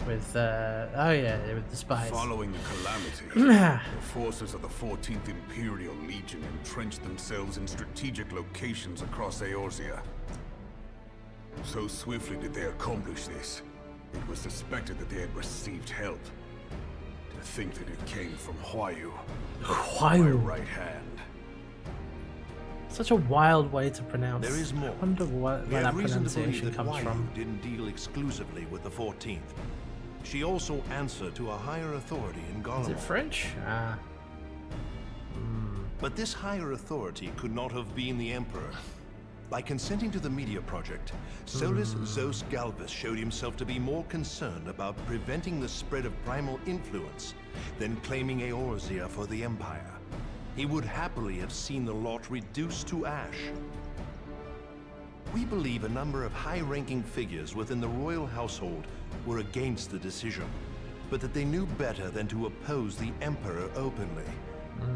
With, with the spies. Following the calamity, the forces of the 14th Imperial Legion entrenched themselves in strategic locations across Eorzea. So swiftly did they accomplish this, it was suspected that they had received help. To think that it came from Huayu, my right hand. Such a wild way to pronounce. There is more. I wonder where that pronunciation comes from. Didn't deal exclusively with the 14th. She also answered to a higher authority in Gauntlet. Is it French? But this higher authority could not have been the Emperor. By consenting to the media project, Solus Zos Galvus showed himself to be more concerned about preventing the spread of primal influence than claiming Eorzea for the Empire. He would happily have seen the lot reduced to ash. We believe a number of high-ranking figures within the royal household were against the decision, but that they knew better than to oppose the Emperor openly.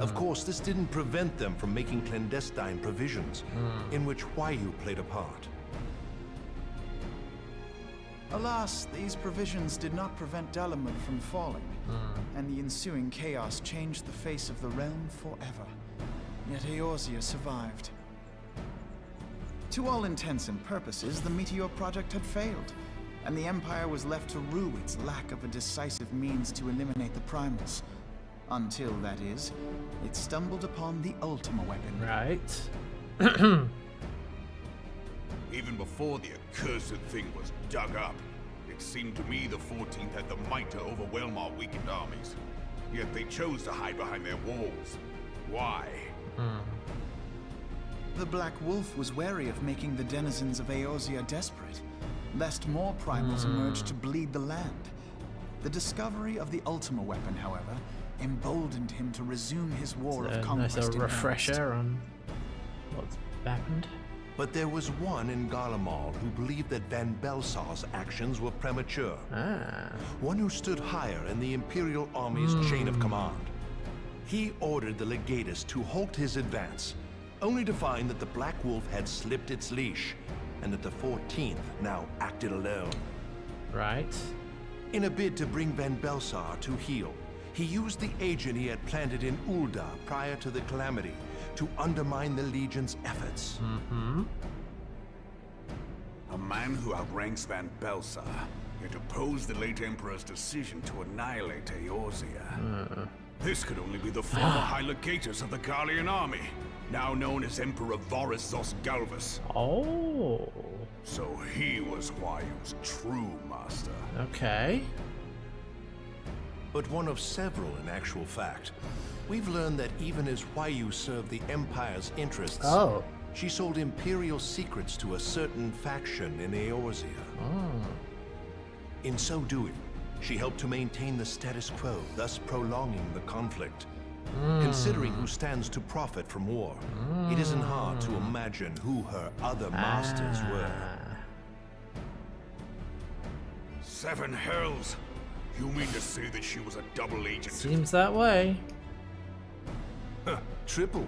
Of course, this didn't prevent them from making clandestine provisions, in which Huayu played a part. Alas, these provisions did not prevent Dalamud from falling, and the ensuing chaos changed the face of the realm forever. Yet Eorzea survived. To all intents and purposes, the Meteor Project had failed, and the Empire was left to rue its lack of a decisive means to eliminate the primals. Until, that is, it stumbled upon the Ultima weapon. Right. Even before the accursed thing was dug up, it seemed to me the 14th had the might to overwhelm our weakened armies. Yet they chose to hide behind their walls. Why? The Black Wolf was wary of making the denizens of Eorzea desperate, lest more primals emerge to bleed the land. The discovery of the Ultima weapon, however, emboldened him to resume his war of conquest. Nice refresher on what's happened. But there was one in Garlemald who believed that Van Belsar's actions were premature. One who stood higher in the Imperial Army's chain of command. He ordered the Legatus to halt his advance, only to find that the Black Wolf had slipped its leash, and that the 14th now acted alone. Right. In a bid to bring Van Belsar to heel, he used the agent he had planted in Ul'dah prior to the calamity to undermine the Legion's efforts. A man who outranks Van Belsar, yet opposed the late Emperor's decision to annihilate Eorzea. This could only be the former High Legatus of the Garlean army, now known as Emperor Voris Zos Galvus. Oh. So he was Huayu's true master. Okay. But one of several in actual fact. We've learned that even as Huayu served the Empire's interests, she sold Imperial secrets to a certain faction in Eorzea. In so doing, she helped to maintain the status quo, thus prolonging the conflict. Considering who stands to profit from war, it isn't hard to imagine who her other masters were. Seven hells! You mean to say that she was a double agent? Seems that way. Triple,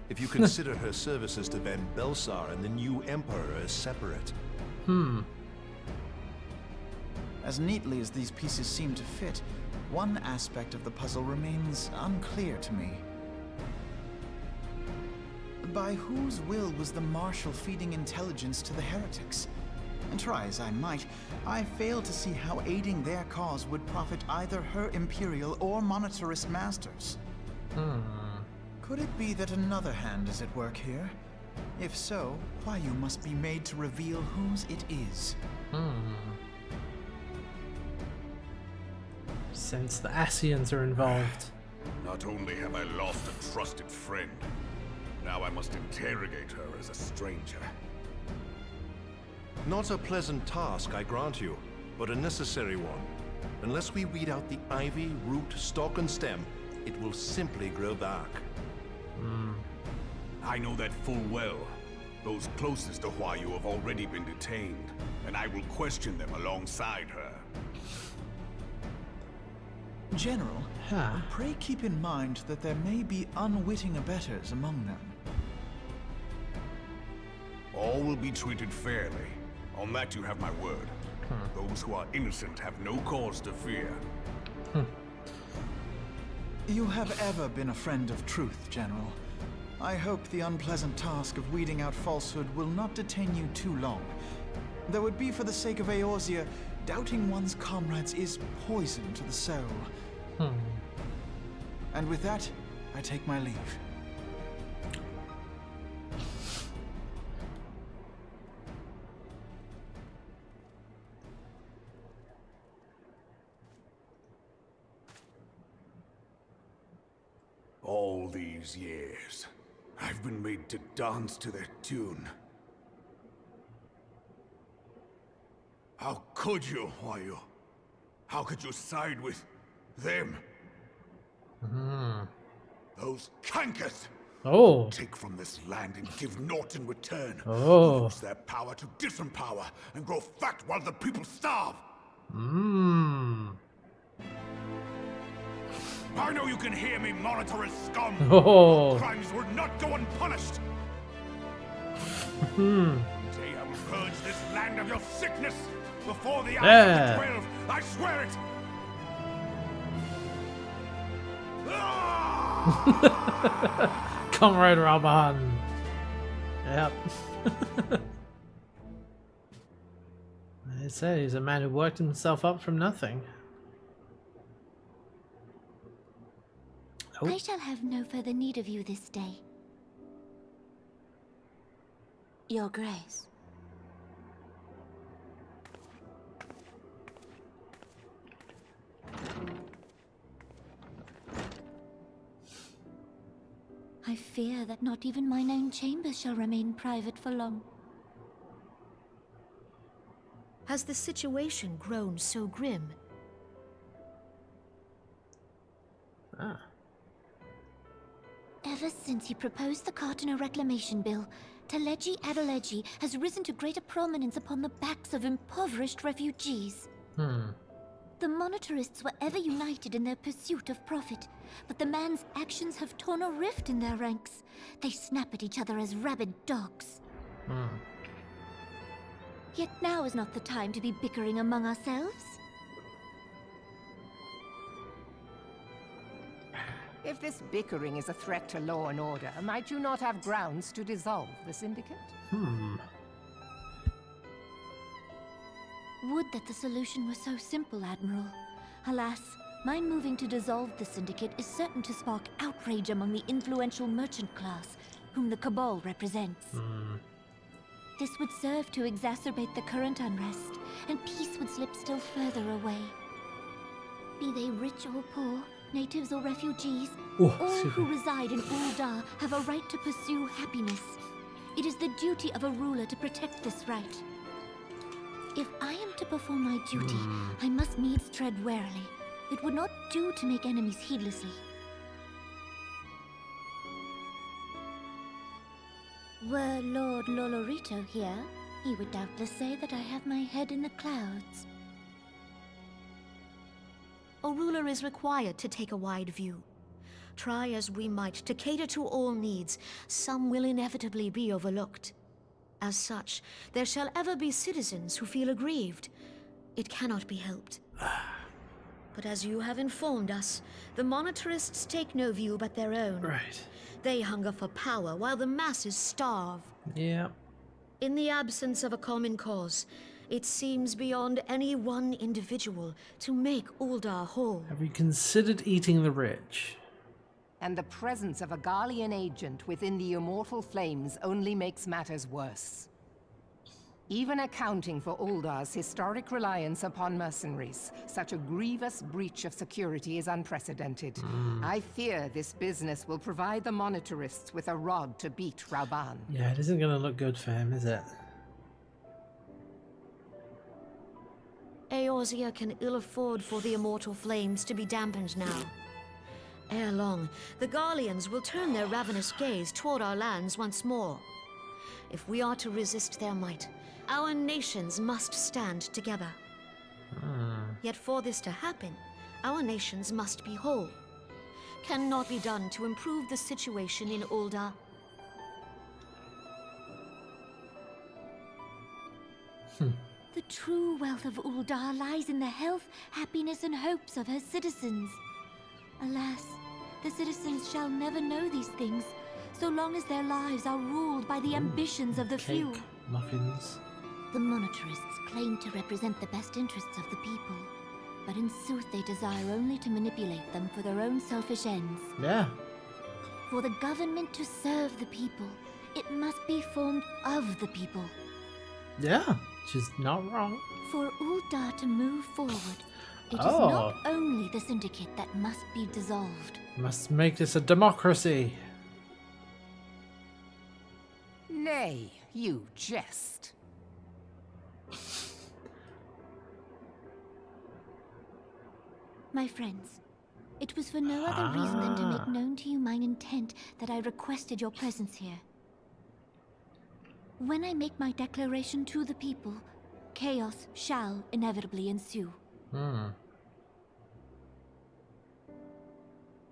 if you consider her services to Van Belsar and the new Emperor as separate. As neatly as these pieces seem to fit, one aspect of the puzzle remains unclear to me. By whose will was the Marshal feeding intelligence to the heretics? And try as I might, I fail to see how aiding their cause would profit either her Imperial or monetarist masters. Could it be that another hand is at work here? If so, why you must be made to reveal whose it is. Since the Asians are involved. Not only have I lost a trusted friend, now I must interrogate her as a stranger. Not a pleasant task, I grant you, but a necessary one. Unless we weed out the ivy, root, stalk, and stem, it will simply grow back. I know that full well. Those closest to Huayu have already been detained, and I will question them alongside her. General, pray keep in mind that there may be unwitting abettors among them. All will be treated fairly. On that you have my word. Those who are innocent have no cause to fear. You have ever been a friend of truth, General. I hope the unpleasant task of weeding out falsehood will not detain you too long. Though it be for the sake of Eorzea, doubting one's comrades is poison to the soul. And with that, I take my leave. All these years, I've been made to dance to their tune. How could you, Huayu? How could you side with them? Those cankers! Take from this land and give naught in return. Use their power to disempower and grow fat while the people starve. I know you can hear me, monetarist scum. Your crimes will not go unpunished. They have purged this land of your sickness before the hour of the 12. I swear it. Comrade Raban. Yep. They say he's a man who worked himself up from nothing. I shall have no further need of you this day. Your Grace. I fear that not even mine own chambers shall remain private for long. Has the situation grown so grim? Ever since he proposed the Cartiner Reclamation Bill, Teleji Adeleji has risen to greater prominence upon the backs of impoverished refugees. The monetarists were ever united in their pursuit of profit, but the man's actions have torn a rift in their ranks. They snap at each other as rabid dogs. Yet now is not the time to be bickering among ourselves. If this bickering is a threat to law and order, might you not have grounds to dissolve the Syndicate? Would that the solution were so simple, Admiral. Alas, my moving to dissolve the Syndicate is certain to spark outrage among the influential merchant class, whom the Cabal represents. This would serve to exacerbate the current unrest, and peace would slip still further away. Be they rich or poor, natives or refugees, all who reside in Ul'dah have a right to pursue happiness. It is the duty of a ruler to protect this right. If I am to perform my duty, I must needs tread warily. It would not do to make enemies heedlessly. Were Lord Lolorito here, he would doubtless say that I have my head in the clouds. A ruler is required to take a wide view. Try as we might to cater to all needs, some will inevitably be overlooked. As such, there shall ever be citizens who feel aggrieved. It cannot be helped. But as you have informed us, the monetarists take no view but their own. Right. They hunger for power while the masses starve. Yeah. In the absence of a common cause, it seems beyond any one individual to make Uldar whole. Have you considered eating the rich? And the presence of a Garlean agent within the immortal flames only makes matters worse. Even accounting for Uldar's historic reliance upon mercenaries, such a grievous breach of security is unprecedented. I fear this business will provide the monetarists with a rod to beat Rauban. Yeah, it isn't going to look good for him, is it? Eorzea can ill afford for the immortal flames to be dampened now. Ere long, the Garleans will turn their ravenous gaze toward our lands once more. If we are to resist their might, our nations must stand together. Yet for this to happen, our nations must be whole. Cannot be done to improve the situation in Uldar. The true wealth of Uldar lies in the health, happiness, and hopes of her citizens. Alas, the citizens shall never know these things, so long as their lives are ruled by the ambitions of the few. Muffins. The monetarists claim to represent the best interests of the people, but in sooth they desire only to manipulate them for their own selfish ends. Yeah. For the government to serve the people, it must be formed of the people. Yeah, she's not wrong. For Uldar to move forward, it is not only the syndicate that must be dissolved. Must make this a democracy. Nay, you jest. My friends, it was for no other reason than to make known to you mine intent that I requested your presence here. When I make my declaration to the people, chaos shall inevitably ensue.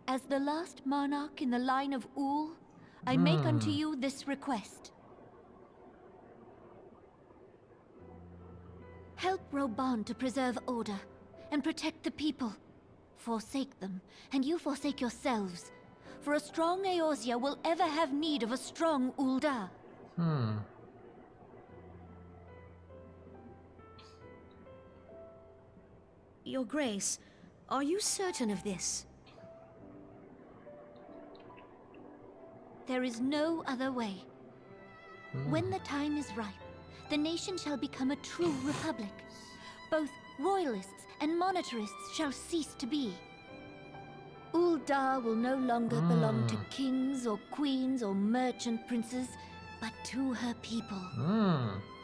As the last monarch in the line of Ul, I make unto you this request. Help Rauban to preserve order and protect the people. Forsake them, and you forsake yourselves. For a strong Eorzea will ever have need of a strong Uldar. Your Grace, are you certain of this? There is no other way. When the time is ripe, the nation shall become a true republic. Both royalists and monetarists shall cease to be. Uldar will no longer belong to kings or queens or merchant princes, but to her people.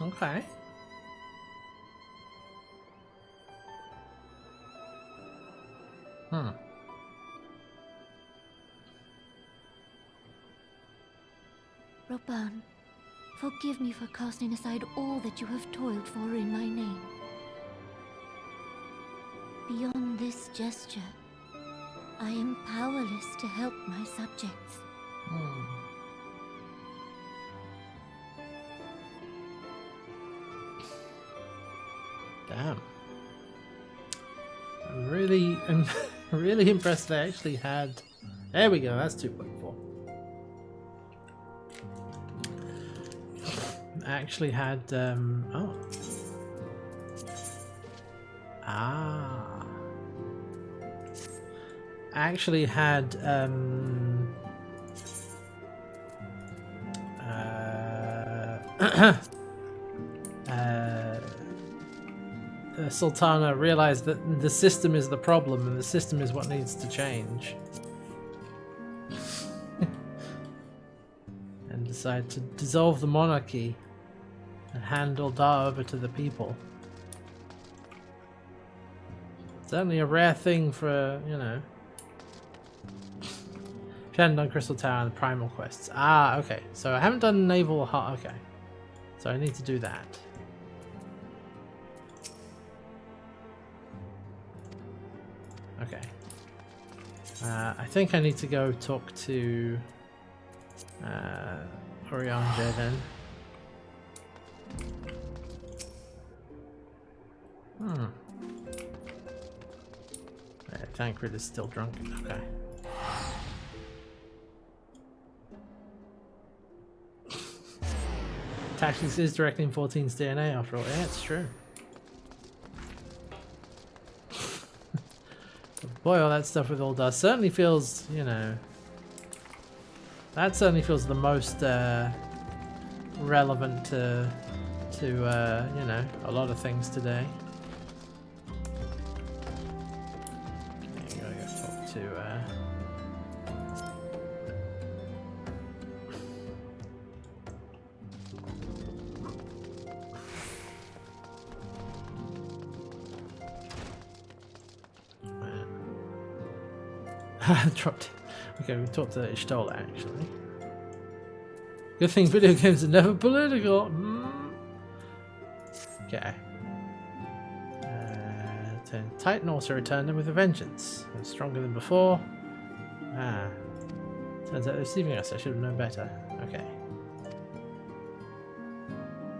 Okay. Rauban, forgive me for casting aside all that you have toiled for in my name. Beyond this gesture, I am powerless to help my subjects. Damn. I'm really impressed they actually had... There we go, that's 2.4. Actually had, actually had, Sultana realized that the system is the problem and the system is what needs to change. And decided to dissolve the monarchy and hand Uldar over to the people. Certainly a rare thing for, you know. She hadn't done Crystal Tower and the Primal quests. Ah, okay. So I haven't done Naval Heart. Okay. So I need to do that. Okay. I think I need to go talk to Orianja then. Tancred is still drunk. Okay. Tactics is directing 14's DNA after all. Yeah, it's true. Boy, all that stuff with Uldar certainly feels, you know, that certainly feels the most relevant to you know, a lot of things today. Okay, gotta go talk to dropped. Okay, we talked to Ishtola actually. Good thing video games are never political. Okay. Titan also returned them with a vengeance. It was stronger than before. Ah. Turns out they're deceiving us. I should have known better. Okay.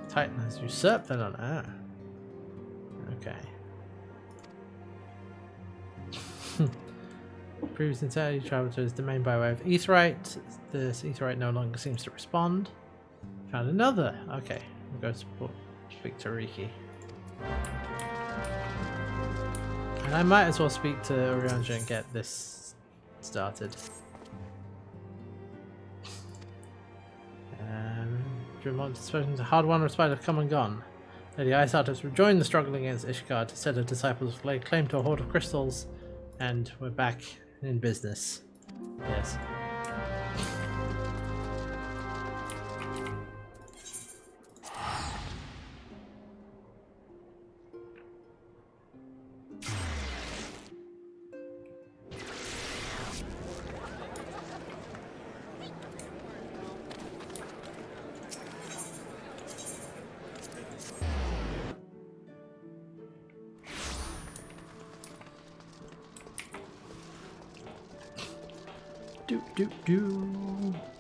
Titan has usurped them on. Ah. Okay. Previous entirely traveled to his domain by way of Aetheryte. This Aetheryte no longer seems to respond. Found another. Okay, we'll go speak to Riki. And I might as well speak to Orianja and get this started. Spoken to hard won respite have come and gone. Lady Iceheart has rejoined the struggle against Ishgard, said her disciples lay claim to a hoard of crystals, and we're back in business. Yes.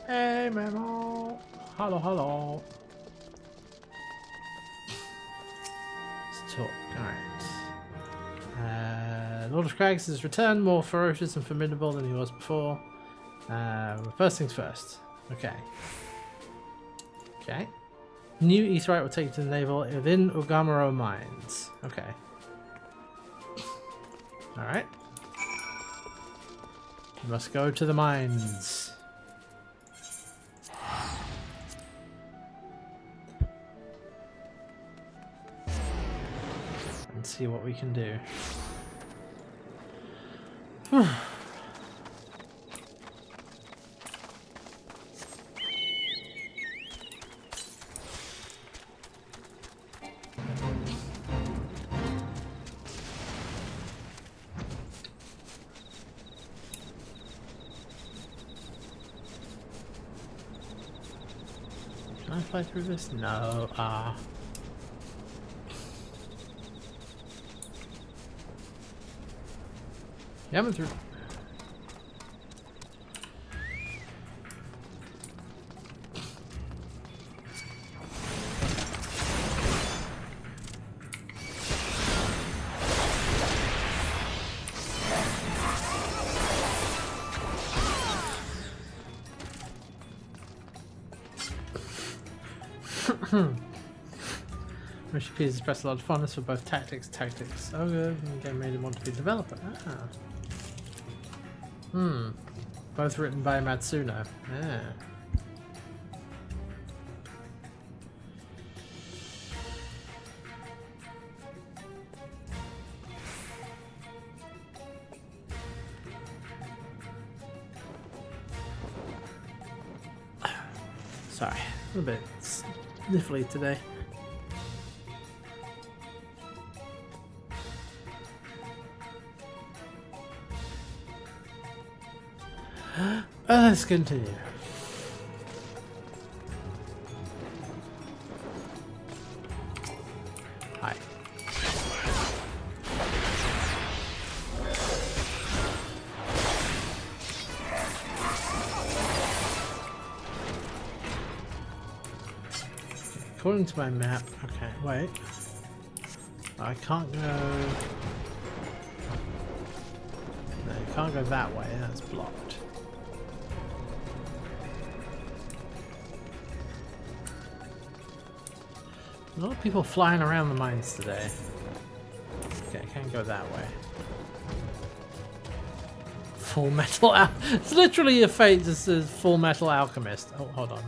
Hey, Memo. Hello, hello. Let's talk. Alright. Lord of Crags has returned, more ferocious and formidable than he was before. First things first. Okay. Okay. New Aetheryte will take you to the naval within Ugamaro Mines. Okay. Alright. You must go to the mines. And see what we can do. Can I fly through this? No. Yeah, I'm through. Recipe has expressed a lot of fondness for both tactics. Oh good, and the game made him want to be a developer. Both written by Matsuno. Sorry, a little bit sniffly today. Let's continue. Hi. According to my map, okay, wait. I can't go can't go that way. That's blocked. A lot of people flying around the mines today. Okay, can't go that way. Full Metal It's literally a fate that says Full Metal Alchemist. Oh, hold on.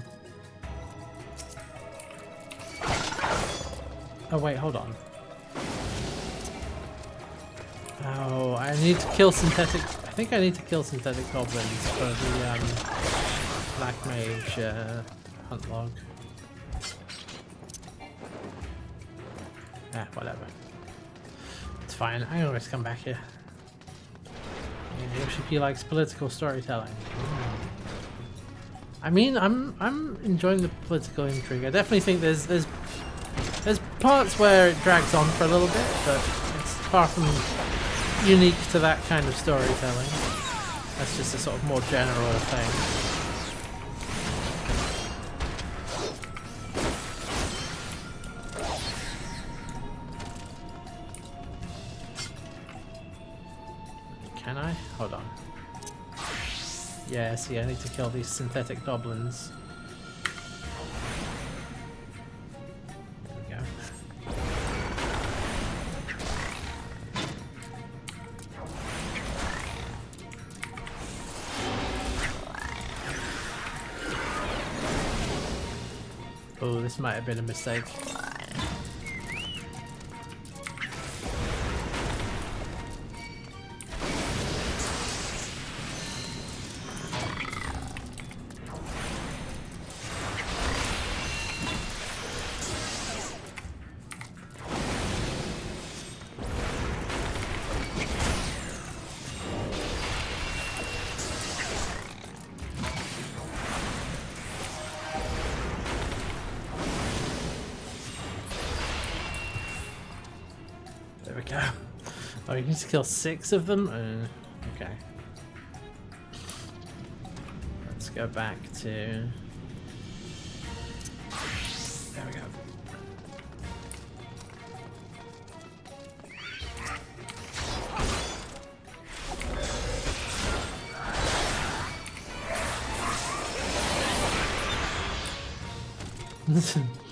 Oh wait, hold on. Oh, I need to kill synthetic... I think I need to kill synthetic goblins for the Black Mage hunt log. Ah, whatever. It's fine, I always come back here. Yoshiki likes political storytelling. I mean, I'm enjoying the political intrigue. I definitely think there's parts where it drags on for a little bit, but it's far from unique to that kind of storytelling. That's just a sort of more general thing. Can I? Hold on. Yeah, see, I need to kill these synthetic goblins. There we go. Oh, this might have been a mistake. Oh, you need to kill 6 of them? Okay. Let's go back to... There we go.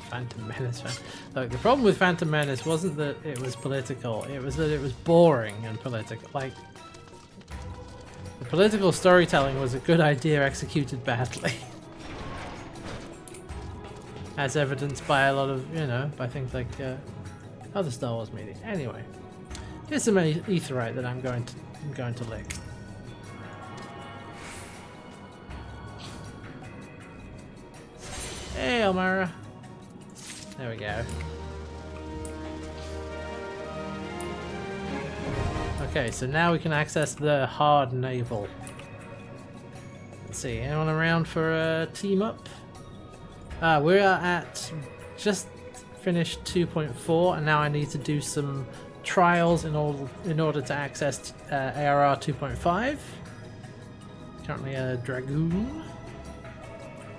Phantom Menace. Look, the problem with Phantom Menace wasn't that it was political, it was that it was boring and political. Like, the political storytelling was a good idea executed badly. As evidenced by a lot of, you know, by things like other Star Wars media. Anyway, here's some aetherite that I'm going to lick. Hey, Elmira. There we go. Okay, so now we can access the hard naval. Let's see, anyone around for a team up? We are at just finished 2.4, and now I need to do some trials in order to access ARR 2.5. Currently a Dragoon.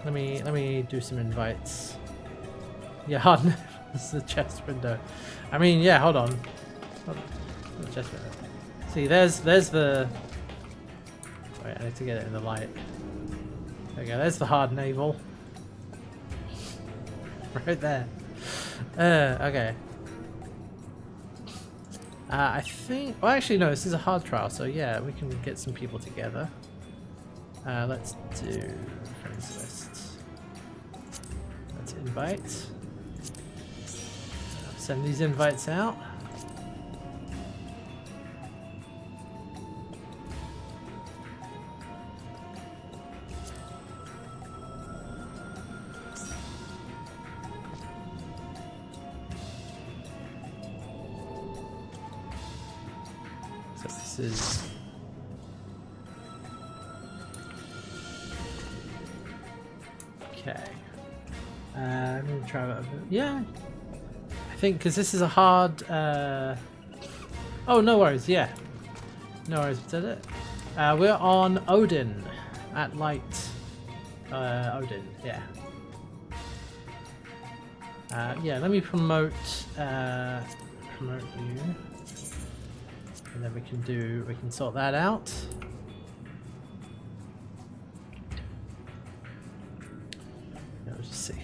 Let me do some invites. Yeah, hard naval is the chest window. I mean, yeah, hold on. The chest window. See, there's the... Wait, I need to get it in the light. There we go, there's the hard naval. Right there. Okay. I think... Well, actually, no, this is a hard trial, so yeah, we can get some people together. Let's do friends list. Let's invite. Send these invites out. So this is... Okay. I'm gonna try that a bit. Yeah. I think because this is a hard... Oh, no worries, yeah. No worries, did it? We're on Odin at light. Odin, yeah. Yeah, let me promote you. And then we can sort that out.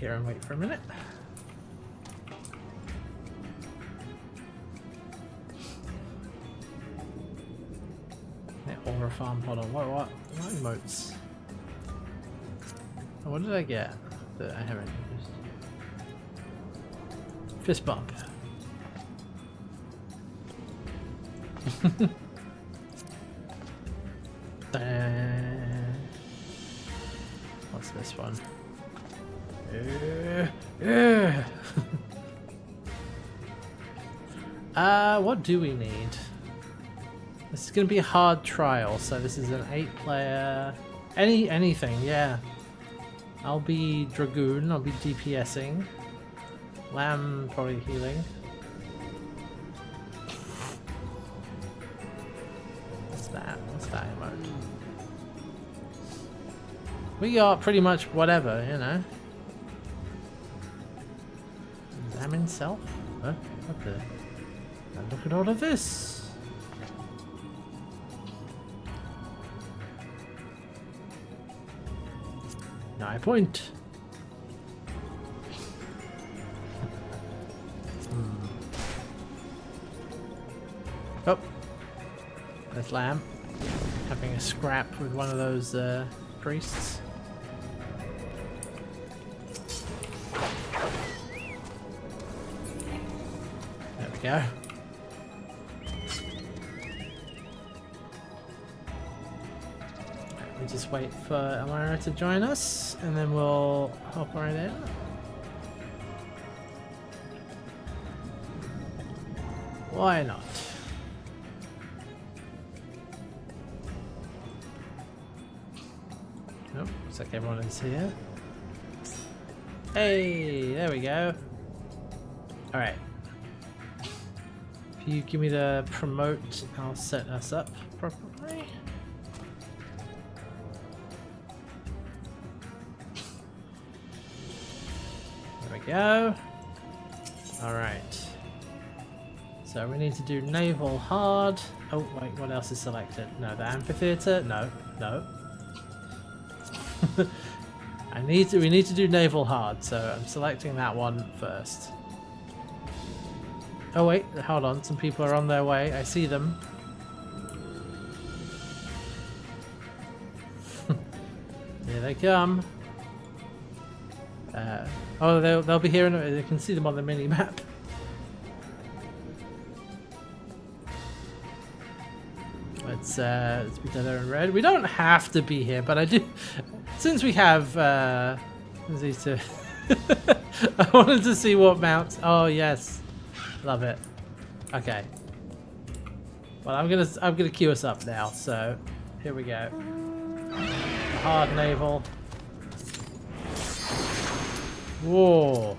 here and wait for a minute. Yeah, Aura farm. Hold on. What emotes? Oh, what did I get that I haven't used? Fist bump. What's this one? What do we need? This is gonna be a hard trial, so this is an 8-player. Anything, yeah. I'll be Dragoon, I'll be DPSing. Lamb probably healing. What's that? What's that emote? We got pretty much whatever, you know. Examine self? Huh? What the? Now look at all of this! High point. Oh, there's Lamb having a scrap with one of those priests. There we go. We just wait for Amara to join us, and then we'll hop right in. Why not? Nope, looks like everyone is here. Hey, there we go. Alright. If you give me the promote, I'll set us up properly. Go. Alright. So we need to do naval hard. Oh wait, what else is selected? No, the amphitheater? No, no. we need to do naval hard, so I'm selecting that one first. Oh wait, hold on, some people are on their way. I see them. Here they come. Oh, they'll be here. You can see them on the mini map. Let's be together in red. We don't have to be here, but I do. Since we have these two, I wanted to see what mounts. Oh yes, love it. Okay. Well, I'm gonna queue us up now. So here we go. Hard naval. Whoa.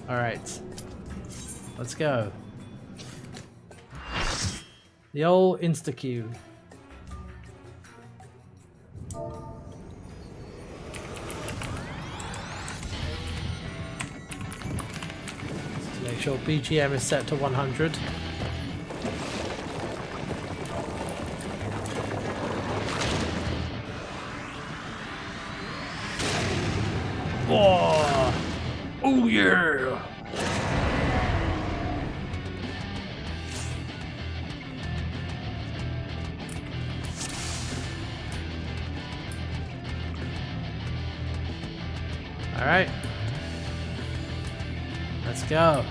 Alright. Let's go. The old insta-queue. Let's make sure BGM is set to 100. Oh, oh yeah! All right, let's go.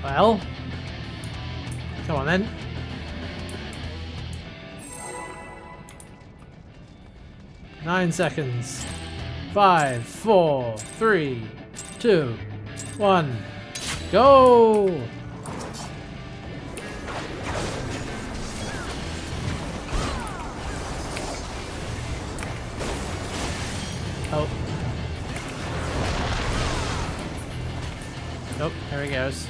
Well, come on then. Nine seconds. 5, 4, 3, 2, 1, go! Oh. Nope, there he goes.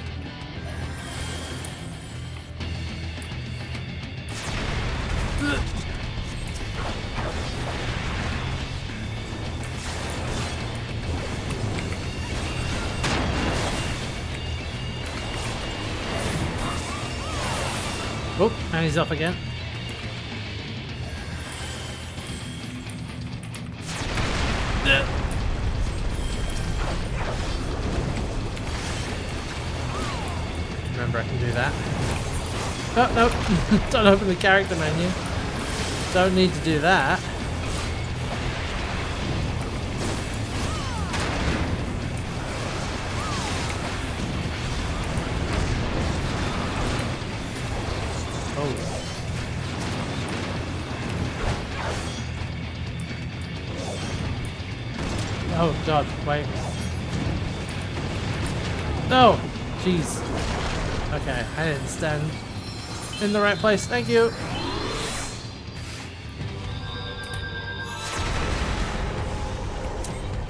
Oh, and he's off again. Remember, I can do that. Oh, no. Don't open the character menu. Don't need to do that. Oh god, wait. No! Jeez. Okay, I didn't stand in the right place. Thank you!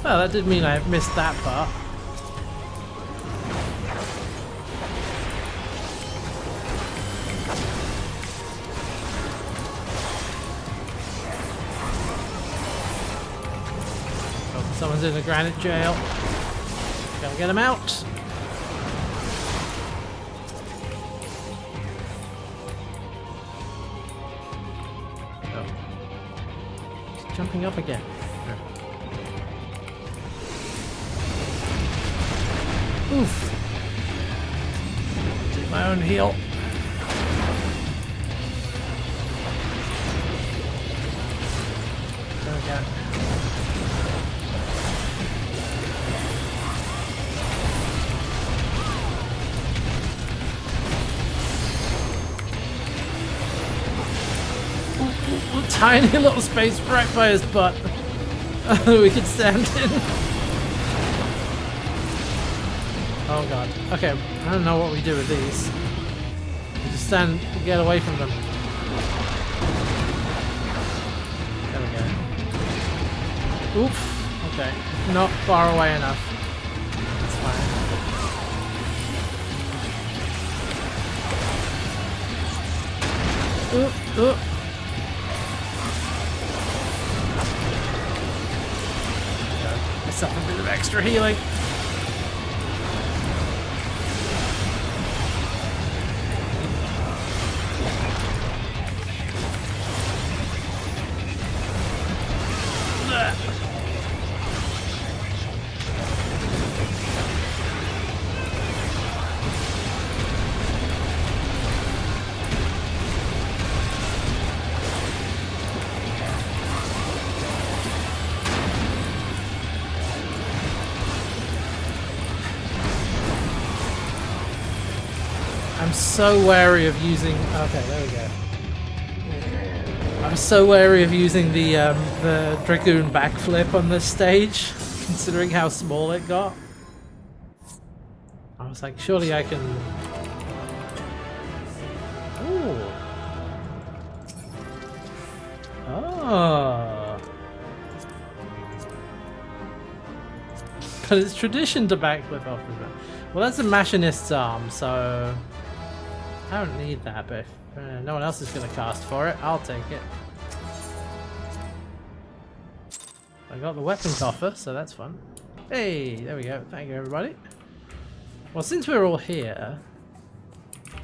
Well, that did mean I missed that part. Someone's in a granite jail. Gotta get him out. Oh. He's jumping up again. Oof. Take my own heal. There we go. Tiny little space right by his butt. We could stand in. Oh god. Okay, I don't know what we do with these. We just stand and get away from them. There we go. Oof. Okay. Not far away enough. That's fine. Ooh, ooh. Myself a bit of extra healing. I'm so wary of using. Okay, there we go. I'm so wary of using the Dragoon backflip on this stage, considering how small it got. I was like, surely I can. Ooh. Oh. But it's tradition to backflip off of it. Well, that's a machinist's arm, so I don't need that, but if no one else is going to cast for it, I'll take it. I got the weapon coffer, so that's fun. Hey, there we go. Thank you, everybody. Well, since we're all here,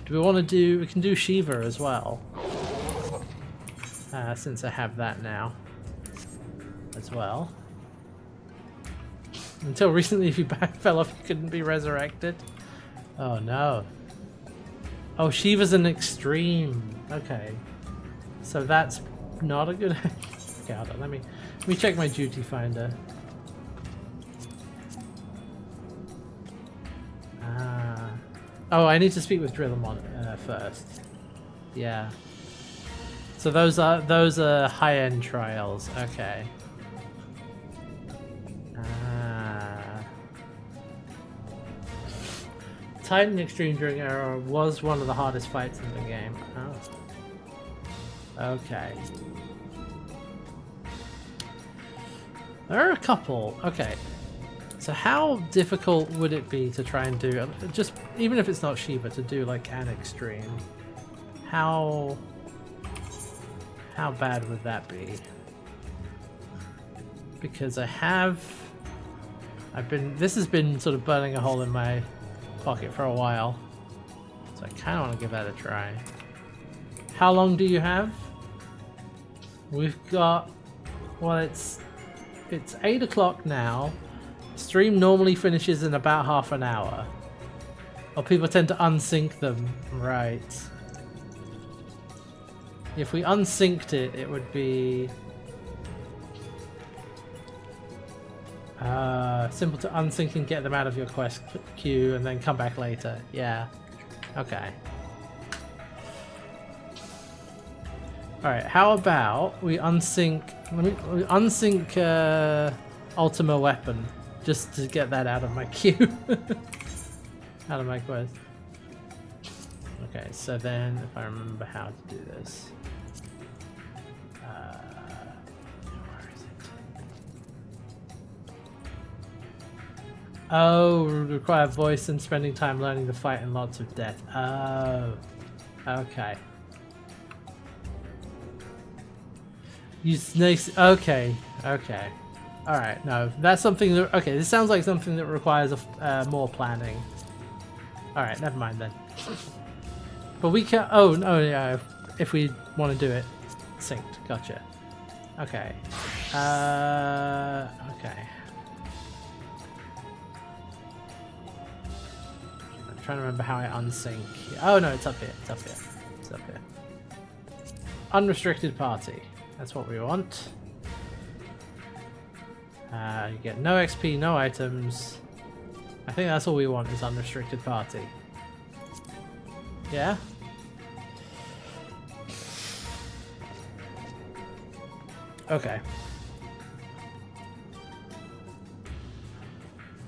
do we want to do... We can do Shiva as well. Since I have that now. As well. Until recently, if you fell off, you couldn't be resurrected. Oh, no. Oh, Shiva's an extreme. Okay. So that's not a good... Okay, hold on. Let me check my duty finder. Oh, I need to speak with Drillamon first. Yeah. So those are high-end trials. Okay. Titan Extreme during ARR was one of the hardest fights in the game. Oh. Okay. There are a couple. Okay. So how difficult would it be to try and do, just even if it's not Shiva, to do like an extreme? How bad would that be? Because this has been sort of burning a hole in my pocket for a while, so I kind of want to give that a try. How long do you have? We've got, well, it's it's 8 o'clock now. Stream normally finishes in about half an hour. Or people tend to unsync them. Right. If we unsynced it, it would be simple to unsync and get them out of your quest queue and then come back later. Yeah. Okay. Alright, how about we unsync... Let me unsync Ultima Weapon, just to get that out of my queue. Out of my quest. Okay, so then, if I remember how to do this... where is it? Oh, require voice and spending time learning to fight and lots of death. Oh, okay. Use nice. Okay, okay. All right. No, that's something that. Okay, this sounds like something that requires more planning. All right, never mind then. But we can. Oh no, yeah. If we want to do it, synced. Gotcha. Okay. Okay. I'm trying to remember how I unsync. Oh no, it's up here. It's up here. It's up here. Unrestricted party. That's what we want. You get no XP, no items. I think that's all we want is unrestricted party. Yeah? Okay.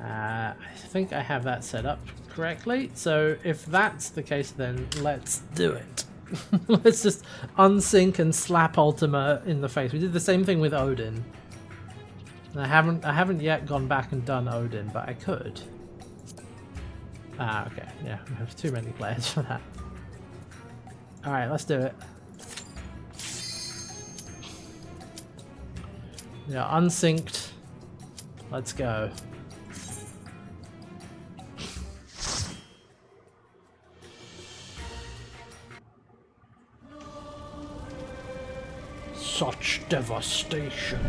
I think I have that set up correctly. So if that's the case, then let's do it. Let's just unsync and slap Ultima in the face. We did the same thing with Odin. And I haven't yet gone back and done Odin, but I could. Ah, okay. Yeah, we have too many players for that. Alright, let's do it. Yeah, unsynced. Let's go. Such devastation.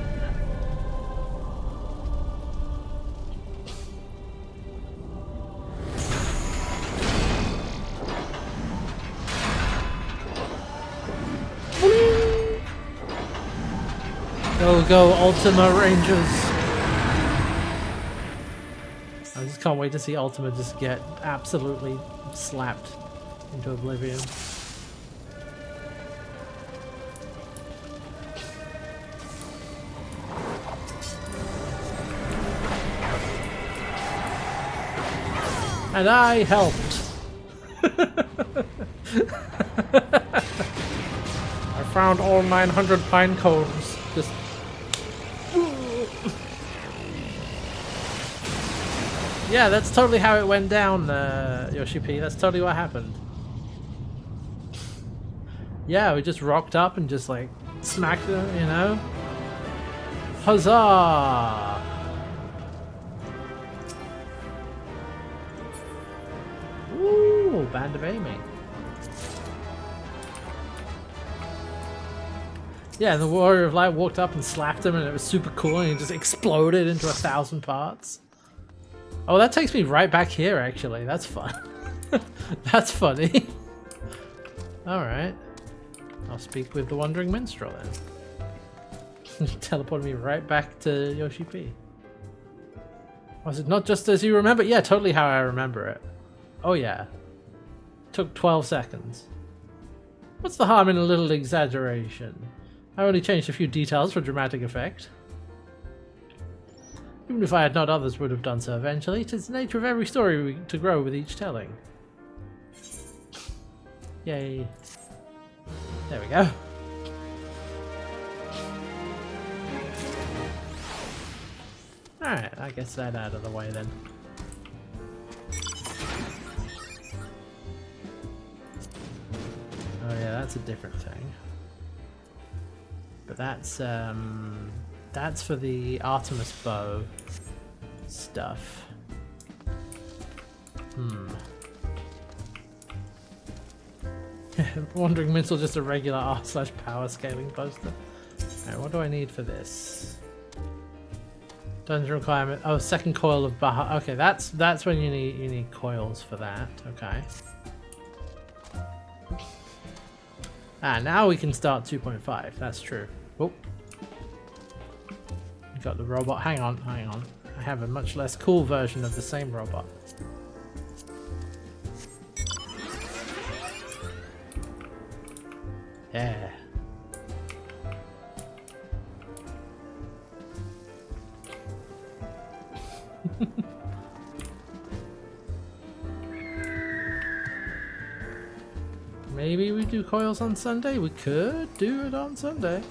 Go Ultima Rangers. I just can't wait to see Ultima just get absolutely slapped into oblivion. And I helped. I found all 900 pine cones. Just. Yeah, that's totally how it went down, Yoshi P. That's totally what happened. Yeah, we just rocked up and just like smacked them, you know? Huzzah! Ooh, band of aiming. Yeah, and the Warrior of Light walked up and slapped him and it was super cool and he just exploded into 1,000 parts. Oh, that takes me right back here actually. That's fun. That's funny. Alright. I'll speak with the Wandering Minstrel then. Teleported me right back to Yoshi P. Was it not just as you remember? Yeah, totally how I remember it. Oh yeah. Took 12 seconds. What's the harm in a little exaggeration? I only changed a few details for dramatic effect. Even if I had not, others would have done so eventually. It is the nature of every story to grow with each telling. Yay. There we go. Alright, I guess that out of the way then. Oh yeah, that's a different thing. But that's for the Artemis bow stuff. Wandering Minstrel, just a regular R/power scaling poster. Alright, what do I need for this? Dungeon requirement. Oh, second coil of Baha. Okay, that's when you need coils for that. Okay. Ah, now we can start 2.5. That's true. Oh. We got the robot. Hang on. I have a much less cool version of the same robot. Yeah. Maybe we do coils on Sunday? We could do it on Sunday.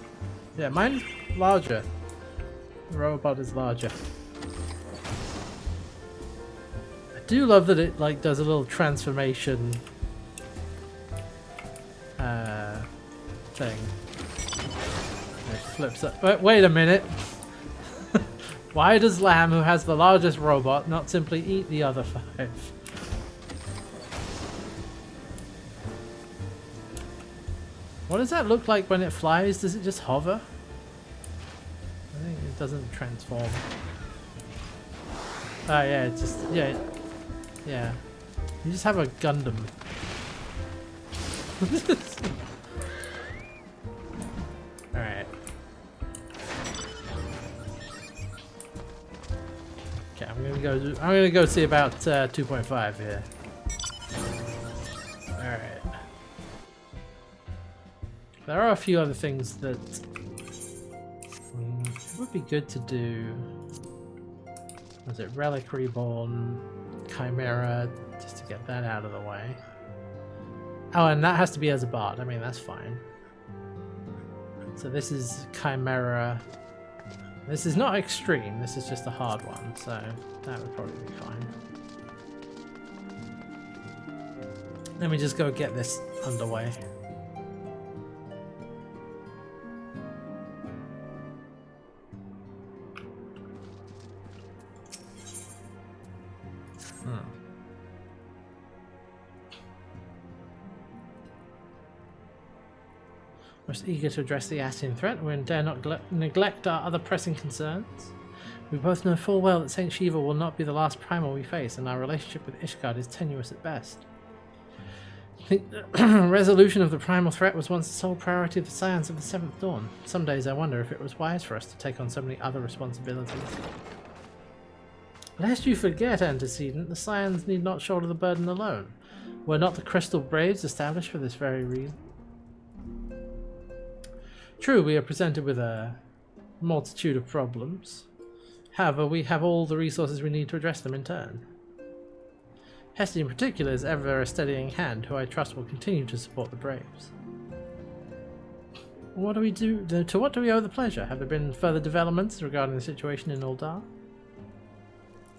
Yeah, mine's larger. The robot is larger. I do love that it like does a little transformation thing. It flips up. Wait a minute. Why does Lamb, who has the largest robot, not simply eat the other 5? What does that look like when it flies? Does it just hover? I think it doesn't transform. Oh yeah, it just yeah. You just have a Gundam. All right. Okay, I'm gonna go see about 2.5 here. All right. There are a few other things that it would be good to do. Was it Relic Reborn, Chimera, just to get that out of the way. Oh, and that has to be as a bard. I mean, that's fine. So this is Chimera. This is not extreme, this is just a hard one, so that would probably be fine. Let me just go get this underway. Most eager to address the Ascian threat, we dare not neglect our other pressing concerns. We both know full well that Saint Shiva will not be the last primal we face, and our relationship with Ishgard is tenuous at best. I think the resolution of the primal threat was once the sole priority of the Scions of the Seventh Dawn. Some days I wonder if it was wise for us to take on so many other responsibilities. Lest you forget, Antecedent, the Scions need not shoulder the burden alone. Were not the Crystal Braves established for this very reason? True, we are presented with a multitude of problems. However, we have all the resources we need to address them in turn. Hesty in particular is ever a steadying hand, who I trust will continue to support the Braves. What do we do? To what do we owe the pleasure? Have there been further developments regarding the situation in Uldar?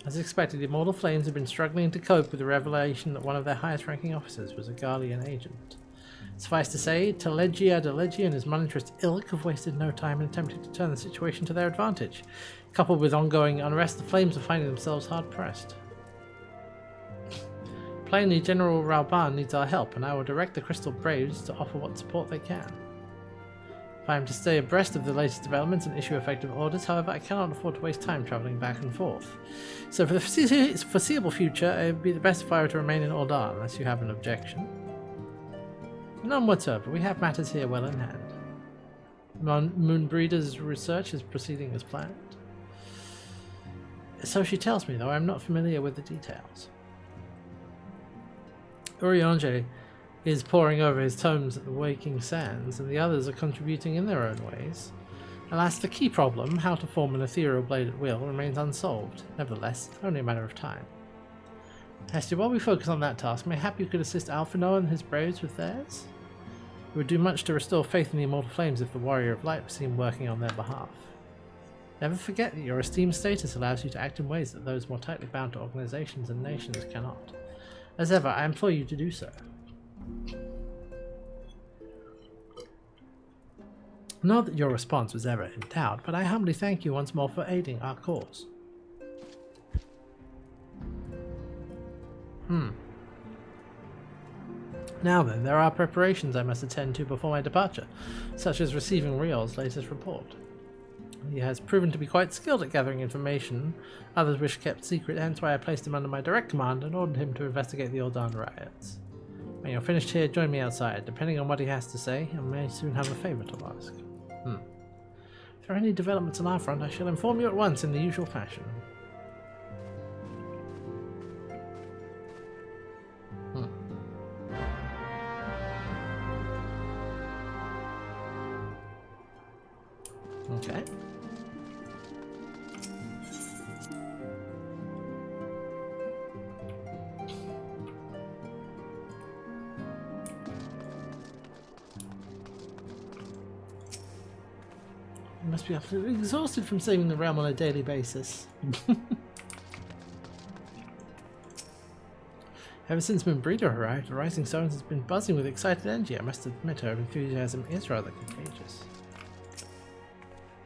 As expected, the Immortal Flames have been struggling to cope with the revelation that one of their highest-ranking officers was a Garlean agent. Suffice to say, Telegia Delegia and his monetarist ilk have wasted no time in attempting to turn the situation to their advantage. Coupled with ongoing unrest, the Flames are finding themselves hard-pressed. Plainly, General Rauban needs our help, and I will direct the Crystal Braves to offer what support they can. If I am to stay abreast of the latest developments and issue effective orders, however, I cannot afford to waste time travelling back and forth. So for the foreseeable future, it would be the best if I were to remain in Uldar, unless you have an objection. None whatsoever. We have matters here well in hand. Moonbreeder's research is proceeding as planned. So she tells me, though I am not familiar with the details. Urianger is poring over his tomes at the Waking Sands, and the others are contributing in their own ways. Alas, the key problem, how to form an ethereal blade at will, remains unsolved. Nevertheless, only a matter of time. Hestia, while we focus on that task, mayhap you could assist Alphinaud and his Braves with theirs? It would do much to restore faith in the Immortal Flames if the Warrior of Light was seen working on their behalf. Never forget that your esteemed status allows you to act in ways that those more tightly bound to organizations and nations cannot. As ever, I implore you to do so. Not that your response was ever in doubt, but I humbly thank you once more for aiding our cause. Now then, there are preparations I must attend to before my departure, such as receiving Riol's latest report. He has proven to be quite skilled at gathering information others wish kept secret, hence why I placed him under my direct command and ordered him to investigate the Ordan riots. When you're finished here, join me outside. Depending on what he has to say, I may soon have a favour to ask. If there are any developments on our front, I shall inform you at once in the usual fashion. Okay. You must be absolutely exhausted from saving the realm on a daily basis. Ever since Moonbreeder arrived, the Rising Stars has been buzzing with excited energy. I must admit her enthusiasm is rather contagious.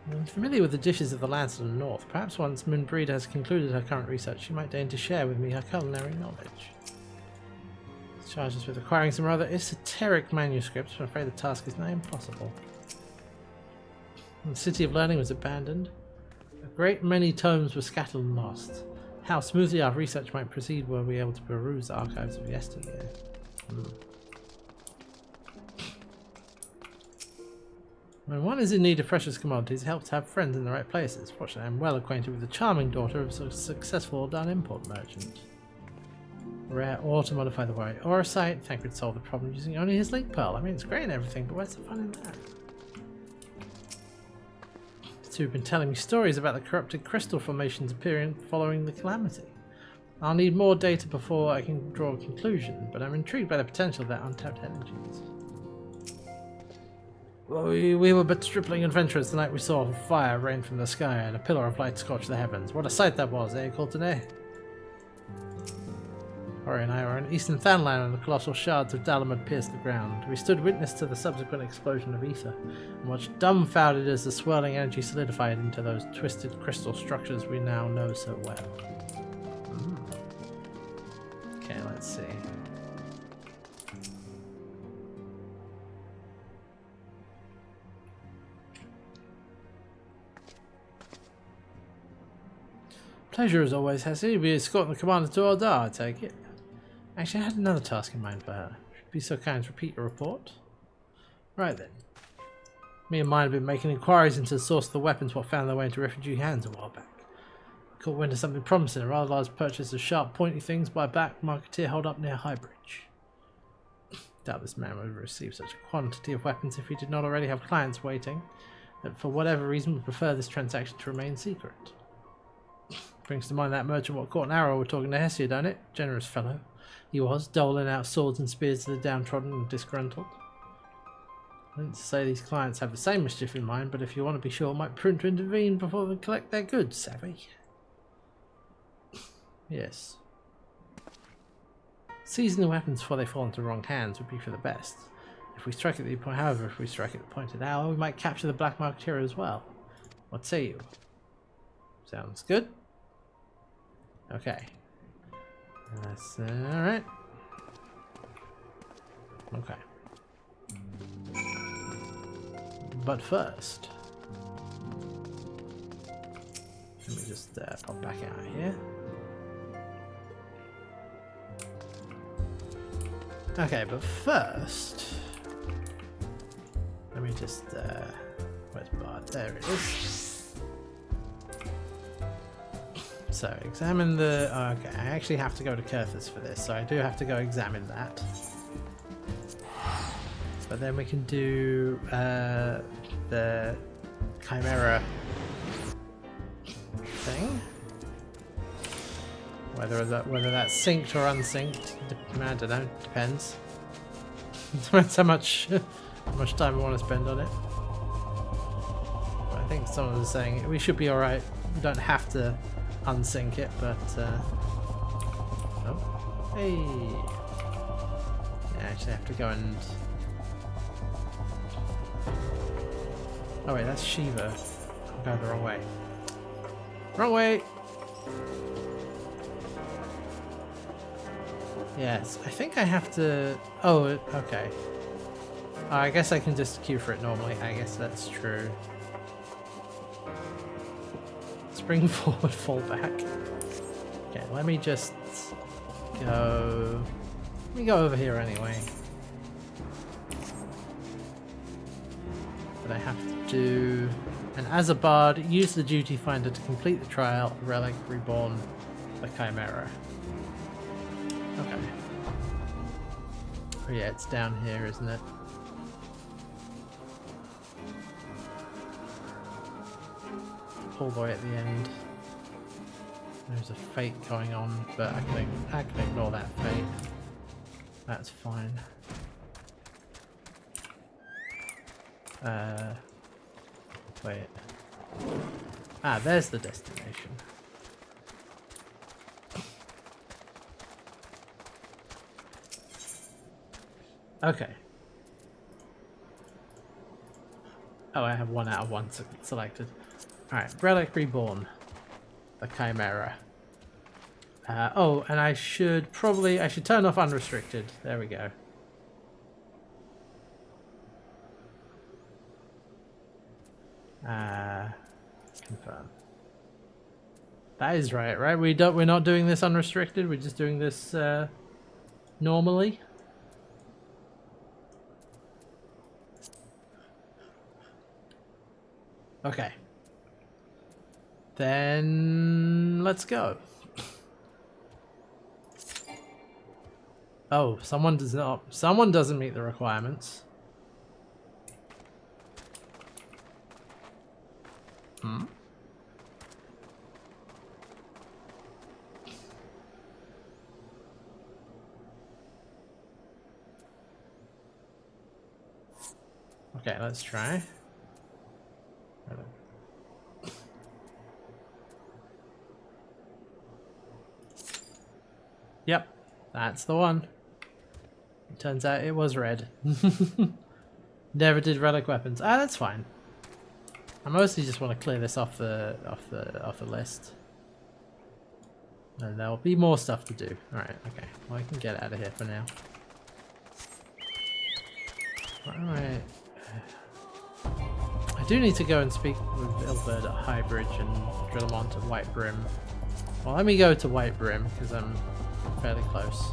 I'm familiar with the dishes of the lands of the north. Perhaps once Moonbreeder has concluded her current research, she might deign to share with me her culinary knowledge. She charges us with acquiring some rather esoteric manuscripts, but I'm afraid the task is now impossible. The City of Learning was abandoned. A great many tomes were scattered and lost. How smoothly our research might proceed were we able to peruse the archives of yesteryear. When one is in need of precious commodities, it helps to have friends in the right places. Fortunately, I'm well acquainted with the charming daughter of a successful Ordan import merchant. Rare ore to modify the warrior ore site. Thancred solved the problem using only his link pearl. I mean, it's great and everything, but where's the fun in that? The two have been telling me stories about the corrupted crystal formations appearing following the calamity. I'll need more data before I can draw a conclusion, but I'm intrigued by the potential of their untapped energies. Well, we were but stripling adventurers the night we saw fire rain from the sky and a pillar of light scorch the heavens. What a sight that was, eh, Coultonnet? Ori and I were in Eastern Thanland when the colossal shards of Dalamud pierced the ground. We stood witness to the subsequent explosion of ether, and watched dumbfounded as the swirling energy solidified into those twisted crystal structures we now know so well. Okay, let's see. Pleasure as always, Hessie. You'll be escorting the commander to Ordar, I take it. Actually, I had another task in mind for her. Should be so kind to repeat your report. Right then. Me and mine have been making inquiries into the source of the weapons what found their way into refugee hands a while back. We caught wind of something promising, a rather large purchase of sharp, pointy things by a black marketeer holed up near Highbridge. Doubt this man would have received such a quantity of weapons if he did not already have clients waiting, that for whatever reason would prefer this transaction to remain secret. Brings to mind that merchant what caught an arrow we're talking to Hessia, don't it? Generous fellow. He was, doling out swords and spears to the downtrodden and disgruntled. I didn't say these clients have the same mischief in mind, but if you want to be sure, it might prudent to intervene before they collect their goods, savvy? Yes. Seizing the weapons before they fall into the wrong hands would be for the best. If we strike at the point, however, if we strike at the appointed hour, we might capture the black marketeer as well. What say you? Sounds good. Okay. That's alright. Okay. But first, let me just pop back out here. Okay, but first, let me just, where's Bart? There it is. So, examine the... okay, I actually have to go to Kurthus for this, so I do have to go examine that. But then we can do the Chimera thing. Whether that's synced or unsynced, I don't know, depends. Depends how much time we want to spend on it. But I think someone was saying we should be alright. We don't have to unsync it, but oh, hey, yeah, I actually have to go and oh wait, that's Shiva. I'm going the wrong way. Wrong way. Yes, I think I have to. Oh, okay. I guess I can just queue for it normally. I guess that's true. spring forward, fall back. Okay, let me just go... Let me go over here anyway. But I have to do... And as a bard, use the duty finder to complete the trial of Relic Reborn the Chimera. Okay. Oh yeah, it's down here, isn't it? All the way at the end. There's a fate going on, but I can ignore that fate. That's fine. Wait. Ah, there's the destination. Okay. Oh, I have 1 out of 1 selected. Alright, Relic Reborn. The Chimera. Oh, and I should turn off Unrestricted. There we go. Confirm. That is right? We're not doing this unrestricted, we're just doing this normally. Okay. Then let's go. Oh, someone doesn't meet the requirements. Hmm? Okay, let's try. Yep, that's the one. It turns out it was red. Never did relic weapons. Ah, that's fine. I mostly just want to clear this off the list. And there'll be more stuff to do. Alright, okay. Well, I can get out of here for now. Alright. I do need to go and speak with Ilberd at High Bridge and Drillamont at White Brim. Well, let me go to White Brim, because I'm fairly close.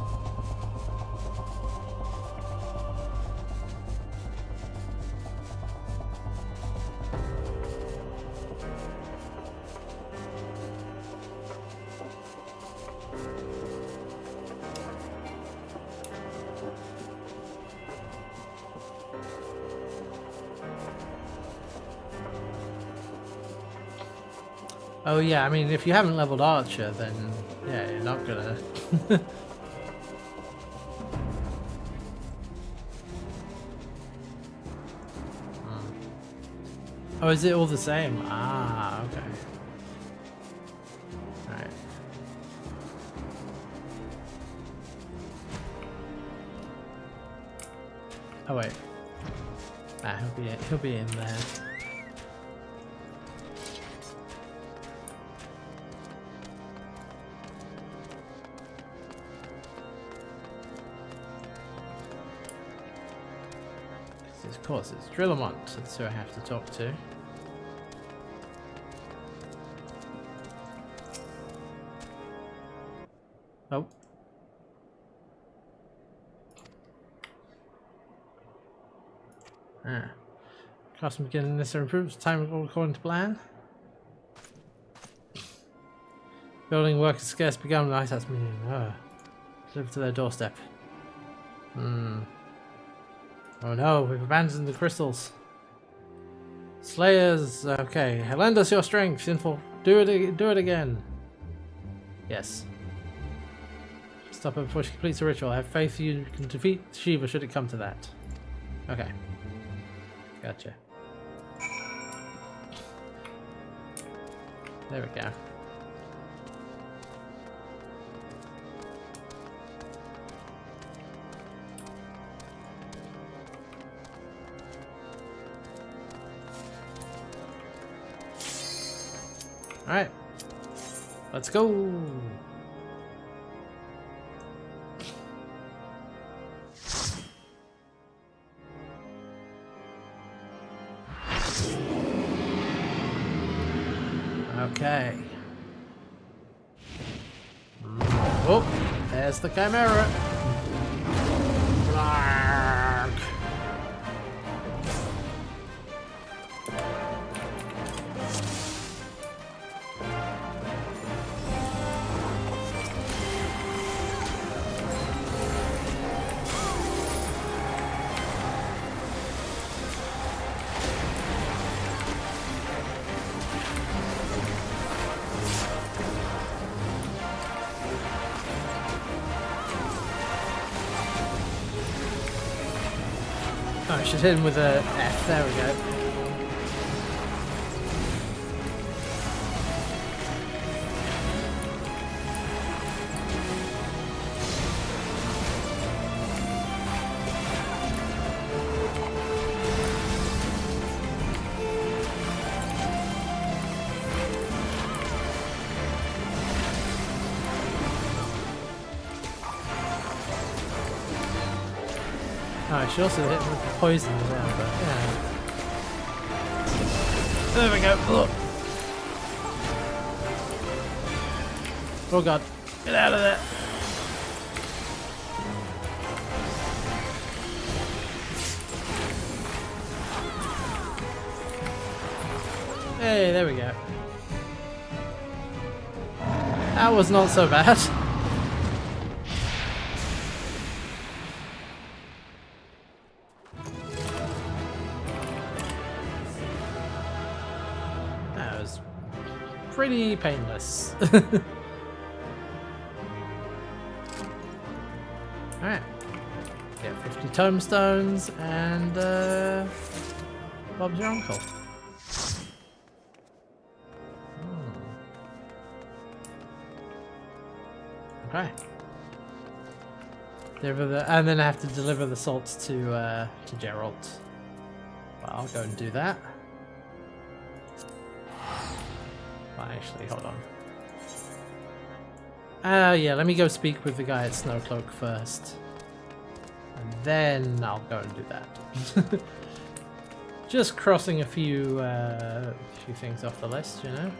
Oh yeah, I mean, if you haven't leveled Archer, then yeah, you're not gonna... Oh, is it all the same? Ah, okay. Alright. Oh wait. Ah, he'll be in there. Of course, it's Drillamont, that's who I have to talk to. Oh. Ah. Custom beginning necessary improvements. Time all according to plan. Building work is scarce begun. Nice, that's me. Delivered to their doorstep. Oh no, we've abandoned the crystals. Slayers, okay. Lend us your strength, sinful. Do it again. Yes. Stop her before she completes the ritual. I have faith you can defeat Shiva should it come to that. Okay. Gotcha. There we go. Alright, let's go! Okay. Oh, there's the Chimera. Blarg. Oh, I should hit him with a F. There we go. Oh, I should also hit him with the poison as well, but yeah. There we go. Look. Oh god. Get out of there. Hey, there we go. That was not so bad. Pretty painless. Alright. Get 50 tomestones and Bob's your uncle. Okay. And then I have to deliver the salts to Geralt. Well, I'll go and do that. Well, actually, hold on. Yeah, let me go speak with the guy at Snowcloak first. And then I'll go and do that. Just crossing a few things off the list, you know.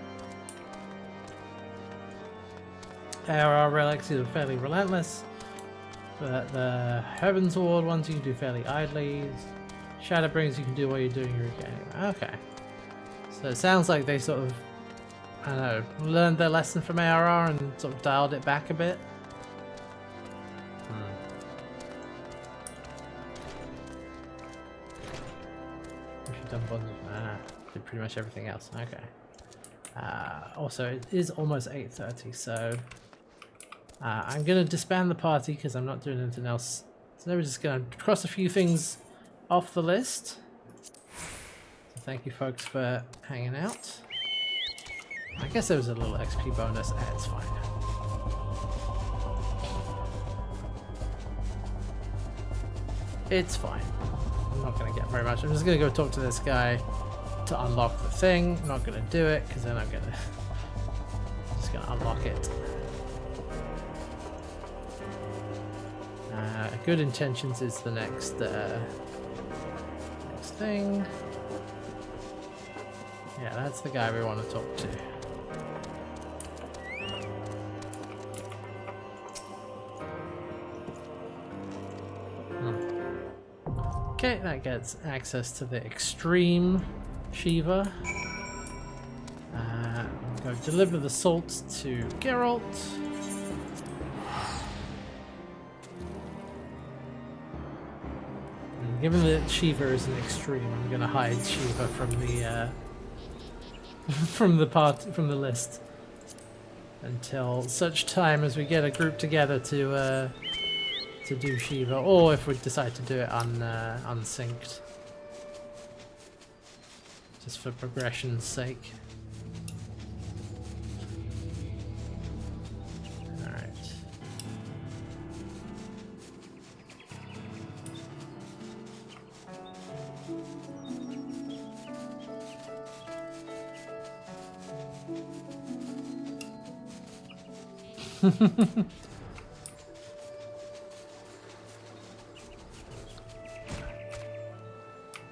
ARR relics are fairly relentless. But the Heaven's Ward ones you can do fairly idly. Shadowbrings you can do while you're doing your game. Okay. So it sounds like they sort of, I don't know, learned their lesson from ARR and sort of dialed it back a bit. Did pretty much everything else. Okay. Also, it is almost 8:30, so I'm going to disband the party because I'm not doing anything else. So now we're just going to cross a few things off the list. So thank you folks for hanging out. I guess there was a little XP bonus. It's fine. It's fine. I'm not going to get very much. I'm just going to go talk to this guy to unlock the thing. I'm not going to do it because then I'm just going to unlock it. Good Intentions is the next thing. Yeah, that's the guy we want to talk to. Okay, that gets access to the Extreme Shiva. Go deliver the salts to Geralt. And given that Shiva is an Extreme, I'm gonna hide Shiva from the from the list until such time as we get a group together to do Shiva, or if we decide to do it unsynced, just for progression's sake. All right.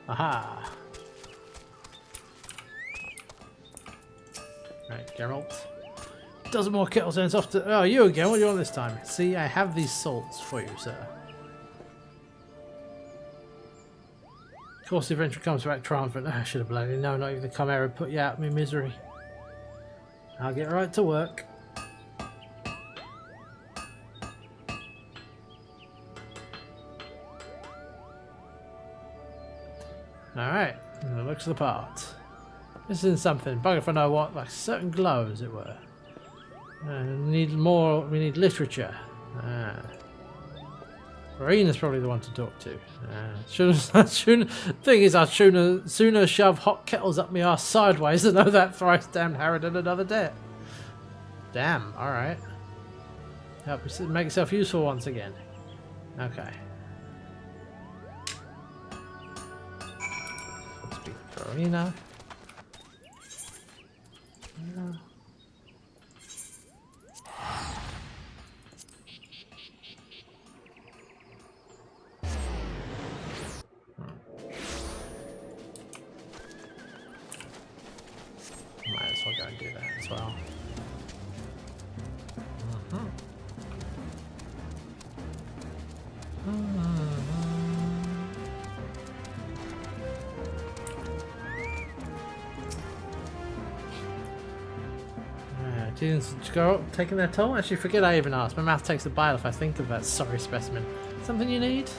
Aha! Right, Geralt. dozen more kettles and it's off to... Oh, you again. What do you want this time? See, I have these salts for you, sir. Of course, the adventure comes back triumphant. I should have bloody known. Not even the Chimera put you out of my misery. I'll get right to work. Alright, it looks the part. This is something, bugger if I know what, like a certain glow, as it were. We need more, we need literature. Marina's probably the one to talk to. Thing is, I'd sooner shove hot kettles up my arse sideways than owe that thrice damned Harridan another debt. Damn, alright. Help you make yourself useful once again. Okay. Speak for Marina. Might as well go and do that as well. Students taking their toll? Actually, forget I even asked. My mouth takes a bite if I think of that sorry specimen. Something you need?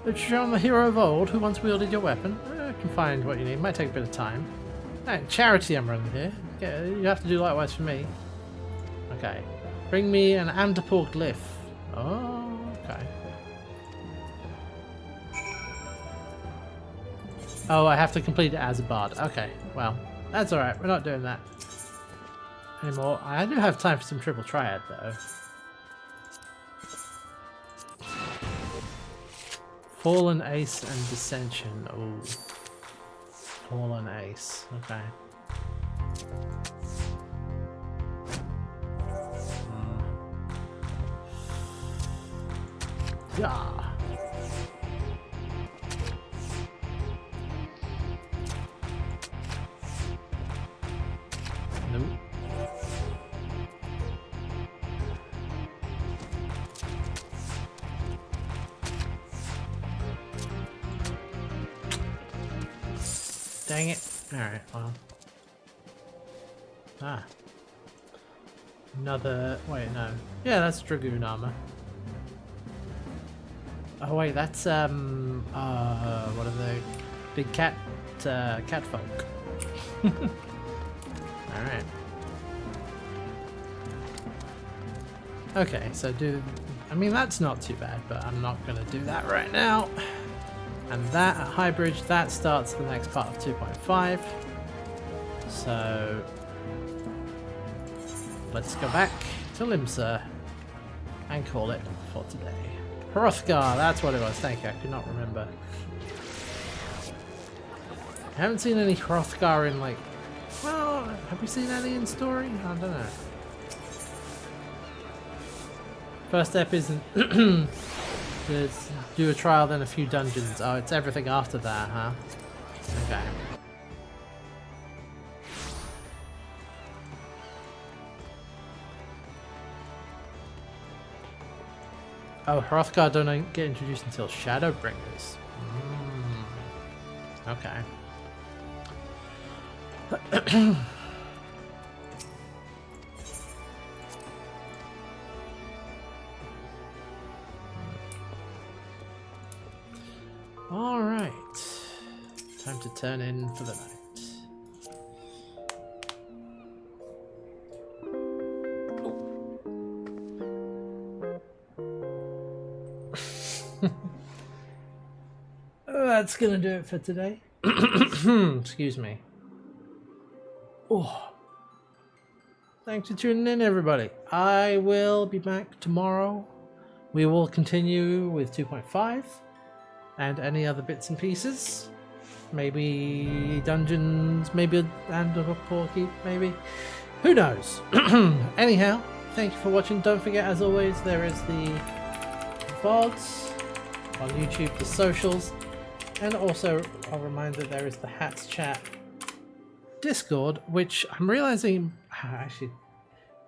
Literature on the hero of old who once wielded your weapon? I can find what you need. Might take a bit of time. Right, charity I'm running here. Okay, you have to do likewise for me. Okay. Bring me an Amdapur glyph. Oh, okay. Oh, I have to complete it as a bard. Okay, well, that's alright. We're not doing that anymore. I do have time for some triple triad, though. Fallen Ace and Dissension. Oh. Fallen Ace. Okay. Yeah. Nope. Dang it. Alright, well. Ah. Another... Wait, no. Yeah, that's Dragoon armor. Oh wait, that's what are they? Big cat folk. Alright. Okay, so I mean that's not too bad, but I'm not gonna do that right now. And that at High Bridge, that starts the next part of 2.5. So let's go back to Limsa and call it for today. Hrothgar, that's what it was. Thank you, I could not remember. I haven't seen any Hrothgar in like... Well, have we seen any in story? I don't know. First step isn't... do a trial, then a few dungeons. Oh, it's everything after that, huh? Okay. Oh, Hrothgar don't get introduced until Shadowbringers. Okay. Alright. Time to turn in for the night. That's gonna do it for today. Excuse me. Oh. Thanks for tuning in, everybody. I will be back tomorrow. We will continue with 2.5 and any other bits and pieces. Maybe dungeons, maybe and a porky, maybe. Who knows? Anyhow, thank you for watching. Don't forget, as always, there is the VODs on YouTube, the socials. And also, I'll remind that there is the Hats chat Discord, which I'm realizing I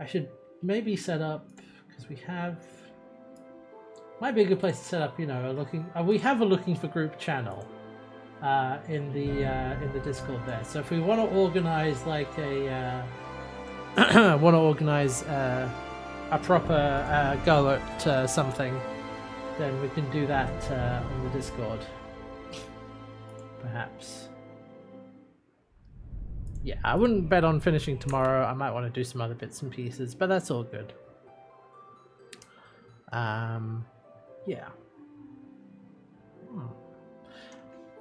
should maybe set up, because we have, might be a good place to set up, you know, we have a looking for group channel in the Discord there. So if we want to organize like a a proper go at something, then we can do that on the Discord, perhaps. Yeah, I wouldn't bet on finishing tomorrow. I might want to do some other bits and pieces, but that's all good. Yeah.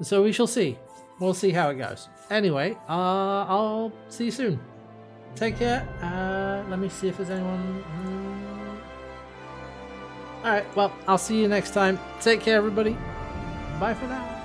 So we shall see. We'll see how it goes. Anyway, I'll see you soon. Take care. Let me see if there's anyone. Alright, well, I'll see you next time. Take care, everybody. Bye for now.